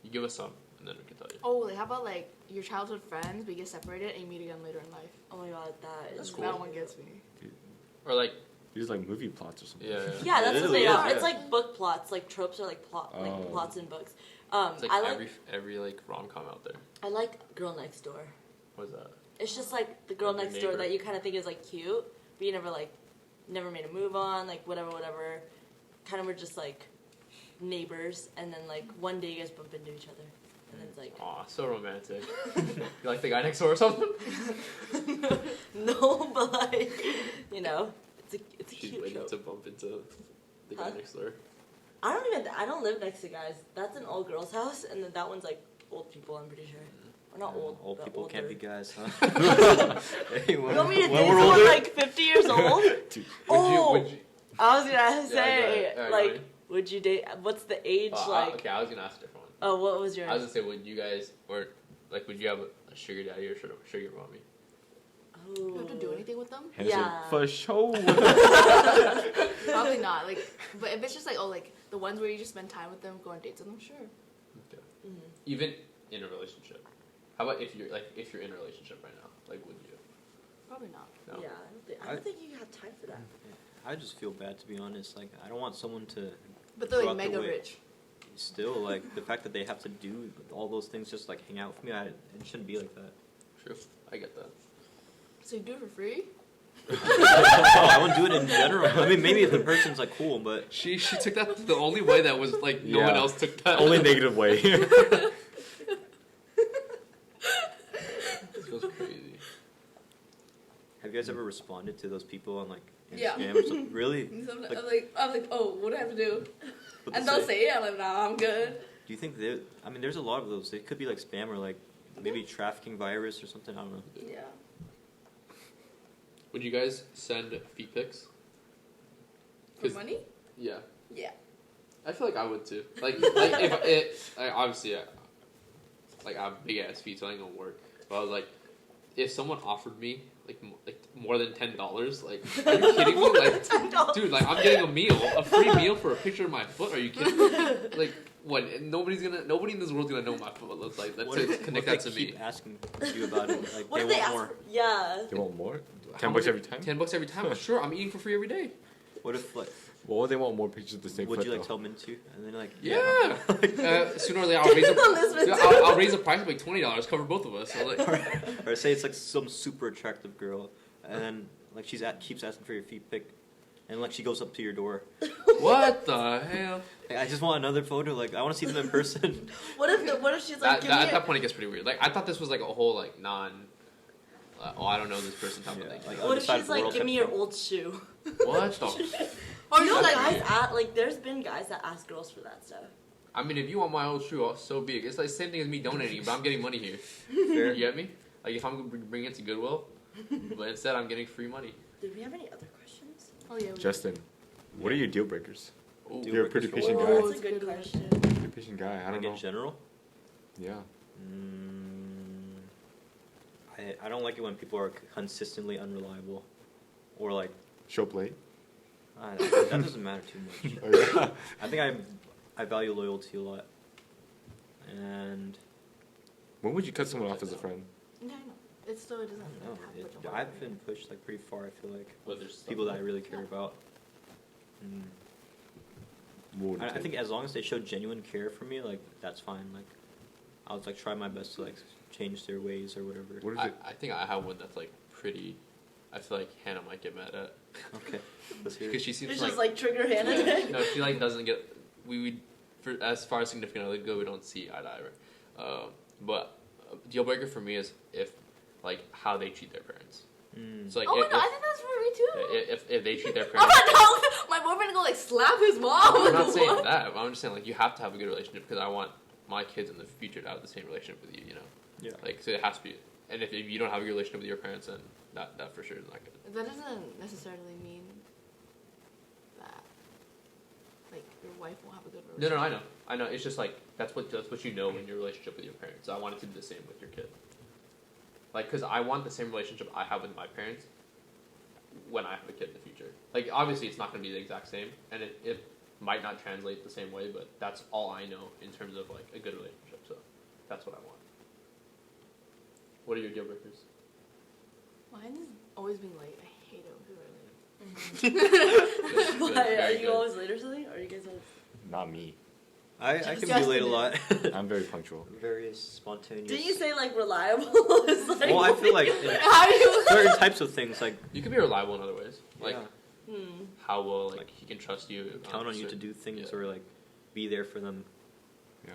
You give us some, and then we can tell you. Oh, like how about like your childhood friends, but you get separated and you meet again later in life? Oh my god, that That's is cool. That one gets me. Or like, These like movie plots or something. yeah. Yeah, that's It what they is, are. yeah. It's like book plots. Like tropes are like Oh. plots in books. It's like I like every like rom com out there. I like Girl Next Door. What is that? It's just like the girl Like your next door neighbor. that you kind of think is like cute, but you never made a move on, like whatever. Kind of were just like neighbors, and then like one day you guys bump into each other, and then it's like Aw, so romantic. You like the guy next door or something? no, but like it's a She's cute waiting trope. to bump into the guy Huh? next door. I don't live next to guys. That's an all girls house, and then that one's like old people. I'm pretty sure. Or not old. Old but people can't be older. guys, huh? Hey, You want me to when date we're someone older, like 50 years old? Would you? I was gonna Yeah, say, go ahead. like, would you date? What's the age like? Okay, I was gonna ask a different one. Oh, what was yours? I was gonna say, would you guys, or like, would you have a sugar daddy or sugar mommy? You have to do anything with them? Hannah said, Yeah. for sure. Probably not. Like, but if it's just like the ones where you just spend time with them, go on dates with them, sure. Okay. Mhm. Even in a relationship. How about if you're in a relationship right now? Like, would you? Probably not. No. Yeah, I don't think you have time for that. I just feel bad to be honest. Like I don't want someone to But they're Go like out their mega way. rich. still like the fact that they have to do all those things just like hang out with me. It shouldn't be like that. True. I get that. So you do it for free? No, I wouldn't do it in general. I mean, maybe if the person's like cool, but She took that the only way that was like no one Yeah. else took that. Only negative way. This goes crazy. have you guys ever responded to those people on like Instagram Yeah. or something? Really? I'm like, oh, what do I have to do? What And they they'll say it. I'm like, nah, I'm good. Do you think they? I mean, there's a lot of those. They could be like spam or like maybe trafficking virus or something. I don't know. Yeah. Would you guys send feet pics? For 'Cause- money? Yeah. Yeah. I feel like I would too. Like if it, obviously, like I have big ass feet, so I ain't gonna work. But I was like, if someone offered me like more than $10, like, are you kidding me? Like, dude, like I'm getting a free meal for a picture of my foot. Are you kidding me? Like, what? Nobody in this world's gonna know my foot looks like. Let's connect that what to if they keep me. asking you about it? Like What they if they want ask? more. Yeah. They want more? How $10 much- every time? $10 every time. Sure, I'm eating for free every day. What if like What would they want more pictures of the same would foot, you like though? tell them into and then like Yeah. Sooner or later, I'll raise I'll raise the price of like $20, cover both of us. So like, or say it's like some super attractive girl and then like keeps asking for your feet pic and like she goes up to your door. what the hell? Hey, I just want another photo. Like I want to see them in person. What if she's like, give At me that point, it gets pretty weird. Like I thought this was like a whole like I don't know this person type of Yeah, thing. like, what if other side she's of the like, world give type me of your thing. old shoe? What the? Or You know, like, like there's been guys that ask girls for that stuff. I mean, if you want my old shoe, so be it. It's like the same thing as me donating, but I'm getting money here. Fair. You get me? Like if I'm gonna bring it to Goodwill, but instead I'm getting free money. Did we have any other questions? oh yeah. Justin, what are your deal breakers? Ooh. Deal You're a pretty breakers. patient Oh, guy. that's a good question. Pretty patient guy. I don't Like know. in general. Yeah. I don't like it when people are consistently unreliable, or like Show up late. that doesn't matter too much. Oh, yeah. I think I value loyalty a lot, and When would you cut someone off as a friend? No, no. It still doesn't I don't have know. much of a I've been pushed like pretty far. I feel like But there's people that I really care about. Mm. What would it I take? think as long as they show genuine care for me, like that's fine. Like I'll like try my best to like change their ways or whatever. What is it? I think I have one that's like pretty, I feel like Hanah might get mad at. Okay. Let's hear Because it. she seems It's like... just like trigger Hanah today. no, she like doesn't get... For as far as significant other go, we don't see eye to eye, right? But deal breaker for me is if, like, how they treat their parents. So, like, Oh my god, I think that's for me too. if they treat their I'm parents... not telling my boyfriend to go like slap his mom. I'm not Like, saying what? that. I'm just saying, like, you have to have a good relationship because I want my kids in the future to have the same relationship with you, you know? Yeah. Like, so it has to be... And if you don't have a good relationship with your parents, then that for sure is not good. That doesn't necessarily mean that like your wife won't have a good relationship. No, I know. It's just like that's what you know in your relationship with your parents. I want it to be the same with your kid. Like, cause I want the same relationship I have with my parents when I have a kid in the future. Like, obviously, it's not gonna be the exact same, and it might not translate the same way, but that's all I know in terms of like a good relationship. So that's what I want. What are your deal breakers? Mine is always being late. I hate it when people are late. Good, Why, very are you good. always late or something? Or are you guys always... Not me. I can be Justin late a is. lot. I'm very punctual. Very spontaneous. Did you say like reliable? It's like, Well, I feel like in How do you? certain types of things, like You can be reliable in other ways, like yeah, how well like Like, he can trust you, count on you to certain- do things yeah. or like be there for them. Yeah.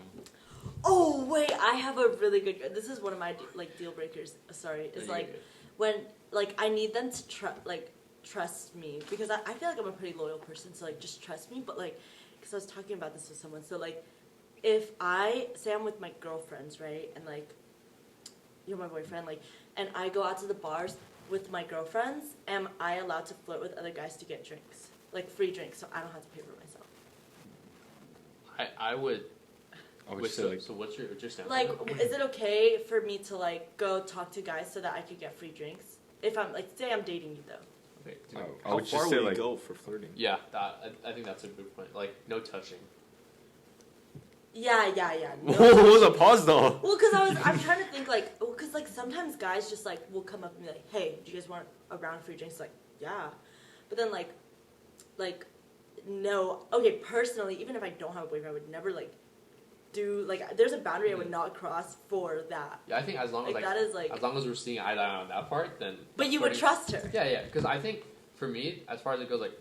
Oh wait, I have a really good. This is one of my like deal breakers. Sorry, Yeah, is yeah, like yeah. when like I need them to trust me because I feel like I'm a pretty loyal person. So like just trust me. But like, because I was talking about this with someone. So like, if I say I'm with my girlfriends, right, and like you're my boyfriend, like, and I go out to the bars with my girlfriends, am I allowed to flirt with other guys to get drinks, like free drinks, so I don't have to pay for myself? I would. I would Wait, say so, like so what's your stance? Like, on that? is it okay for me to like go talk to guys so that I could get free drinks? If I'm like, say I'm dating you though. Okay. I How would far just say will you like go for flirting? Yeah, I think that's a good point. Like no touching. Yeah. No. Whoa, what was a pause though? Well, I'm trying to think like, because like sometimes guys just like will come up and be like, hey, do you guys want a round of free drinks? Like, yeah, but then like, no. Okay, personally, even if I don't have a boyfriend, I would never like do like. There's a boundary I would not cross for that. Yeah, I think as long as Like, like that is, like- as long as we're seeing eye to eye on that part, then. But you would flirting- trust her. Yeah, because I think for me, as far as it goes, like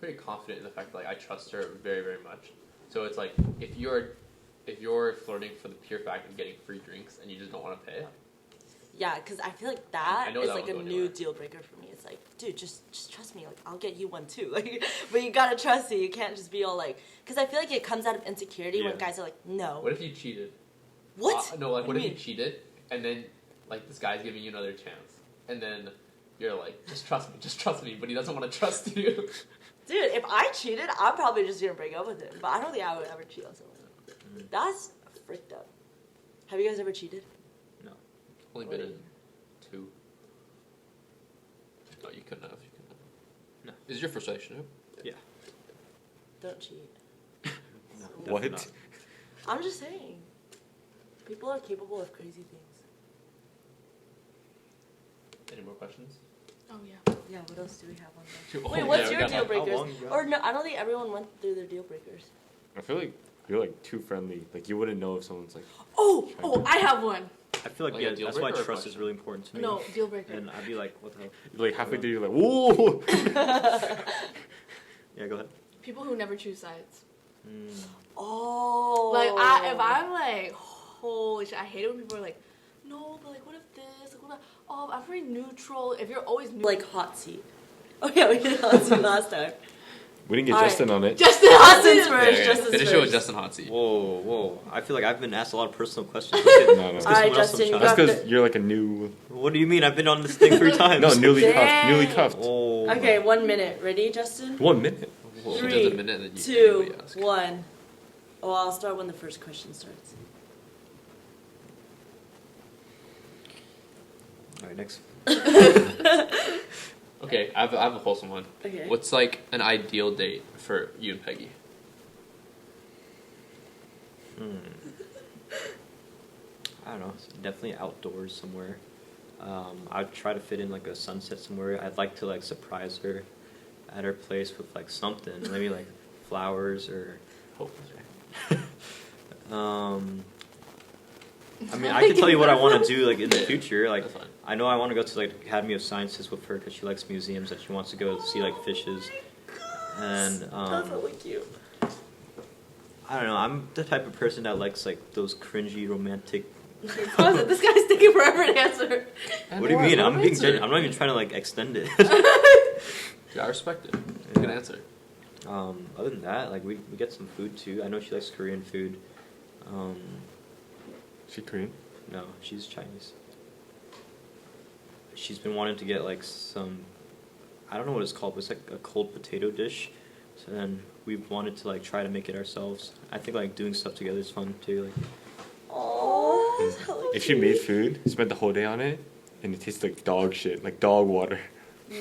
pretty confident in the fact that like I trust her very, very much. So it's like if you're flirting for the pure fact of getting free drinks and you just don't want to pay, Yeah, because I feel like I that know is that like a won't go new anywhere. deal breaker for me. It's like, dude, just trust me. Like, I'll get you one too. Like, but you gotta trust me. You can't just be all like, because I feel like it comes out of insecurity when Yeah. guys are like, no. what if you cheated? What? No, like what do if you you mean? cheated and then like this guy's giving you another chance and then you're like, just trust me, but he doesn't want to trust you. Dude, if I cheated, I'm probably just gonna break up with him. But I don't think I would ever cheat on someone. That's freaked up. Have you guys ever cheated? No. Only been in 2. No, you couldn't have. No. Is it your first relationship? Yeah. Don't cheat. No, what? definitely not. I'm just saying. People are capable of crazy things. Any more questions? Oh yeah. Yeah, what else do we have on Oh, there? Wait, what's yeah, we your got deal that. breakers? long you got? Or no, I don't think everyone went through their deal breakers. I feel like you're like too friendly. Like you wouldn't know if someone's like Oh, I have one. I feel like, Like yeah, a deal that's why breaker or trust question? is really important to me. No, deal breaker. And I'd be like, what the hell? like halfway through you're like whoa. Yeah, go ahead. People who never choose sides. Oh. Like if I'm like, holy shit, I hate it when people are like, no, but like what if this? Like what if, oh, I'm pretty neutral. If you're always neutral. like hot seat. Oh yeah, we did hot seat last time. We didn't get All right. Justin on it. Justin Justin's Hudson. first. Justin's Finish first. it with Justin Hot Seat. Whoa. I feel like I've been asked a lot of personal questions. No, no. Let's All get right, someone else some Justin, you shot. That's got because you're like a new. What do you mean? I've been on this thing 3 times. No, newly Dang. cuffed. Newly cuffed. Oh. Okay, 1 minute. Ready, Justin? 1 minute. Whoa. She Three, does a minute and then you 2, anybody ask. 1. Oh, I'll start when the first question starts. All right, next. Okay, I have a wholesome one. Okay. What's like an ideal date for you and Peggy? I don't know. Definitely outdoors somewhere. I'd try to fit in like a sunset somewhere. I'd like to like surprise her at her place with like something, maybe like flowers or. I mean, I can tell you what I want to do like in the future. Like, That's fine. I know I want to go to like Academy of Sciences with her because she likes museums and she wants to go see like fishes. And That's really cute. I don't know. I'm the type of person that likes like those cringy romantic. This guy's taking forever to answer. And What do you mean? I'm being answer. I'm not even trying to like extend it. Yeah, I respect it. Good answer. Other than that, like we get some food too. I know she likes Korean food. She Korean? No, she's Chinese. She's been wanting to get like some, I don't know what it's called, but it's like a cold potato dish. So then we wanted to like try to make it ourselves. I think like doing stuff together is fun too. Like, Oh, If she made food, spent the whole day on it, and it tastes like dog shit, like dog water.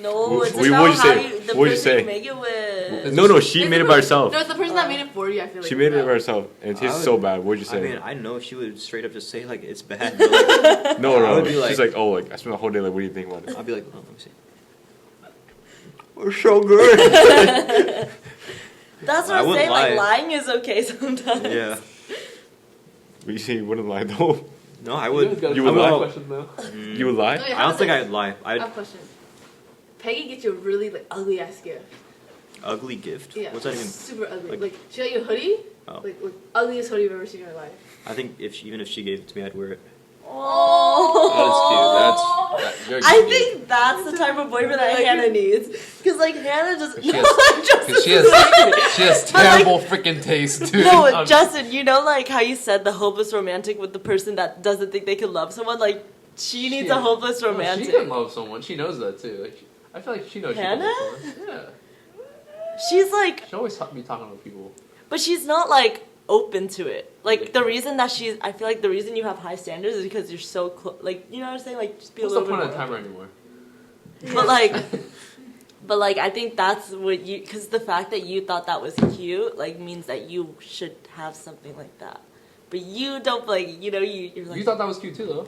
no, it's What'd about you how say? you, the What'd you person say? you make it with. No, she made it by herself. No, it's the person that made it for you. I feel like She made it by herself, and it tastes I so would- bad. What'd you say? I mean, I know she would straight up just say like it's bad. But, like, no, I would be she's like, oh, like I spent the whole day. Like, what do you think about it? I'll be like, oh, let me see. We're so good. That's what I I'm wouldn't saying. Like lie. lying is okay sometimes. Yeah. But you say you wouldn't lie though. No, I would. You would lie? Questions now. You would lie? Okay, I how don't does think it- I'd lie. I I'd have a question. Peggy gets you a really like ugly ass gift. ugly gift. Yeah. What's that even? Super ugly. like- Like she got you a hoodie. Oh. Like ugliest hoodie you've ever seen in your life. I think even if she gave it to me, I'd wear it. Oh. That is cute. You're I cute. think that's the type of boyfriend that Hanah needs. Because, like, Hanah just. She No, has- Justin. 'Cause she has But, like- terrible freaking taste, dude. No, Justin, you know, like, how you said the hopeless romantic with the person that doesn't think they can love someone? Like, she needs a Shit. hopeless No, romantic. she can love someone. She knows that too. Like, I feel like she knows. She can love Hanah? someone. Yeah. She's like, She always be talking to people. but she's not, like, open to it. Like, the reason that she's. I feel like the reason you have high standards is because you're so close. Like, you know what I'm saying? Like, just be What's a the little point bit of the more. timer anymore? But, like. But, like, I think that's what you... Because the fact that you thought that was cute, like, means that you should have something like that. But you don't, like, you know, you're like... You thought that was cute too, though.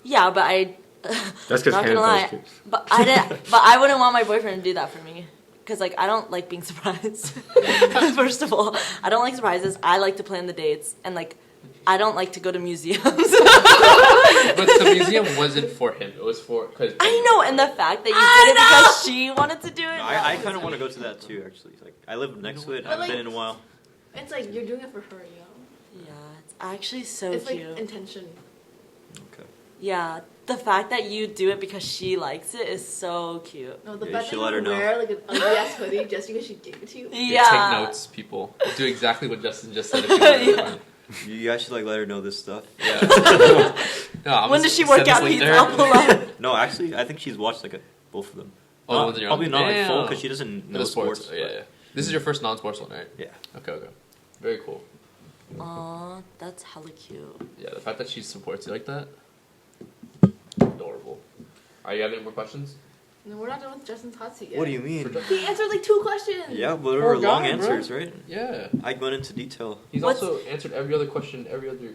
Yeah, but I... That's because not Hannah gonna lie. thought it was cute. But I didn't... But I wouldn't want my boyfriend to do that for me. Because, like, I don't like being surprised. First of all, I don't like surprises. I like to plan the dates. And, like, I don't like to go to museums. But the museum wasn't for him. It was for... Cause I know, and the fact that you did it because she wanted to do it... I kind of want to go to that too, actually. Like, I live next to it. I But, haven't like- been in a while. It's like you're doing it for her, you know. Yeah, it's actually so It's cute. like intention. Okay. Yeah, the fact that you do it because she likes it is so cute. No, the Yeah, fact you that should you let her would know. wear like an ugly ass hoodie just because she gave it to you. Yeah, Yeah. take notes, people. Do exactly what Justin just said. If you want to Yeah. learn. You guys should like let her know this stuff. Yeah. No, I'm When gonna does she send work this out link pizza? there. I'll pull up. No, actually, I think she's watched like both of them. Oh, Not- the ones that you're on? probably not like full Damn. because she doesn't For know the sports. sports. Oh, yeah, yeah. This is your first non-sports one, right? Yeah. Okay, okay. Very cool. Aw, that's hella cute. Yeah, the fact that she supports you like that, adorable. Alright, you have any more questions? No, we're not done with Justin's hot seat yet. What do you mean? He answered like 2 questions. Yeah, but they Poor were long guy, bro. answers, right? Yeah. I went into detail. He's What's- also answered every other question, every other...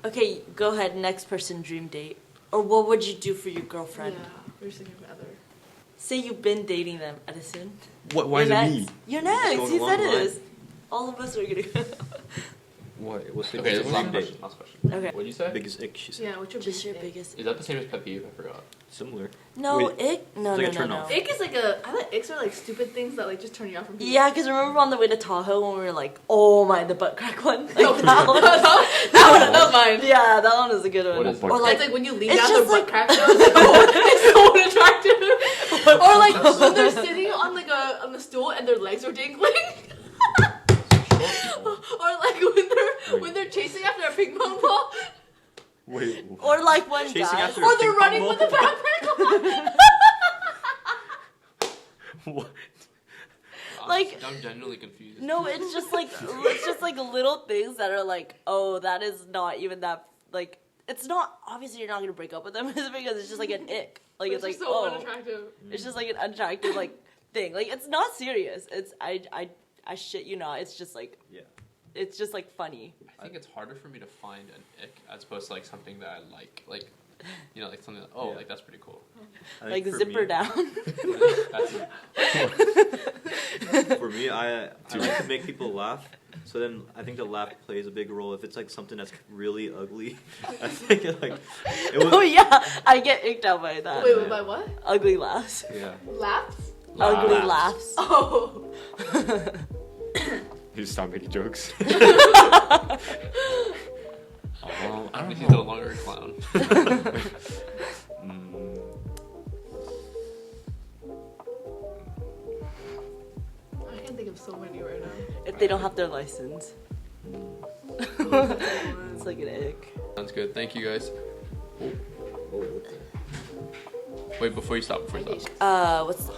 Okay, go ahead. Next person, dream date. Or what would you do for your girlfriend? Yeah, we're just thinking of other. Say you've been dating them, Edison. What? Why is You're it next. me? You're next. Going He along said the it line. is. All of us are gonna. What? What's the Okay, this is last dream question. date? Last question. Okay. What'd you say? Biggest ick, she said. Yeah, what's your Just your biggest biggest. Is that the same as pet peeve? I forgot. Similar. No, Wait, no, it's like no, a turn no, off. no. Ick is like a. I thought icks are like stupid things that like just turn you off from people. Yeah, because remember on the way to Tahoe when we were like, oh my, the butt crack one? Like, No, that one. that was mine. Yeah, that one is a good one. What is Or Or It's like, like when you lean it's down just the butt like- crack show, it's so unattractive. Or like when they're sitting on like on the stool and their legs are dangling. Or like when they're chasing after a ping pong ball. Wait. or like when Chasing guys. after- Or they're Ping pong running ball? with a backpack on. What? Like- I'm genuinely confused. No, it's just like little things that are like, oh, that is not even that like. It's not obviously you're not gonna break up with them because it's just like an ick. Like it's like just so oh, unattractive. it's just like an unattractive like thing. Like it's not serious. It's I shit you not. It's just like Yeah. it's just like funny. I think it's harder for me to find an ick as opposed to like something that I like. Like You know, like something like, oh, Yeah. like that's pretty cool. I Like think for zipper me- down. That's For me, I like to make people laugh. So then I think the laugh plays a big role. If it's like something that's really ugly, I think like it was. Oh yeah, I get icked out by that. Wait, by what? Ugly laughs. Yeah. Laps? Ugly Laughs. laughs. Oh. He just stopped making jokes. I don't He's know. no longer a clown. I can think of so many right now. If they don't have their license. It's like an ick. Sounds good. Thank you guys. Wait, before you stop. What's